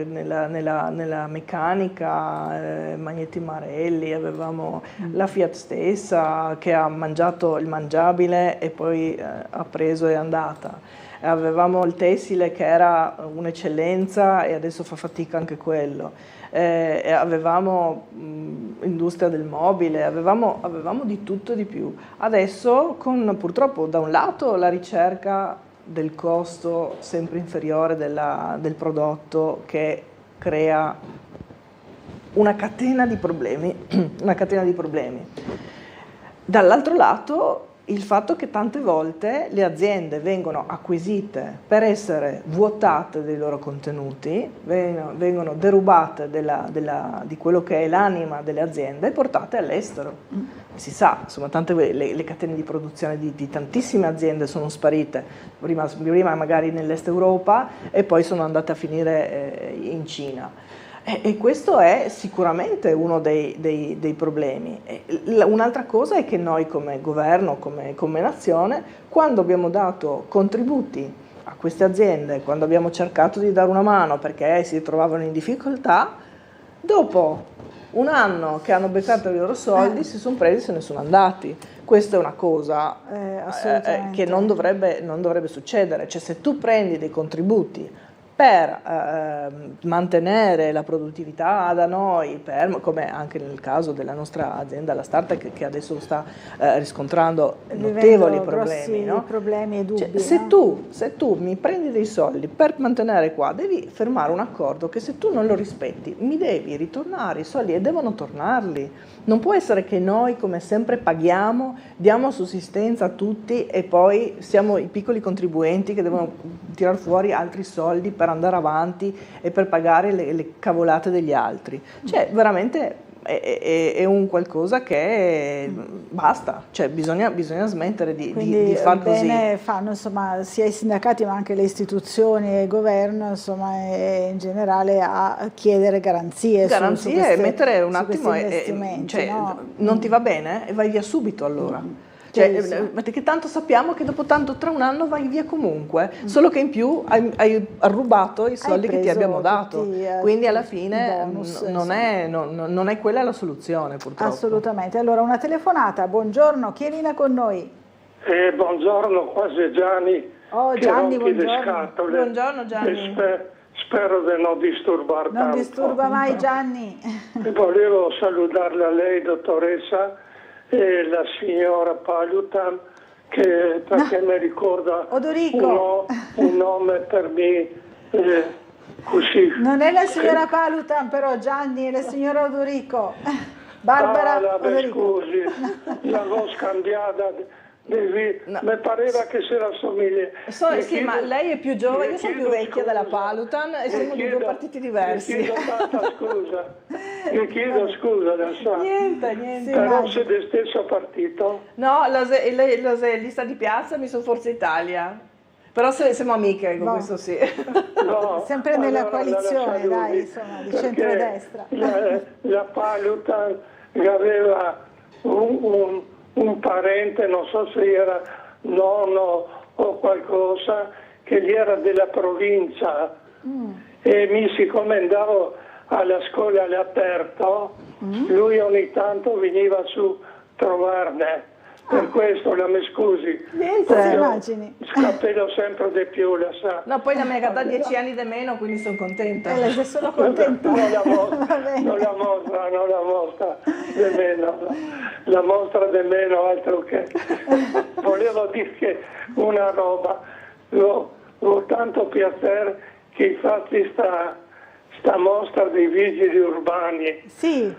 nella meccanica Magneti Marelli, avevamo la Fiat stessa che ha mangiato il mangiabile e poi ha preso e è andata. Avevamo il tessile che era un'eccellenza e adesso fa fatica anche quello. Avevamo industria del mobile, avevamo di tutto e di più. Adesso con purtroppo da un lato la ricerca del costo sempre inferiore del prodotto che crea una catena di problemi, Dall'altro lato il fatto che tante volte le aziende vengono acquisite per essere vuotate dei loro contenuti, vengono derubate di quello che è l'anima delle aziende e portate all'estero. Si sa, insomma, tante le catene di produzione di tantissime aziende sono sparite, prima magari nell'est Europa e poi sono andate a finire in Cina. E questo è sicuramente uno dei problemi. Un'altra cosa è che noi come governo, come nazione, quando abbiamo dato contributi a queste aziende, quando abbiamo cercato di dare una mano perché si trovavano in difficoltà, dopo un anno che hanno beccato i loro soldi si sono presi e se ne sono andati. Questa è una cosa che non dovrebbe succedere. Cioè, se tu prendi dei contributi per mantenere la produttività da noi, come anche nel caso della nostra azienda, la Startec, che adesso sta riscontrando notevoli problemi, no? Problemi e dubbi. Cioè, se tu mi prendi dei soldi per mantenere qua, devi firmare un accordo che se tu non lo rispetti mi devi ritornare i soldi e devono tornarli. Non può essere che noi, come sempre, paghiamo, diamo sussistenza a tutti e poi siamo i piccoli contribuenti che devono tirar fuori altri soldi per andare avanti e per pagare le cavolate degli altri. Cioè, veramente è un qualcosa che basta, cioè bisogna smettere di far così. Bene fanno, insomma, sia i sindacati ma anche le istituzioni e il governo, insomma, e in generale a chiedere garanzie su queste, mettere un attimo investimenti, no? Non ti va bene e vai via subito allora. Perché tanto sappiamo che dopo tanto, tra un anno vai via comunque, solo che in più hai rubato i soldi che ti abbiamo dato, quindi alla fine bonus, non è quella la soluzione, purtroppo. Assolutamente. Allora, una telefonata, buongiorno, chi è Lina con noi? Buongiorno, qua c'è Gianni. Oh Gianni, buongiorno Gianni. Spero di non disturbare tanto. Non disturba mai Gianni. Volevo salutarla a lei, dottoressa, e la signora Palutan, perché mi ricorda un nome per me così. Non è la signora Palutan però, Gianni, è la signora Odorico. Barbara Odorico. Scusi, l'avevo scambiata, mi pareva che si rassomiglia. Sì, ma lei è più giovane, io sono più vecchia della Palutan e siamo di due partiti diversi. Mi chiedo tanta scusa, mi chiedo scusa adesso. Niente. Però siete del stesso partito? No, lista di piazza, mi sono Forza Italia. Però siamo amiche, con questo sì. No, sempre nella coalizione, dai, insomma, di centrodestra. La Palutan aveva un parente, non so se era nonno o qualcosa, che gli era della provincia e siccome andavo alla scuola all'aperto, lui ogni tanto veniva su a trovarne. Per questo mi scusi, immagini. scappello sempre di più, la sa. No, poi la mia da 10 anni di meno, quindi sono contenta. Sono contenta. Non la mostra di meno, la mostra di meno, altro che. Volevo dire che una roba, ho tanto piacere che infatti sta mostra dei vigili urbani. Sì.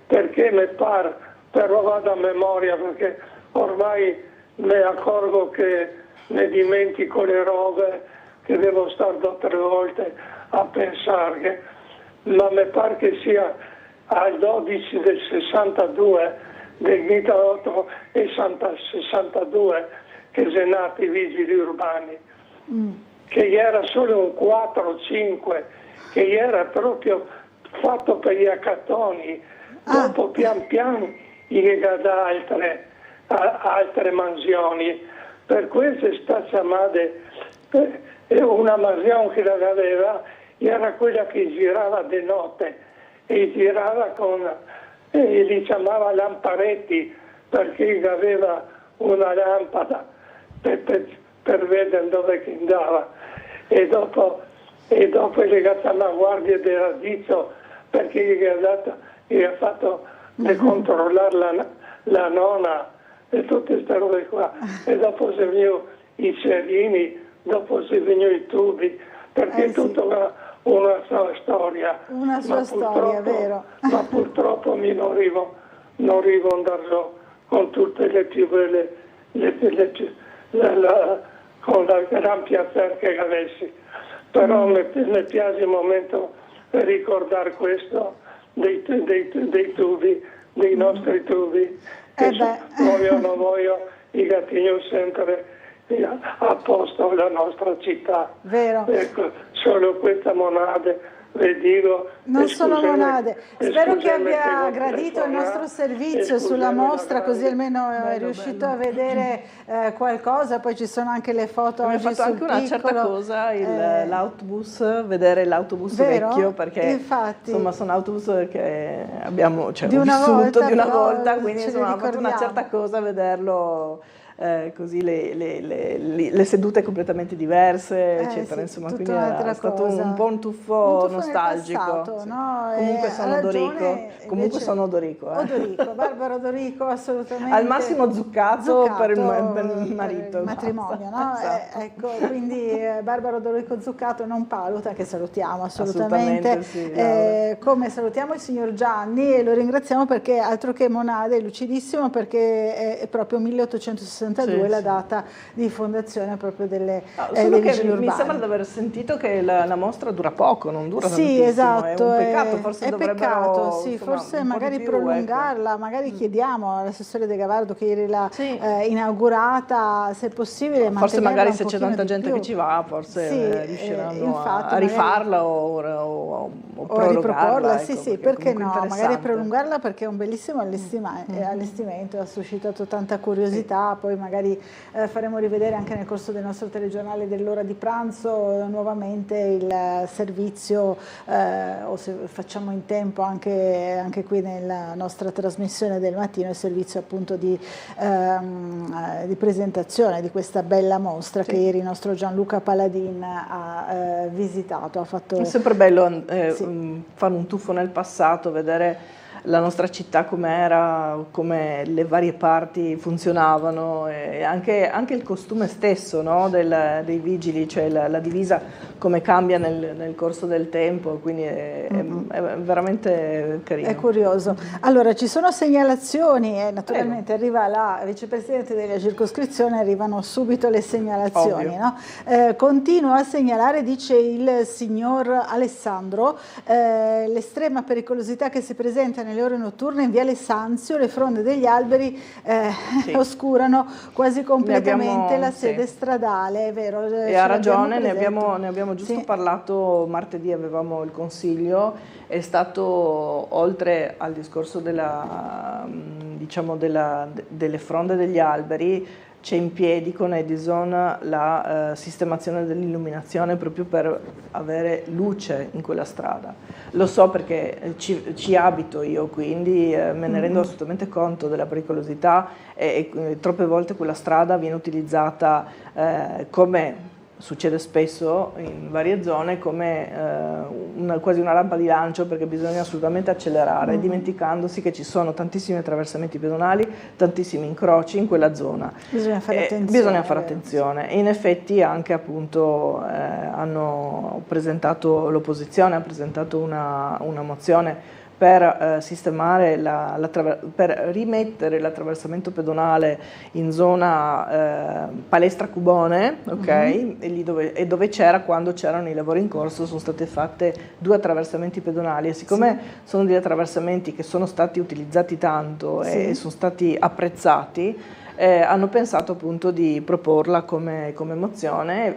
Perché mi pare, però vado a memoria perché ormai mi accorgo che ne dimentico le robe, che devo stare 2 o 3 volte a pensare, ma mi pare che sia al 12 del 62, del 1862, che sono nati i vigili urbani, che era solo un 4 o 5, che era proprio fatto per gli accattoni, dopo pian piano da altre mansioni. Per questo è stata chiamata una mansione che l'aveva, era quella che girava di notte e girava e li chiamava Lamparetti perché aveva una lampada per vedere dove andava e dopo è legata alla guardia del radizzo perché gli ha fatto di controllare la nonna e tutte queste robe qua e dopo si venivano i cerini, dopo si venivano i tubi perché è tutta una sua storia, vero? Ma purtroppo non arrivo ad andare con tutte le più belle con la gran piacere che avessi, però mi piace il momento per ricordare questo dei tubi, dei nostri tubi, che voglio o non voglio, i gattini sempre a posto la nostra città. Vero. Ecco, solo questa monade, vi dico. Non sono monade. Spero che abbia gradito il nostro servizio sulla mostra, così almeno è riuscito a vedere qualcosa. Poi ci sono anche le foto oggi sul piccolo. Mi ha fatto anche una certa cosa l'autobus, vedere l'autobus vecchio, perché insomma sono autobus che abbiamo vissuto di una volta, quindi insomma ha fatto una certa cosa vederlo. Così le sedute completamente diverse, eccetera, insomma, quindi è stato un po' un tuffo nostalgico. Passato, no? Comunque sono Odorico. Odorico, Barbara Odorico, assolutamente. Al massimo Zuccato per il marito. Il matrimonio, no? Esatto. Ecco, quindi Barbara Odorico Zuccato, non Palutan, che salutiamo assolutamente. Sì, come salutiamo il signor Gianni e lo ringraziamo perché altro che monade, è lucidissimo perché è proprio 1862 la data di fondazione proprio delle vigili urbani. Mi sembra di aver sentito che la mostra dura poco, non dura tantissimo. Sì, esatto. È un peccato, forse dovrebbero forse magari prolungarla, magari chiediamo all'assessore De Gavardo che ieri l'ha inaugurata, se è possibile. Forse magari se c'è tanta gente che ci va, forse riusciranno a rifarla o riproporla. Ecco, sì, perché no? Magari prolungarla perché è un bellissimo allestimento, ha suscitato tanta curiosità, poi magari faremo rivedere anche nel corso del nostro telegiornale dell'ora di pranzo nuovamente il servizio, o se facciamo in tempo anche qui nella nostra trasmissione del mattino, il servizio appunto di presentazione di questa bella mostra che ieri il nostro Gianluca Paladin ha visitato. Ha fatto... È sempre bello fare un tuffo nel passato, vedere la nostra città com'era, come le varie parti funzionavano e anche il costume stesso, no, dei vigili, cioè la divisa come cambia nel corso del tempo, quindi è veramente carino. È curioso. Allora ci sono segnalazioni e naturalmente arriva la vicepresidente della circoscrizione, arrivano subito le segnalazioni. No? Continua a segnalare, dice il signor Alessandro, l'estrema pericolosità che si presenta nelle ore notturne in Viale Sanzio, le fronde degli alberi oscurano quasi completamente la sede stradale, è vero? E ha ragione, ne abbiamo giusto parlato martedì, avevamo il consiglio, è stato oltre al discorso delle fronde degli alberi, c'è in piedi con Edison la sistemazione dell'illuminazione proprio per avere luce in quella strada. Lo so perché ci abito io, quindi me ne rendo assolutamente conto della pericolosità e troppe volte quella strada viene utilizzata come succede spesso in varie zone come quasi una rampa di lancio, perché bisogna assolutamente accelerare, dimenticandosi che ci sono tantissimi attraversamenti pedonali, tantissimi incroci in quella zona. Bisogna fare attenzione. Bisogna fare attenzione. In effetti anche appunto hanno presentato, l'opposizione ha presentato una mozione per sistemare, per rimettere l'attraversamento pedonale in zona palestra Cubone, okay? E dove c'era, quando c'erano i lavori in corso, sono state fatte 2 attraversamenti pedonali e siccome sono degli attraversamenti che sono stati utilizzati tanto e sono stati apprezzati, hanno pensato appunto di proporla come mozione,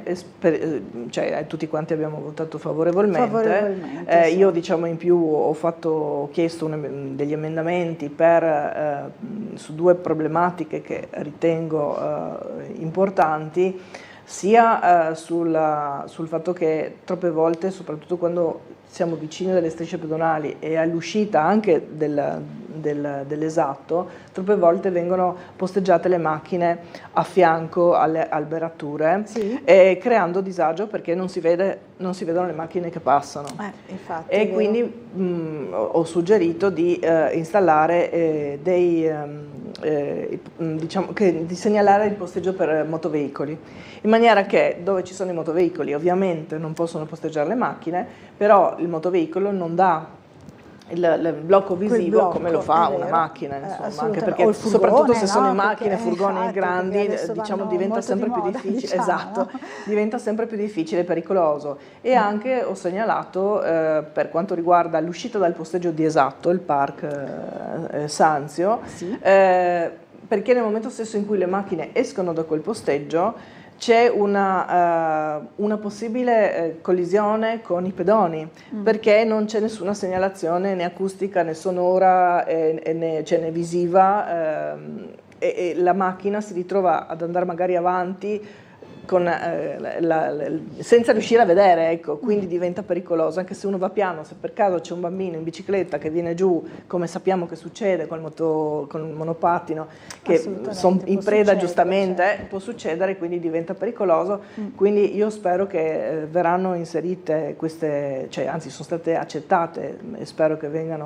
cioè tutti quanti abbiamo votato favorevolmente. Io diciamo in più ho chiesto degli emendamenti su 2 problematiche che ritengo importanti, sia sul fatto che troppe volte, soprattutto quando siamo vicini alle strisce pedonali e all'uscita anche dell'esatto, troppe volte vengono posteggiate le macchine a fianco alle alberature, creando disagio perché non si vedono le macchine che passano. Infatti, e quindi ho suggerito di installare di segnalare il posteggio per motoveicoli, in maniera che dove ci sono i motoveicoli ovviamente non possono posteggiare le macchine, però il motoveicolo non dà il blocco visivo come lo fa una macchina, insomma, anche perché furgone, soprattutto se sono in macchine, furgoni grandi, diciamo diventa sempre più difficile, diventa sempre più difficile e pericoloso. E anche ho segnalato per quanto riguarda l'uscita dal posteggio di Esatto, il park Sanzio, perché nel momento stesso in cui le macchine escono da quel posteggio c'è una possibile collisione con i pedoni, perché non c'è nessuna segnalazione né acustica né sonora né visiva, e la macchina si ritrova ad andare magari avanti senza riuscire a vedere, ecco, quindi diventa pericoloso, anche se uno va piano. Se per caso c'è un bambino in bicicletta che viene giù, come sappiamo che succede con il monopattino, che sono in preda giustamente, può succedere, quindi diventa pericoloso. Quindi io spero che verranno inserite queste, cioè anzi sono state accettate e spero che venga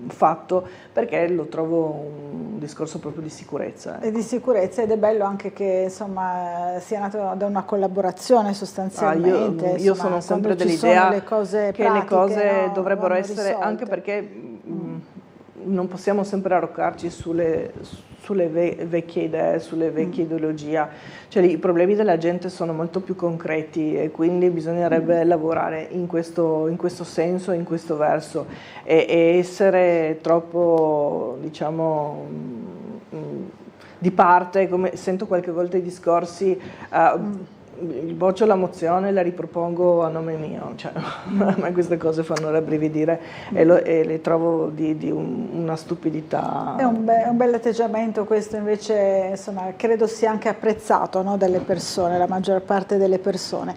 fatto, perché lo trovo un discorso proprio di sicurezza. E di sicurezza, ed è bello anche che insomma sia nato da una collaborazione sostanzialmente. Io sono sempre dell'idea che le cose dovrebbero essere risolte. Anche perché non possiamo sempre arroccarci sulle vecchie idee, sulle vecchie ideologie, cioè i problemi della gente sono molto più concreti e quindi bisognerebbe lavorare in questo senso, in questo verso, e essere troppo, diciamo, di parte, come sento qualche volta i discorsi, boccio la mozione e la ripropongo a nome mio, cioè, a me queste cose fanno rabbrividire e le trovo di una stupidità. È un bel atteggiamento questo, invece insomma, credo sia anche apprezzato, no, dalle persone, la maggior parte delle persone.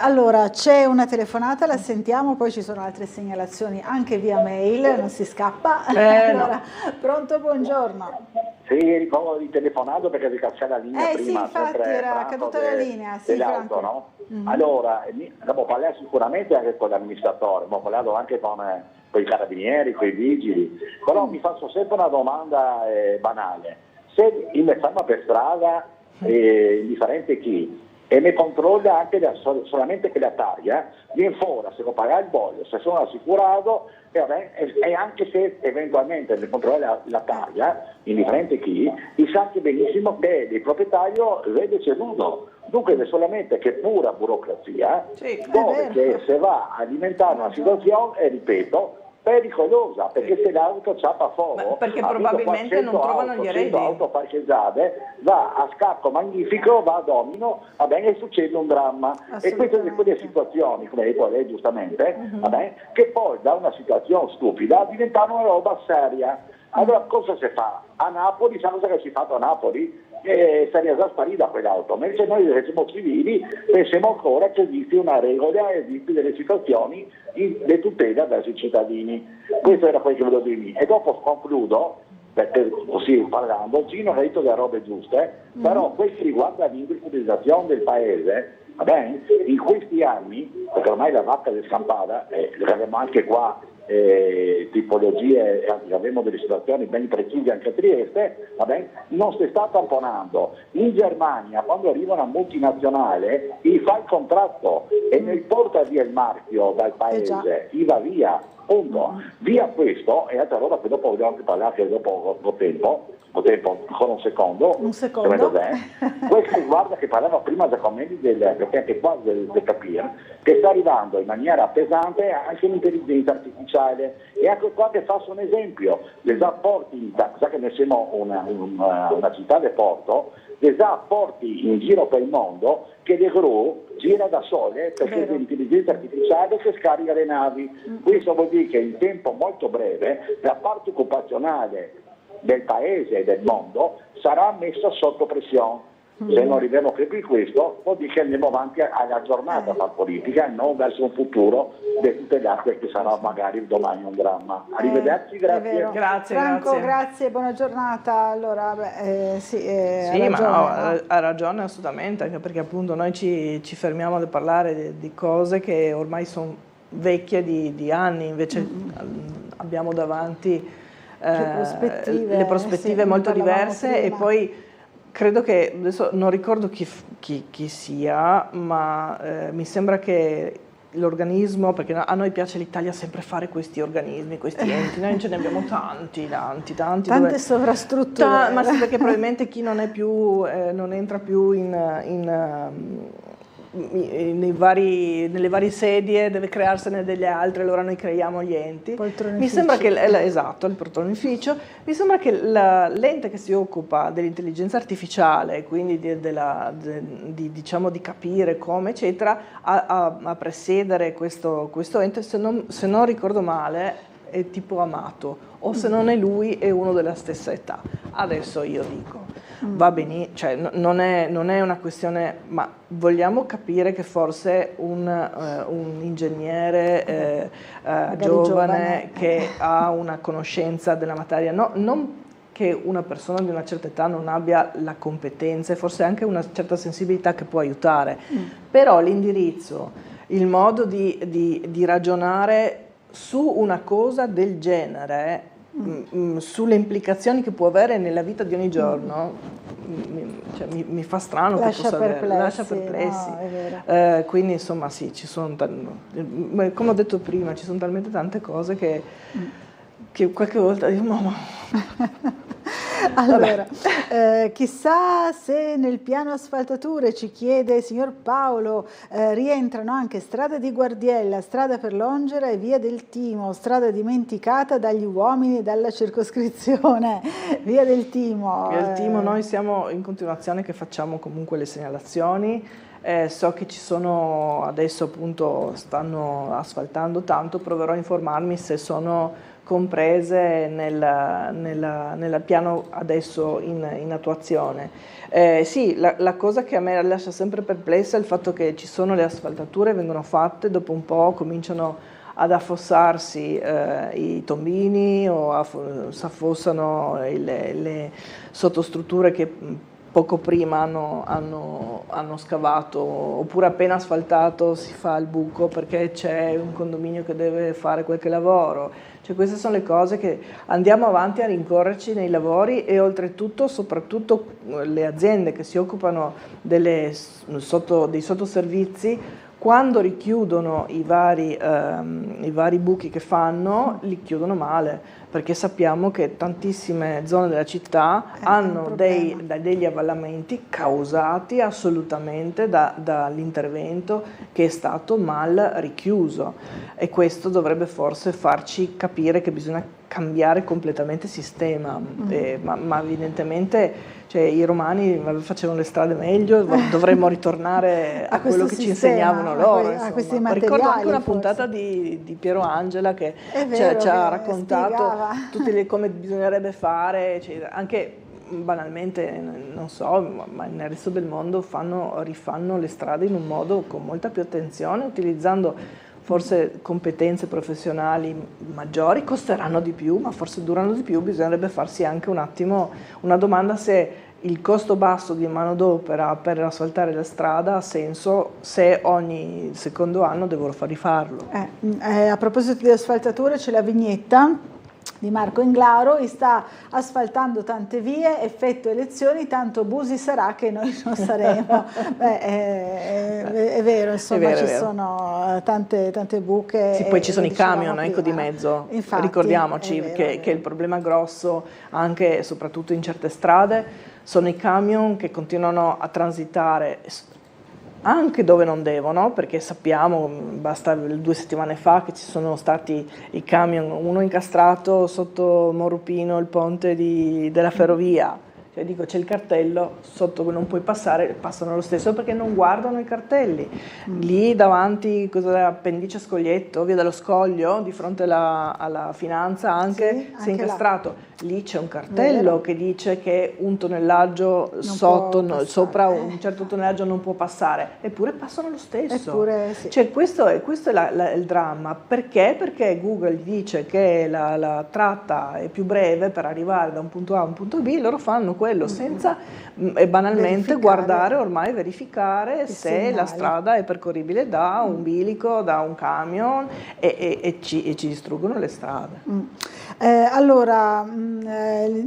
Allora c'è una telefonata, la sentiamo, poi ci sono altre segnalazioni anche via mail, non si scappa. Allora, pronto, buongiorno. Sì, ricordo di telefonato perché vi cacciava la linea prima. Sì, infatti era caduta la linea. Sì, dell'auto, no? Allora, abbiamo parlato sicuramente anche con l'amministratore, abbiamo parlato anche con con i carabinieri, con i vigili, però mi faccio sempre una domanda banale: se mi ferma per strada, indifferente chi, e mi controlla anche solamente che la taglia, viene fuori se lo paga il bollo, se sono assicurato, e anche se eventualmente mi controlla la taglia, indifferente chi, mi sa anche benissimo che il proprietario vede ceduto. Dunque è solamente che pura burocrazia, dove che se va a alimentare una situazione, e ripeto, pericolosa, perché se l'auto ciappa fuori, perché probabilmente non trovano gli eredi, auto parcheggiate, va a scacco magnifico, va a domino, va bene, e succede un dramma. E queste sono quelle situazioni, come ha detto lei giustamente, va bene, che poi da una situazione stupida diventano una roba seria. Allora cosa si fa? A Napoli, sa cosa che si è fatto a Napoli? Sarebbe già sparita quell'auto, mentre noi che siamo civili pensiamo ancora che esiste una regola, esiste delle situazioni di tutela verso i cittadini. Questo era quello che volevo dirmi. E dopo concludo, perché così parlando, Gino ha detto le robe giuste, però questo riguarda l'industrializzazione del paese. Va bene? In questi anni, perché ormai la vacca è scampata, abbiamo anche qua tipologie, abbiamo delle situazioni ben precise anche a Trieste, va bene? Non si sta tamponando. In Germania, quando arriva una multinazionale, gli fa il contratto e ne porta via il marchio dal paese, gli va via, punto. Via questo, e altra roba che dopo vogliamo anche parlare, dopo tempo, ancora un secondo. Questo riguarda, che parlava prima Giacomelli, perché anche qua del capire, che sta arrivando in maniera pesante anche l'intelligenza artificiale, e anche qua che faccio un esempio, le porti, sa che noi siamo una città del porto, le porti in giro per il mondo che le gru gira da sole perché è l'intelligenza artificiale che scarica le navi. Questo vuol dire che in tempo molto breve la parte occupazionale del paese e del mondo sarà messa sotto pressione. Se non arriviamo più in questo, vuol dire che andiamo avanti alla giornata a fare politica e non verso un futuro di tutte le altre che sarà magari domani un dramma. Arrivederci, grazie. Grazie, Franco, grazie, buona giornata. Allora, ha ragione assolutamente, anche perché appunto noi ci fermiamo a parlare di cose che ormai sono vecchie di anni, invece abbiamo davanti le prospettive molto diverse, e poi credo che, adesso non ricordo chi sia, ma mi sembra che l'organismo, perché a noi piace l'Italia sempre fare questi organismi, questi enti, noi ce ne abbiamo tanti. Tante sovrastrutture. Ma sì, perché probabilmente chi non è più, non entra più nelle varie sedie, deve crearsene delle altre, allora noi creiamo gli enti. Mi sembra che esatto, il poltronificio, mi sembra che l'ente che si occupa dell'intelligenza artificiale, quindi diciamo di capire come eccetera, a presiedere questo ente, se non ricordo male è tipo Amato, o se non è lui è uno della stessa età. Adesso io dico va bene, cioè non è una questione, ma vogliamo capire che forse un ingegnere giovane che ha una conoscenza della materia, non che una persona di una certa età non abbia la competenza e forse anche una certa sensibilità che può aiutare, però l'indirizzo, il modo di ragionare su una cosa del genere, sulle implicazioni che può avere nella vita di ogni giorno, mi fa strano, lascia perplessi. No, quindi insomma sì, ci sono come ho detto prima, ci sono talmente tante cose che qualche volta dico mamma. Allora, chissà se nel piano asfaltature, ci chiede il signor Paolo, rientrano anche strada di Guardiella, strada per Longera e via del Timo, strada dimenticata dagli uomini e dalla circoscrizione. Via del Timo. Via del Timo, noi siamo in continuazione che facciamo comunque le segnalazioni. So che ci sono, adesso appunto stanno asfaltando tanto, proverò a informarmi se sono comprese nel piano adesso in attuazione. Sì, la cosa che a me lascia sempre perplessa è il fatto che ci sono le asfaltature, vengono fatte, dopo un po' cominciano ad affossarsi i tombini o s'affossano le sottostrutture che poco prima hanno scavato, oppure appena asfaltato si fa il buco perché c'è un condominio che deve fare qualche lavoro. Cioè, queste sono le cose che andiamo avanti a rincorrerci nei lavori, e oltretutto soprattutto le aziende che si occupano dei sottoservizi, quando richiudono i vari buchi che fanno, li chiudono male, perché sappiamo che tantissime zone della città hanno degli avvallamenti causati assolutamente dall'intervento che è stato mal richiuso, e questo dovrebbe forse farci capire che bisogna cambiare completamente il sistema, ma evidentemente, cioè, i romani facevano le strade meglio, dovremmo ritornare a quello che ci insegnavano loro. A questi materiali, ricordo anche una forse. puntata di Piero Angela che vero, ci ha che raccontato come bisognerebbe fare, cioè, anche banalmente, non so, ma nel resto del mondo rifanno le strade in un modo con molta più attenzione, utilizzando forse competenze professionali maggiori, costeranno di più, ma forse durano di più. Bisognerebbe farsi anche un attimo una domanda se il costo basso di manodopera per asfaltare la strada ha senso, se ogni secondo anno devo rifarlo. A proposito di asfaltature, c'è la vignetta di Marco Englaro: e sta asfaltando tante vie, effetto elezioni, tanto Busi sarà che noi non saremo. È vero, insomma, ci sono tante buche. Sì, poi ci sono i camion di mezzo. Infatti, ricordiamoci che il problema grosso, anche e soprattutto in certe strade, sono i camion che continuano a transitare anche dove non devono, perché sappiamo, basta 2 settimane fa, che ci sono stati i camion, uno incastrato sotto Morupino, il ponte della ferrovia. Cioè, dico, c'è il cartello, sotto non puoi passare, passano lo stesso perché non guardano i cartelli. Lì davanti, Appendice Scoglietto, via dello Scoglio, di fronte alla Finanza, anche si è incastrato. Lì c'è un cartello che dice che un tonnellaggio sopra un certo tonnellaggio non può passare, eppure passano lo stesso. Cioè, questo è il dramma. Perché? Perché Google dice che la tratta è più breve per arrivare da un punto A a un punto B, loro fanno quello senza banalmente guardare, ormai verificare se la strada è percorribile da un bilico, da un camion, e ci distruggono le strade. Allora,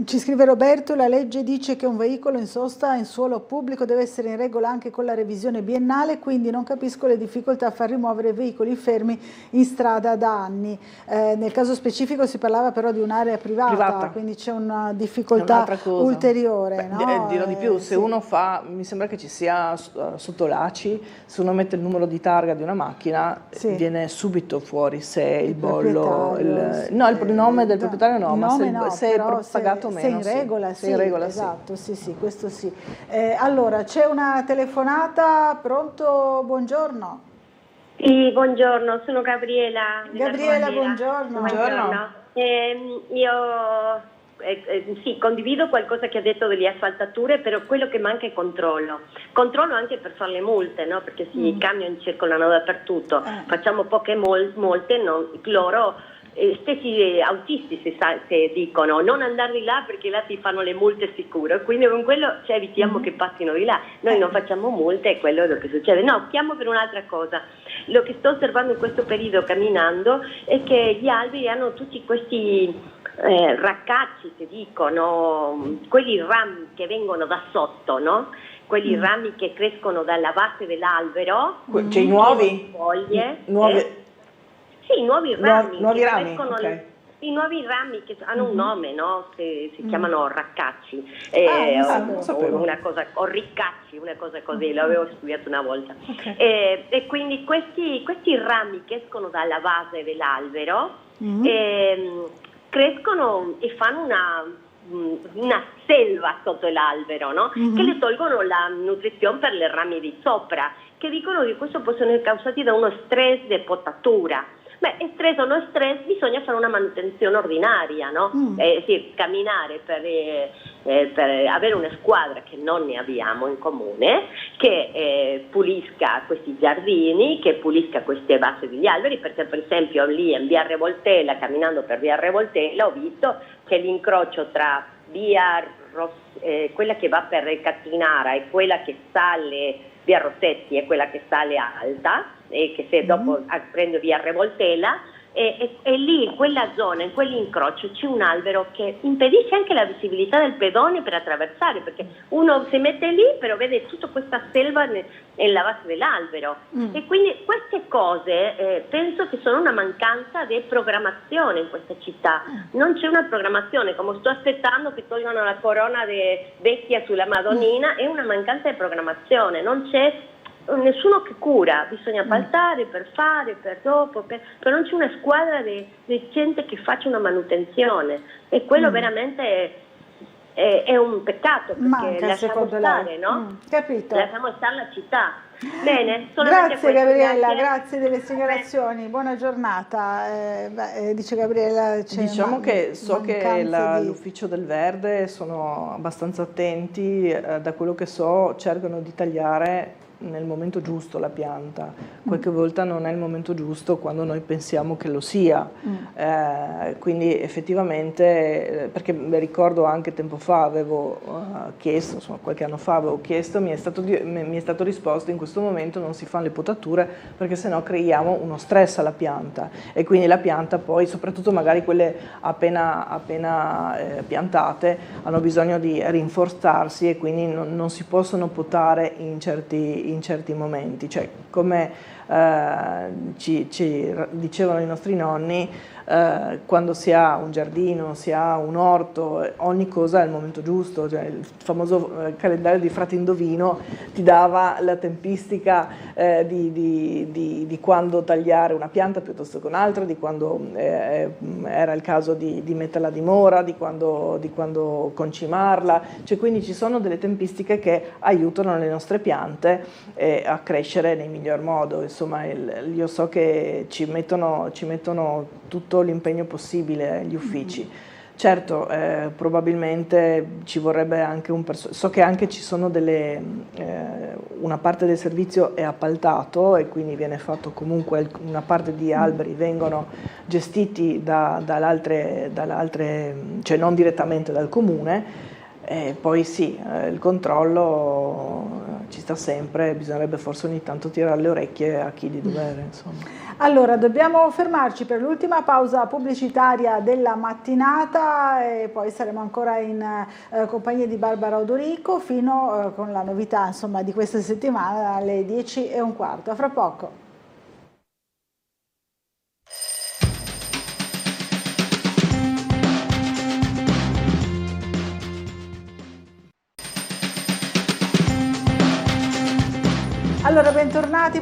ci scrive Roberto: la legge dice che un veicolo in sosta in suolo pubblico deve essere in regola anche con la revisione biennale, quindi non capisco le difficoltà a far rimuovere veicoli fermi in strada da anni. Nel caso specifico si parlava però di un'area privata, quindi c'è una difficoltà ulteriore. Dirò di più, se uno mi sembra che ci sia sotto l'ACI, se uno mette il numero di targa di una macchina, viene subito fuori se il bollo, il nome del proprietario ma se è pagato o meno. Se in regola, se in regola, esatto, sì, questo sì. Allora, c'è una telefonata, pronto? Buongiorno. Sì, buongiorno, sono Gabriela. Gabriela, buongiorno. Io sì, condivido qualcosa che ha detto delle asfaltature, però quello che manca è controllo anche per fare le multe, no? Perché i camion circolano dappertutto, facciamo poche multe, loro stessi autisti se dicono non andare di là perché là ti fanno le multe sicuro, quindi con quello evitiamo che passino di là, noi non facciamo multe e quello è lo che succede. No, chiamo per un'altra cosa. Lo che sto osservando in questo periodo camminando è che gli alberi hanno tutti questi raccacci, si dicono, quelli rami che vengono da sotto, no? Quelli rami che crescono dalla base dell'albero, cioè i nuovi foglie, Sì, nuovi rami. I nuovi rami che hanno un nome, no? Si chiamano raccacci, una cosa, o riccacci, una cosa così, l'avevo studiato una volta. E quindi questi rami che escono dalla base dell'albero crescono e fanno una selva sotto l'albero, no? Che le tolgono la nutrizione per le rami di sopra, che dicono che questo può essere causati da uno stress di potatura. Beh, stress o non stress, bisogna fare una manutenzione ordinaria, no? Camminare per avere una squadra che non ne abbiamo in comune, che pulisca questi giardini, che pulisca queste basi degli alberi, perché per esempio lì in via Revoltella, camminando per via Revoltella, ho visto che l'incrocio tra quella che va per Catinara e quella che sale via Rossetti è quella che sale alta e che se dopo prendo via Revoltella e lì in quella zona, in quell'incrocio c'è un albero che impedisce anche la visibilità del pedone per attraversare, perché uno si mette lì però vede tutta questa selva nella base dell'albero e quindi queste cose penso che sono una mancanza di programmazione in questa città. Non c'è una programmazione, come sto aspettando che togliano la corona vecchia sulla Madonnina, è una mancanza di programmazione, non c'è nessuno che cura, bisogna appaltare per fare, per dopo, però non c'è una squadra di gente che faccia una manutenzione e quello veramente è un peccato, perché lasciamo stare, no? Capito. Lasciamo stare la città. Bene, grazie Gabriella, grazie delle segnalazioni, buona giornata. Dice Gabriella, diciamo che so che l'ufficio del Verde sono abbastanza attenti, da quello che so cercano di tagliare nel momento giusto la pianta, qualche volta non è il momento giusto quando noi pensiamo che lo sia, quindi effettivamente, perché mi ricordo anche tempo fa avevo chiesto, insomma qualche anno fa avevo chiesto, mi è stato risposto in questo momento non si fanno le potature perché sennò creiamo uno stress alla pianta e quindi la pianta poi, soprattutto magari quelle appena piantate, hanno bisogno di rinforzarsi e quindi non si possono potare in certi momenti, cioè come ci dicevano i nostri nonni, quando si ha un giardino, si ha un orto, ogni cosa è al momento giusto, cioè il famoso calendario di Frate Indovino ti dava la tempistica di quando tagliare una pianta piuttosto che un'altra, di quando era il caso di metterla a dimora, di quando concimarla, cioè quindi ci sono delle tempistiche che aiutano le nostre piante a crescere nel miglior modo. Insomma, io so che ci mettono tutto l'impegno possibile gli uffici. Certo, probabilmente ci vorrebbe anche so che anche ci sono una parte del servizio è appaltato e quindi viene fatto comunque, una parte di alberi vengono gestiti dall'altre, cioè non direttamente dal comune. E poi sì, il controllo ci sta sempre, bisognerebbe forse ogni tanto tirare le orecchie a chi di dovere, insomma. Allora, dobbiamo fermarci per l'ultima pausa pubblicitaria della mattinata e poi saremo ancora in compagnia di Barbara Odorico fino con la novità, insomma, di questa settimana alle 10:15. A fra poco. Allora, bentornati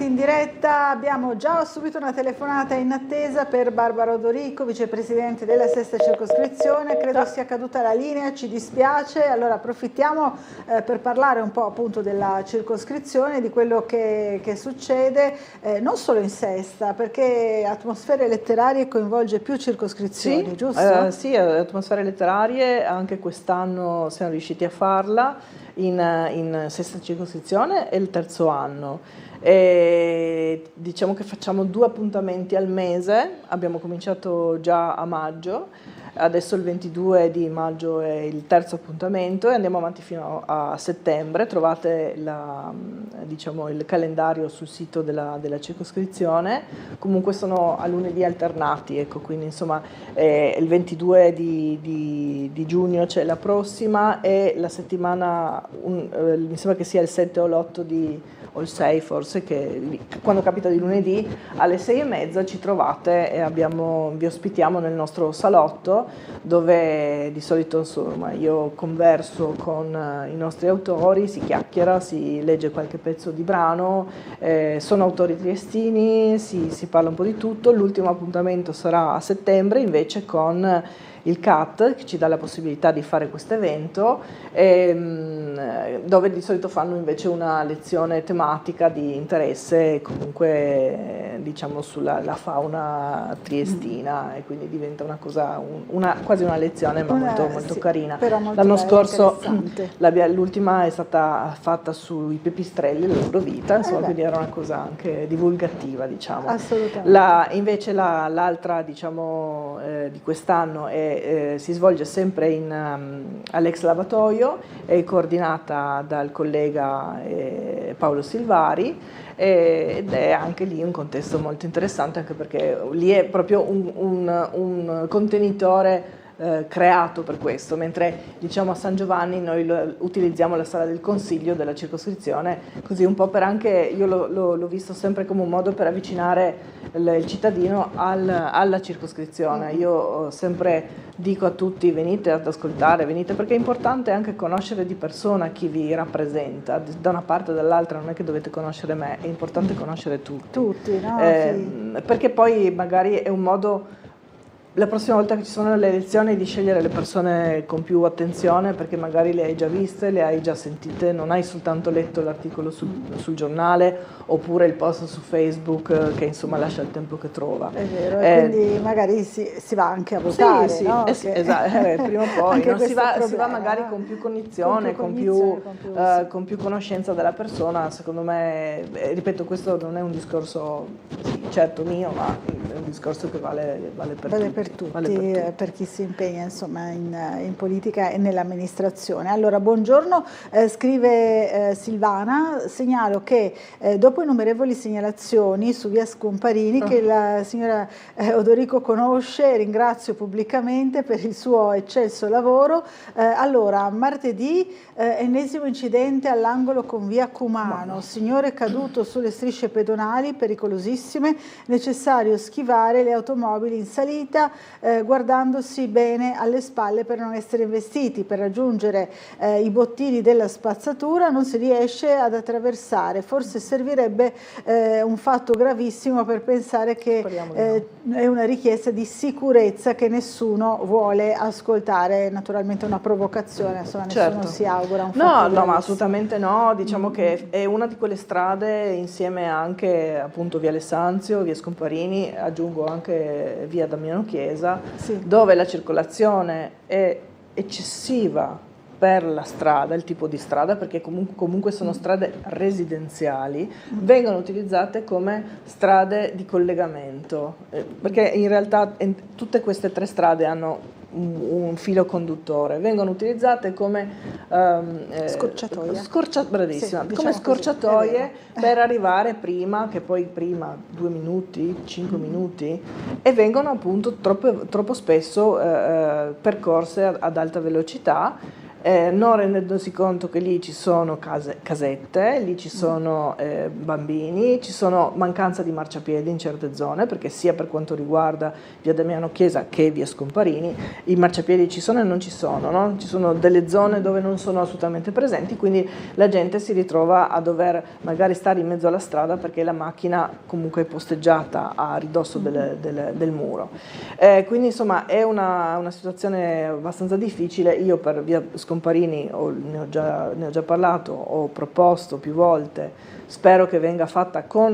in diretta. Abbiamo già subito una telefonata in attesa per Barbara Odorico, vicepresidente della sesta circoscrizione. Credo sia caduta la linea, ci dispiace. Allora approfittiamo per parlare un po' appunto della circoscrizione, di quello che succede, non solo in sesta, perché Atmosfere Letterarie coinvolge più circoscrizioni, sì, giusto? Sì, Atmosfere Letterarie anche quest'anno siamo riusciti a farla in sesta circoscrizione è il terzo anno. E diciamo che facciamo 2 appuntamenti al mese, abbiamo cominciato già a maggio, adesso il 22 di maggio è il terzo appuntamento e andiamo avanti fino a settembre. Trovate il calendario sul sito della circoscrizione, comunque sono a lunedì alternati, ecco, quindi insomma il 22 di giugno c'è la prossima e la settimana, mi sembra che sia il 7 o l'8 o il 6 forse, che quando capita di lunedì alle 6:30 ci trovate e vi ospitiamo nel nostro salotto, dove di solito insomma io converso con i nostri autori, si chiacchiera, si legge qualche pezzo di brano, sono autori triestini, si parla un po' di tutto. L'ultimo appuntamento sarà a settembre invece con il CAT, che ci dà la possibilità di fare questo evento, dove di solito fanno invece una lezione tematica di interesse comunque diciamo sulla fauna triestina, e quindi diventa una cosa, quasi una lezione, ma molto sì, carina. L'anno scorso l'ultima è stata fatta sui pipistrelli, la loro vita, insomma, quindi era una cosa anche divulgativa, diciamo. Assolutamente. Invece l'altra diciamo di quest'anno è che si svolge sempre all'ex lavatoio, è coordinata dal collega Paolo Silvari, ed è anche lì un contesto molto interessante, anche perché lì è proprio un contenitore creato per questo, mentre diciamo a San Giovanni noi utilizziamo la sala del consiglio della circoscrizione, così un po' per anche, io l'ho visto sempre come un modo per avvicinare il cittadino alla circoscrizione. Io sempre dico a tutti: venite ad ascoltare, venite, perché è importante anche conoscere di persona chi vi rappresenta, da una parte o dall'altra, non è che dovete conoscere me, è importante conoscere tutti. Tutti, no? Sì. Perché poi magari è un modo, la prossima volta che ci sono le elezioni, di scegliere le persone con più attenzione, perché magari le hai già viste, le hai già sentite, non hai soltanto letto l'articolo sul giornale oppure il post su Facebook che insomma lascia il tempo che trova. È vero, e quindi magari si va anche a votare, sì, no? sì, esatto, prima o poi no? si va magari con più cognizione, con più conoscenza della persona. Secondo me, ripeto, questo non è un discorso certo mio, ma è un discorso che vale per tutti, per chi si impegna insomma in politica e nell'amministrazione. Allora, buongiorno, scrive Silvana: segnalo che dopo innumerevoli segnalazioni su via Scomparini che la signora Odorico conosce, ringrazio pubblicamente per il suo eccelso lavoro. Allora, martedì ennesimo incidente all'angolo con via Cumano, signore caduto sulle strisce pedonali pericolosissime, necessario schivare le automobili in salita guardandosi bene alle spalle per non essere investiti. Per raggiungere i bottini della spazzatura non si riesce ad attraversare, forse servirebbe un fatto gravissimo per pensare che è una richiesta di sicurezza che nessuno vuole ascoltare. Naturalmente una provocazione, insomma, nessuno si augura un fatto gravissimo. No, ma assolutamente no, diciamo che è una di quelle strade, insieme anche appunto via Alessanzio, via Scomparini, aggiungo anche via Damiano Chiesa, dove la circolazione è eccessiva per la strada, il tipo di strada, perché comunque sono strade residenziali, vengono utilizzate come strade di collegamento, perché in realtà tutte queste tre strade hanno un filo conduttore, vengono utilizzate come scorciatoie, come scorciatoie per arrivare prima, che poi prima 2 minuti, 5 minuti, e vengono appunto troppo spesso percorse ad alta velocità. Non rendendosi conto che lì ci sono casette, lì ci sono bambini, ci sono mancanza di marciapiedi in certe zone, perché sia per quanto riguarda via Damiano Chiesa che via Scomparini i marciapiedi ci sono e non ci sono, no? Ci sono delle zone dove non sono assolutamente presenti, quindi la gente si ritrova a dover magari stare in mezzo alla strada perché la macchina comunque è posteggiata a ridosso del muro. Quindi insomma è una situazione abbastanza difficile. Io per via Scomparini ne ho già parlato, ho proposto più volte, spero che venga fatta con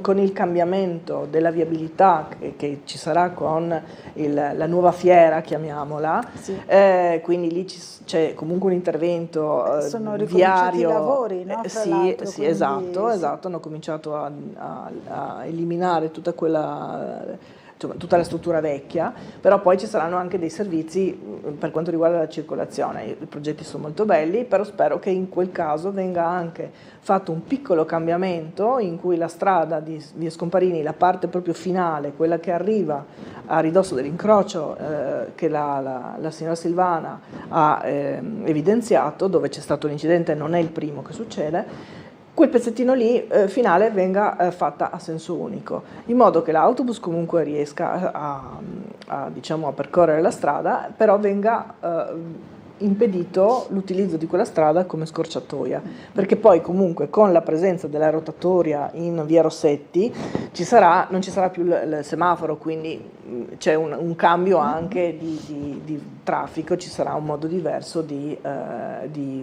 con il cambiamento della viabilità che ci sarà con la nuova fiera, chiamiamola, quindi lì c'è comunque un intervento sono viario. I lavori, no? Sì, esatto, hanno cominciato a eliminare tutta tutta la struttura vecchia, però poi ci saranno anche dei servizi per quanto riguarda la circolazione. I progetti sono molto belli, però spero che in quel caso venga anche fatto un piccolo cambiamento in cui la strada di via Scomparini, la parte proprio finale, quella che arriva a ridosso dell'incrocio che la signora Silvana ha evidenziato, dove c'è stato l'incidente, non è il primo che succede, quel pezzettino lì finale venga fatta a senso unico, in modo che l'autobus comunque riesca a percorrere la strada, però venga impedito l'utilizzo di quella strada come scorciatoia, perché poi comunque con la presenza della rotatoria in via Rossetti non ci sarà più il semaforo, quindi c'è un cambio anche di traffico, ci sarà un modo diverso di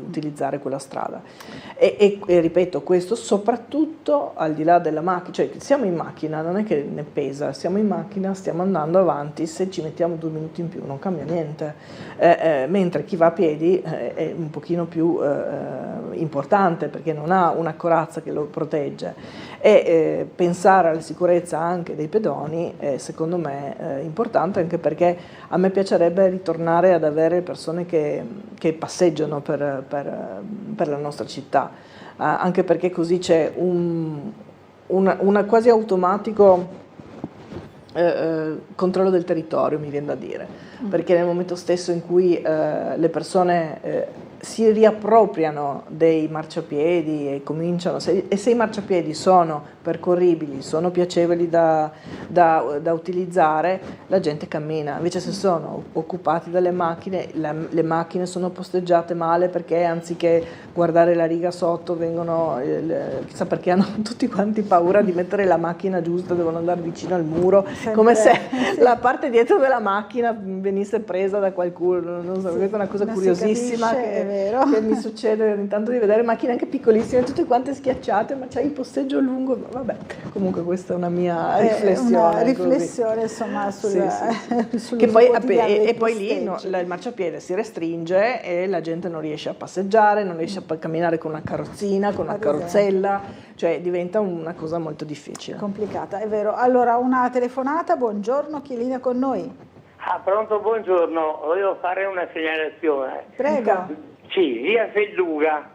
utilizzare quella strada e ripeto, questo soprattutto al di là della macchina, cioè siamo in macchina, non è che ne pesa, siamo in macchina, stiamo andando avanti, se ci mettiamo 2 minuti in più non cambia niente, mentre chi va va a piedi è un pochino più importante, perché non ha una corazza che lo protegge, e pensare alla sicurezza anche dei pedoni è secondo me importante, anche perché a me piacerebbe ritornare ad avere persone che passeggiano per la nostra città, anche perché così c'è una quasi automatico controllo del territorio, mi viene da dire, perché nel momento stesso in cui le persone si riappropriano dei marciapiedi e cominciano, se i marciapiedi sono percorribili, sono piacevoli da utilizzare, la gente cammina. Invece se sono occupati dalle macchine, le macchine sono posteggiate male, perché anziché guardare la riga sotto vengono, chissà perché hanno tutti quanti paura di mettere la macchina giusta, devono andare vicino al muro, come se la parte dietro della macchina venisse presa da qualcuno, non so, questa è una cosa curiosissima che mi succede ogni tanto, di vedere macchine anche piccolissime, tutte quante schiacciate, ma c'è il posseggio lungo, vabbè, comunque questa è una mia riflessione. Una riflessione, insomma, sul che poi, e poi lì il marciapiede si restringe e la gente non riesce a passeggiare, non riesce a camminare con una carrozzina, con una carrozzella, cioè diventa una cosa molto difficile. Complicata, è vero. Allora, una telefonata, buongiorno, chi è in linea con noi? Pronto, buongiorno, volevo fare una segnalazione. Prego. Sì, via Felluga,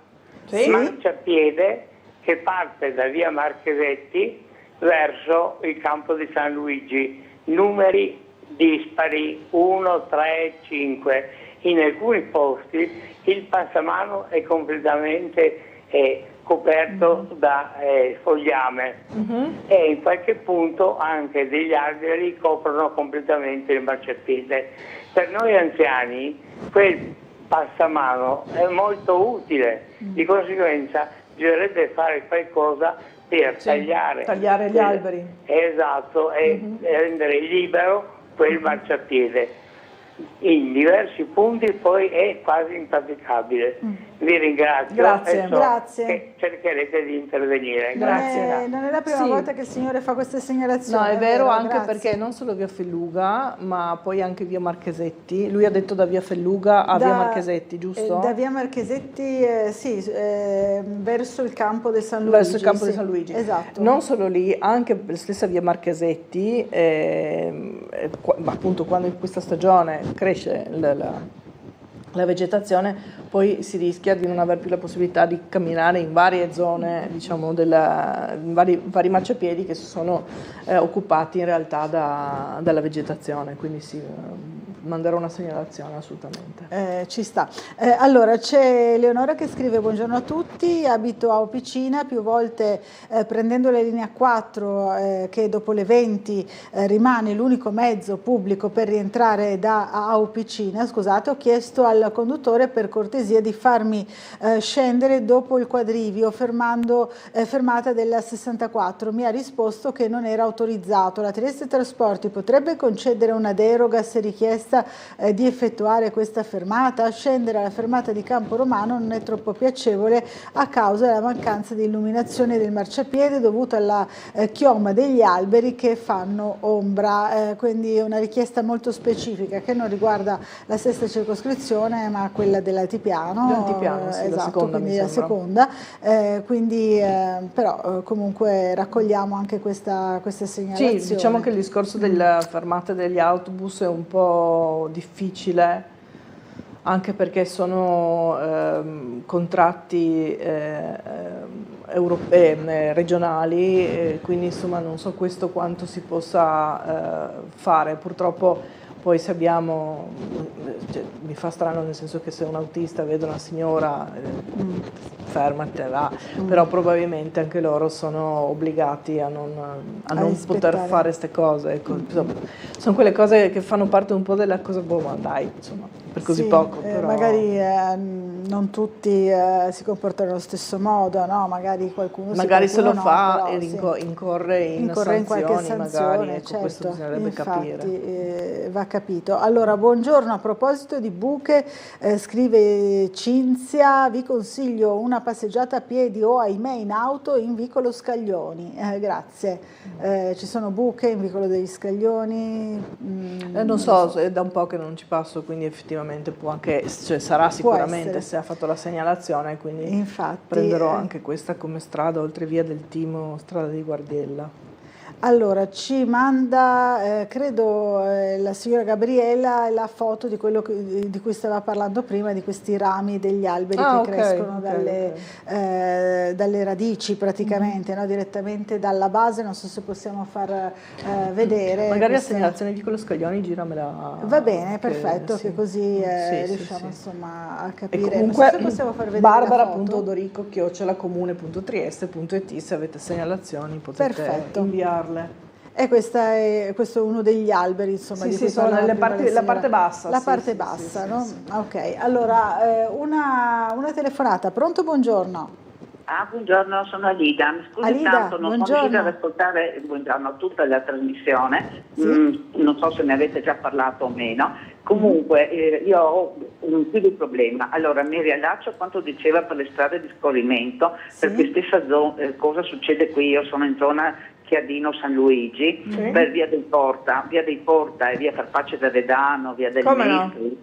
marciapiede che parte da via Marchesetti verso il campo di San Luigi, numeri dispari 1, 3, 5. In alcuni posti il passamano è completamente coperto da fogliame e in qualche punto anche degli alberi coprono completamente il marciapiede. Per noi anziani quel passamano è molto utile, di conseguenza bisognerebbe fare qualcosa per tagliare gli alberi. Esatto, e rendere libero quel marciapiede. In diversi punti poi è quasi impraticabile. Vi ringrazio. Grazie. Che cercherete di intervenire. Grazie. Non è la prima volta che il signore fa queste segnalazioni. No, è vero, anche perché non solo via Felluga, ma poi anche via Marchesetti. Lui ha detto da via Felluga a via Marchesetti, giusto? Da via Marchesetti, verso il campo del San Luigi. Verso il campo di San Luigi. Esatto. Non solo lì, anche la stessa via Marchesetti, appunto quando in questa stagione cresce la vegetazione, poi si rischia di non avere più la possibilità di camminare in varie zone, diciamo, in vari marciapiedi che sono occupati in realtà dalla vegetazione, quindi manderò una segnalazione assolutamente. Ci sta. Allora c'è Leonora che scrive: buongiorno a tutti, abito a Opicina, più volte prendendo la linea 4 che dopo le 20 rimane l'unico mezzo pubblico per rientrare a Opicina, scusate, ho chiesto al conduttore per cortesia di farmi scendere dopo il quadrivio fermata della 64, mi ha risposto che non era autorizzato. La Trieste Trasporti potrebbe concedere una deroga se richiesta di effettuare questa fermata? Scendere alla fermata di Campo Romano non è troppo piacevole a causa della mancanza di illuminazione del marciapiede dovuta alla chioma degli alberi che fanno ombra, quindi una richiesta molto specifica che non riguarda la sesta circoscrizione ma quella dell'Altipiano, sì, esatto, la seconda, quindi la seconda, però comunque raccogliamo anche questa segnalazione. Sì, diciamo che il discorso della fermata degli autobus è un po' difficile, anche perché sono contratti regionali, quindi insomma non so questo quanto si possa fare. Purtroppo poi se abbiamo, mi fa strano nel senso che se un autista vede una signora fermatela, però probabilmente anche loro sono obbligati a non poter fare queste cose, ecco. Sono quelle cose che fanno parte un po' della cosa, ma dai, insomma, per così poco. Però magari non tutti si comportano allo stesso modo, no? Magari qualcuno se lo fa però, e incorre in qualche sanzione, magari, ecco, certo. questo bisognerebbe capire. Va capito. Allora, buongiorno, a proposito di buche. Scrive Cinzia, vi consiglio una passeggiata a piedi o ahimè in auto in Vicolo Scaglioni. Grazie. Ci sono buche in Vicolo degli Scaglioni? Non so, è da un po' che non ci passo, quindi effettivamente può anche, cioè, sarà sicuramente se ha fatto la segnalazione, quindi infatti, prenderò anche questa come strada, oltre via del Timo, strada di Guardiella. Allora, ci manda, credo, la signora Gabriella la foto di quello di cui stava parlando prima, di questi rami degli alberi che crescono dalle radici praticamente, no? Direttamente dalla base. Non so se possiamo far vedere. Magari la segnalazione di Vicolo Scaglioni giramela. Va bene, perfetto, che così riusciamo insomma a capire. E comunque, se possiamo far vedere barbara.odorico@comunepr.it, se avete segnalazioni potete inviarle. E questo è uno degli alberi, insomma, di cui sono la parte bassa. La parte bassa, no? Ok, allora una telefonata. Pronto, buongiorno. Buongiorno, sono Alida. Mi scusi Alida, tanto, non sono riuscita ad ascoltare tutta la trasmissione, non so se ne avete già parlato o meno. Comunque io ho un più di problema. Allora mi riallaccio a quanto diceva per le strade di scorrimento, perché stessa cosa succede qui. Io sono in zona Chiadino San Luigi, per via dei Porta e via Carpaccio d'Avedano, via del Mestri.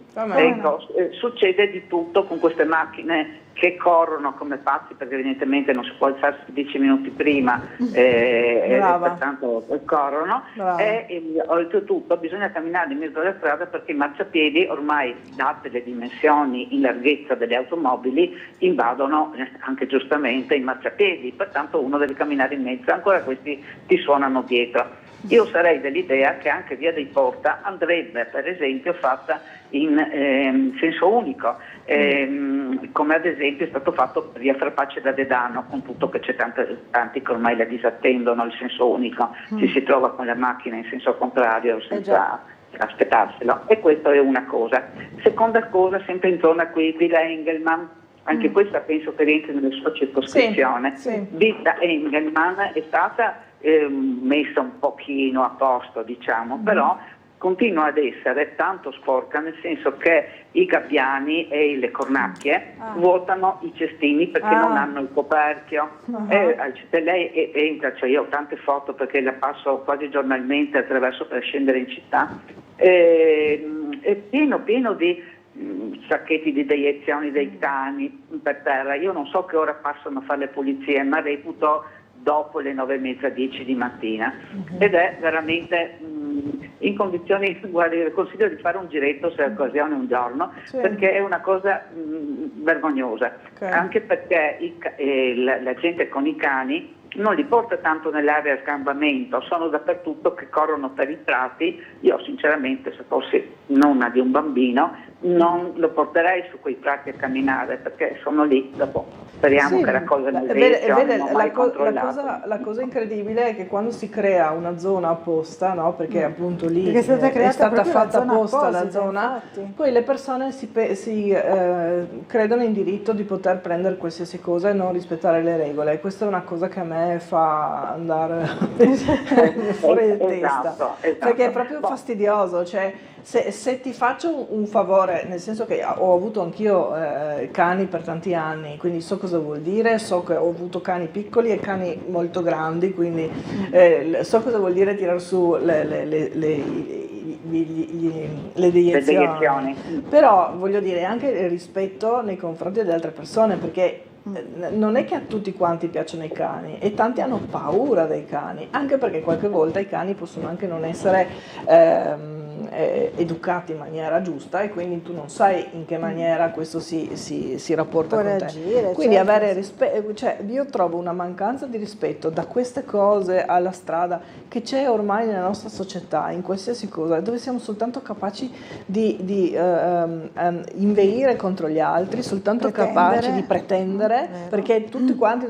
Succede di tutto con queste macchine che corrono come pazzi, perché evidentemente non si può alzarsi 10 minuti prima e pertanto corrono, e oltretutto bisogna camminare in mezzo alla strada, perché i marciapiedi, ormai date le dimensioni in larghezza delle automobili, invadono anche giustamente i marciapiedi, pertanto uno deve camminare in mezzo, ancora questi ti suonano dietro. Io sarei dell'idea che anche via dei Porta andrebbe per esempio fatta in senso unico, come ad esempio è stato fatto per via Frapace da Dedano, con tutto che c'è tanti che ormai la disattendono il senso unico, ci si trova con la macchina in senso contrario senza aspettarselo, e questa è una cosa. Seconda cosa, sempre in zona qui, Villa Engelmann, anche questa penso che rientri nella sua circoscrizione. Villa Engelmann è stata messa un pochino a posto, diciamo, però continua ad essere tanto sporca, nel senso che i gabbiani e le cornacchie vuotano i cestini perché non hanno il coperchio. Se lei entra, cioè io ho tante foto perché la passo quasi giornalmente attraverso per scendere in città, è pieno di sacchetti di deiezioni dei cani per terra. Io non so che ora passano a fare le pulizie, ma reputo dopo le 9:30, 10 di mattina, ed è veramente in condizioni, guardi, consiglio di fare un giretto se ha occasione un giorno, perché è una cosa vergognosa, anche perché la gente con i cani non li porta tanto nell'area a sgambamento, sono dappertutto, che corrono per i prati. Io sinceramente, se fossi nonna di un bambino, non lo porterei su quei prati a camminare, perché sono lì, dopo speriamo che raccolgano il rischio. La cosa incredibile è che quando si crea una zona apposta, no? Perché appunto lì è stata fatta apposta la zona, poi le persone si credono in diritto di poter prendere qualsiasi cosa e non rispettare le regole, e questa è una cosa che a me fa andare fuori di testa, perché è proprio fastidioso. Cioè, se ti faccio un favore, nel senso che ho avuto anch'io cani per tanti anni, quindi so cosa vuol dire, so che ho avuto cani piccoli e cani molto grandi, quindi so cosa vuol dire tirare su le deiezioni. Però voglio dire anche il rispetto nei confronti delle altre persone, perché non è che a tutti quanti piacciono i cani, e tanti hanno paura dei cani, anche perché qualche volta i cani possono anche non essere educati in maniera giusta, e quindi tu non sai in che maniera questo si rapporta con te. Quindi avere rispetto, cioè io trovo una mancanza di rispetto da queste cose alla strada che c'è ormai nella nostra società, in qualsiasi cosa, dove siamo soltanto capaci di inveire contro gli altri, soltanto capaci di pretendere, perché tutti quanti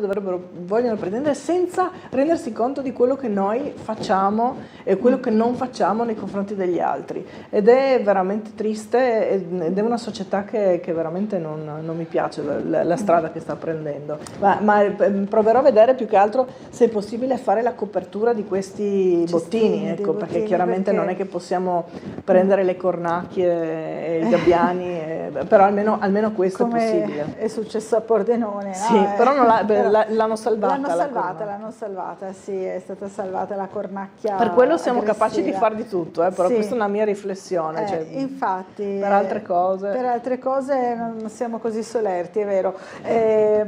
vogliono pretendere senza rendersi conto di quello che noi facciamo e quello che non facciamo nei confronti degli altri, ed è veramente triste, ed è una società che veramente non mi piace la strada che sta prendendo, ma proverò a vedere più che altro se è possibile fare la copertura di questi bottini, ecco, perché chiaramente non è che possiamo prendere le cornacchie e i gabbiani però almeno questo come è possibile. è successo a Pordenone. Sì, no? però l'hanno salvata. L'hanno salvata, sì, è stata salvata la cornacchia. Per quello siamo aggressiva. capaci di far di tutto, però sì. questa è una mia riflessione. Cioè, infatti, per altre cose. Per altre cose non siamo così solerti, è vero.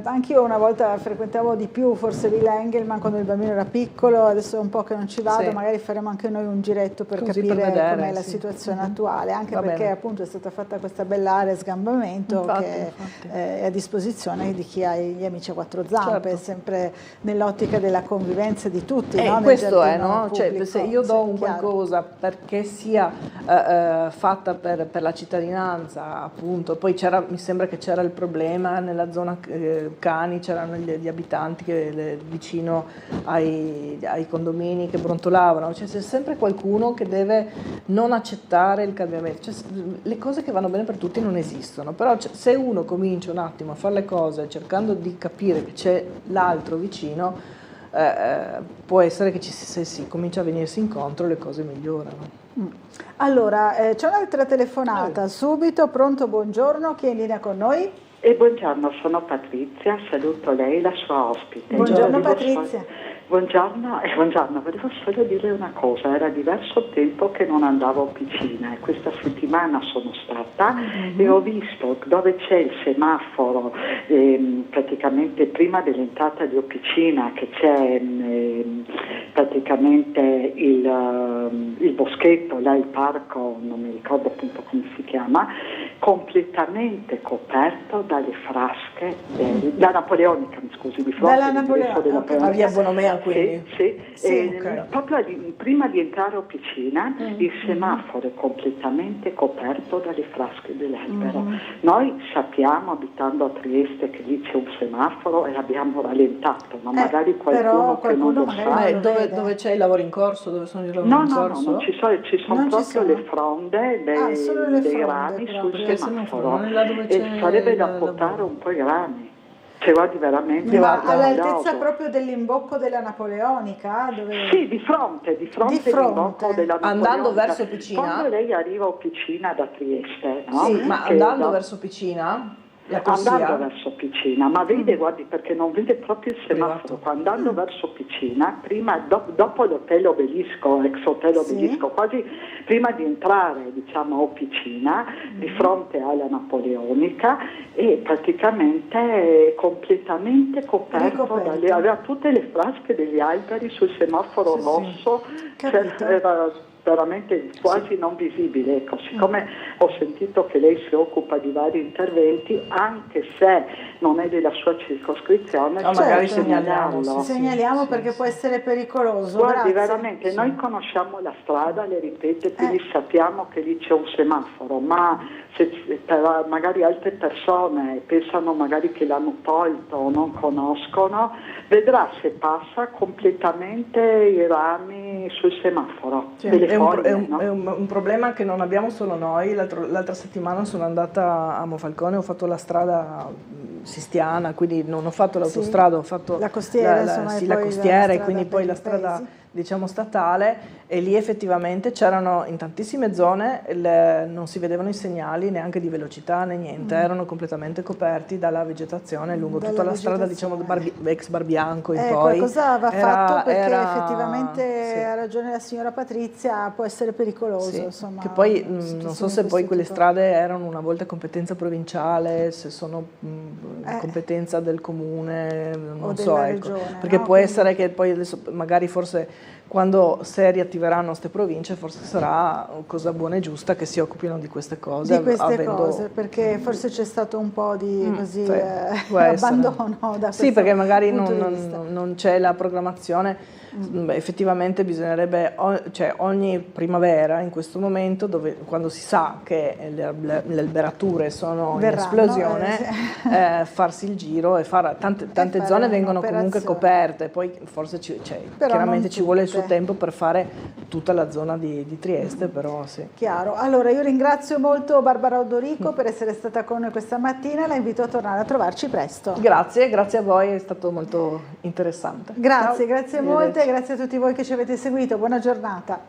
Anch'io una volta frequentavo di più forse Villa Engelmann quando il bambino era piccolo, adesso è un po' che non ci vado, magari faremo anche noi un giretto per così capire com'è la sì. situazione attuale, anche Va perché bene. appunto è stata fatta questa bella area sgambamento che è a disposizione di chi ha gli amici a quattro zampe, sempre nell'ottica della convivenza di tutti. No? Questo è, no? Cioè, se io do un qualcosa perché sia fatta per la cittadinanza, appunto, poi mi sembra che c'era il problema nella zona Cani, c'erano gli abitanti vicino ai condomini che brontolavano, cioè c'è sempre qualcuno che deve non accettare il cambiamento, cioè, le cose che vanno bene per tutti non esistono, però se uno comincia un attimo a fare le cose cercando di capire che c'è l'altro vicino, può essere che se si comincia a venirsi incontro le cose migliorano. Allora, c'è un'altra telefonata, subito, pronto, buongiorno, chi è in linea con noi? Buongiorno, sono Patrizia, saluto lei e la sua ospite. Buongiorno Patrizia. Buongiorno, volevo solo dire una cosa, era diverso tempo che non andavo a Officina e questa settimana sono stata e ho visto dove c'è il semaforo, praticamente prima dell'entrata di Officina, che c'è praticamente il boschetto, là il parco, non mi ricordo appunto come si chiama, completamente coperto dalle frasche, da Napoleonica, mi scusi, di fronte della Napoleonica. Via Bonomea, quindi. Okay. Proprio prima di entrare a Officina il semaforo è completamente coperto dalle frasche dell'albero. Noi sappiamo, abitando a Trieste, che lì c'è un semaforo e abbiamo rallentato, ma magari qualcuno che non lo sa. Dove c'è il lavoro in corso? Dove sono i lavori in corso? No, ci sono proprio le fronde dei rami sul semaforo e sarebbe da portare un po' i rami. Cioè, guardi, veramente all'altezza proprio dell'imbocco della Napoleonica? Dove... Sì, di fronte all'imbocco della Napoleonica. Andando verso Officina? Quando lei arriva a Officina da Trieste, no? Sì, ma andando verso Officina? Andando verso Officina, ma vede, guardi, perché non vede proprio il semaforo. Andando verso Officina, prima, dopo l'hotel Obelisco, ex hotel Obelisco, quasi prima di entrare, diciamo, a Officina, di fronte alla Napoleonica, e praticamente è completamente coperto aveva tutte le frasche degli alberi sul semaforo rosso, era veramente quasi non visibile. Ecco, siccome ho sentito che lei si occupa di vari interventi, anche se non è della sua circoscrizione, magari segnaliamo perché può essere pericoloso. Guardi, veramente, noi conosciamo la strada, le ripeto, quindi sappiamo che lì c'è un semaforo, ma se magari altre persone pensano magari che l'hanno tolto o non conoscono, vedrà se passa completamente i rami sul semaforo. È un problema che non abbiamo solo noi. L'altra settimana sono andata a Monfalcone, ho fatto la strada Sistiana, quindi non ho fatto l'autostrada, ho fatto la costiera, la costiera e quindi poi la strada, diciamo, statale, e lì effettivamente c'erano in tantissime zone, non si vedevano i segnali neanche di velocità né niente, erano completamente coperti dalla vegetazione lungo tutta la strada, diciamo, ex Barbianco in poi. Cosa va fatto perché effettivamente ha ragione la signora Patrizia, può essere pericoloso. Insomma, che poi non so se poi quelle strade erano una volta competenza provinciale, se sono competenza del comune, non so, regione, perché può essere che poi adesso magari forse quando si riattiveranno queste province forse sarà cosa buona e giusta che si occupino di queste cose. Perché forse c'è stato un po' di abbandono da questo perché magari punto di vista. non c'è la programmazione. Effettivamente bisognerebbe, cioè ogni primavera in questo momento, quando si sa che le alberature sono in esplosione, farsi il giro e tante zone vengono comunque coperte, poi forse chiaramente ci vuole il suo tempo per fare tutta la zona di Trieste, però sì. Chiaro. Allora io ringrazio molto Barbara Odorico per essere stata con noi questa mattina, la invito a tornare a trovarci presto. Grazie a voi, è stato molto interessante. Grazie molte. Grazie a tutti voi che ci avete seguito, buona giornata.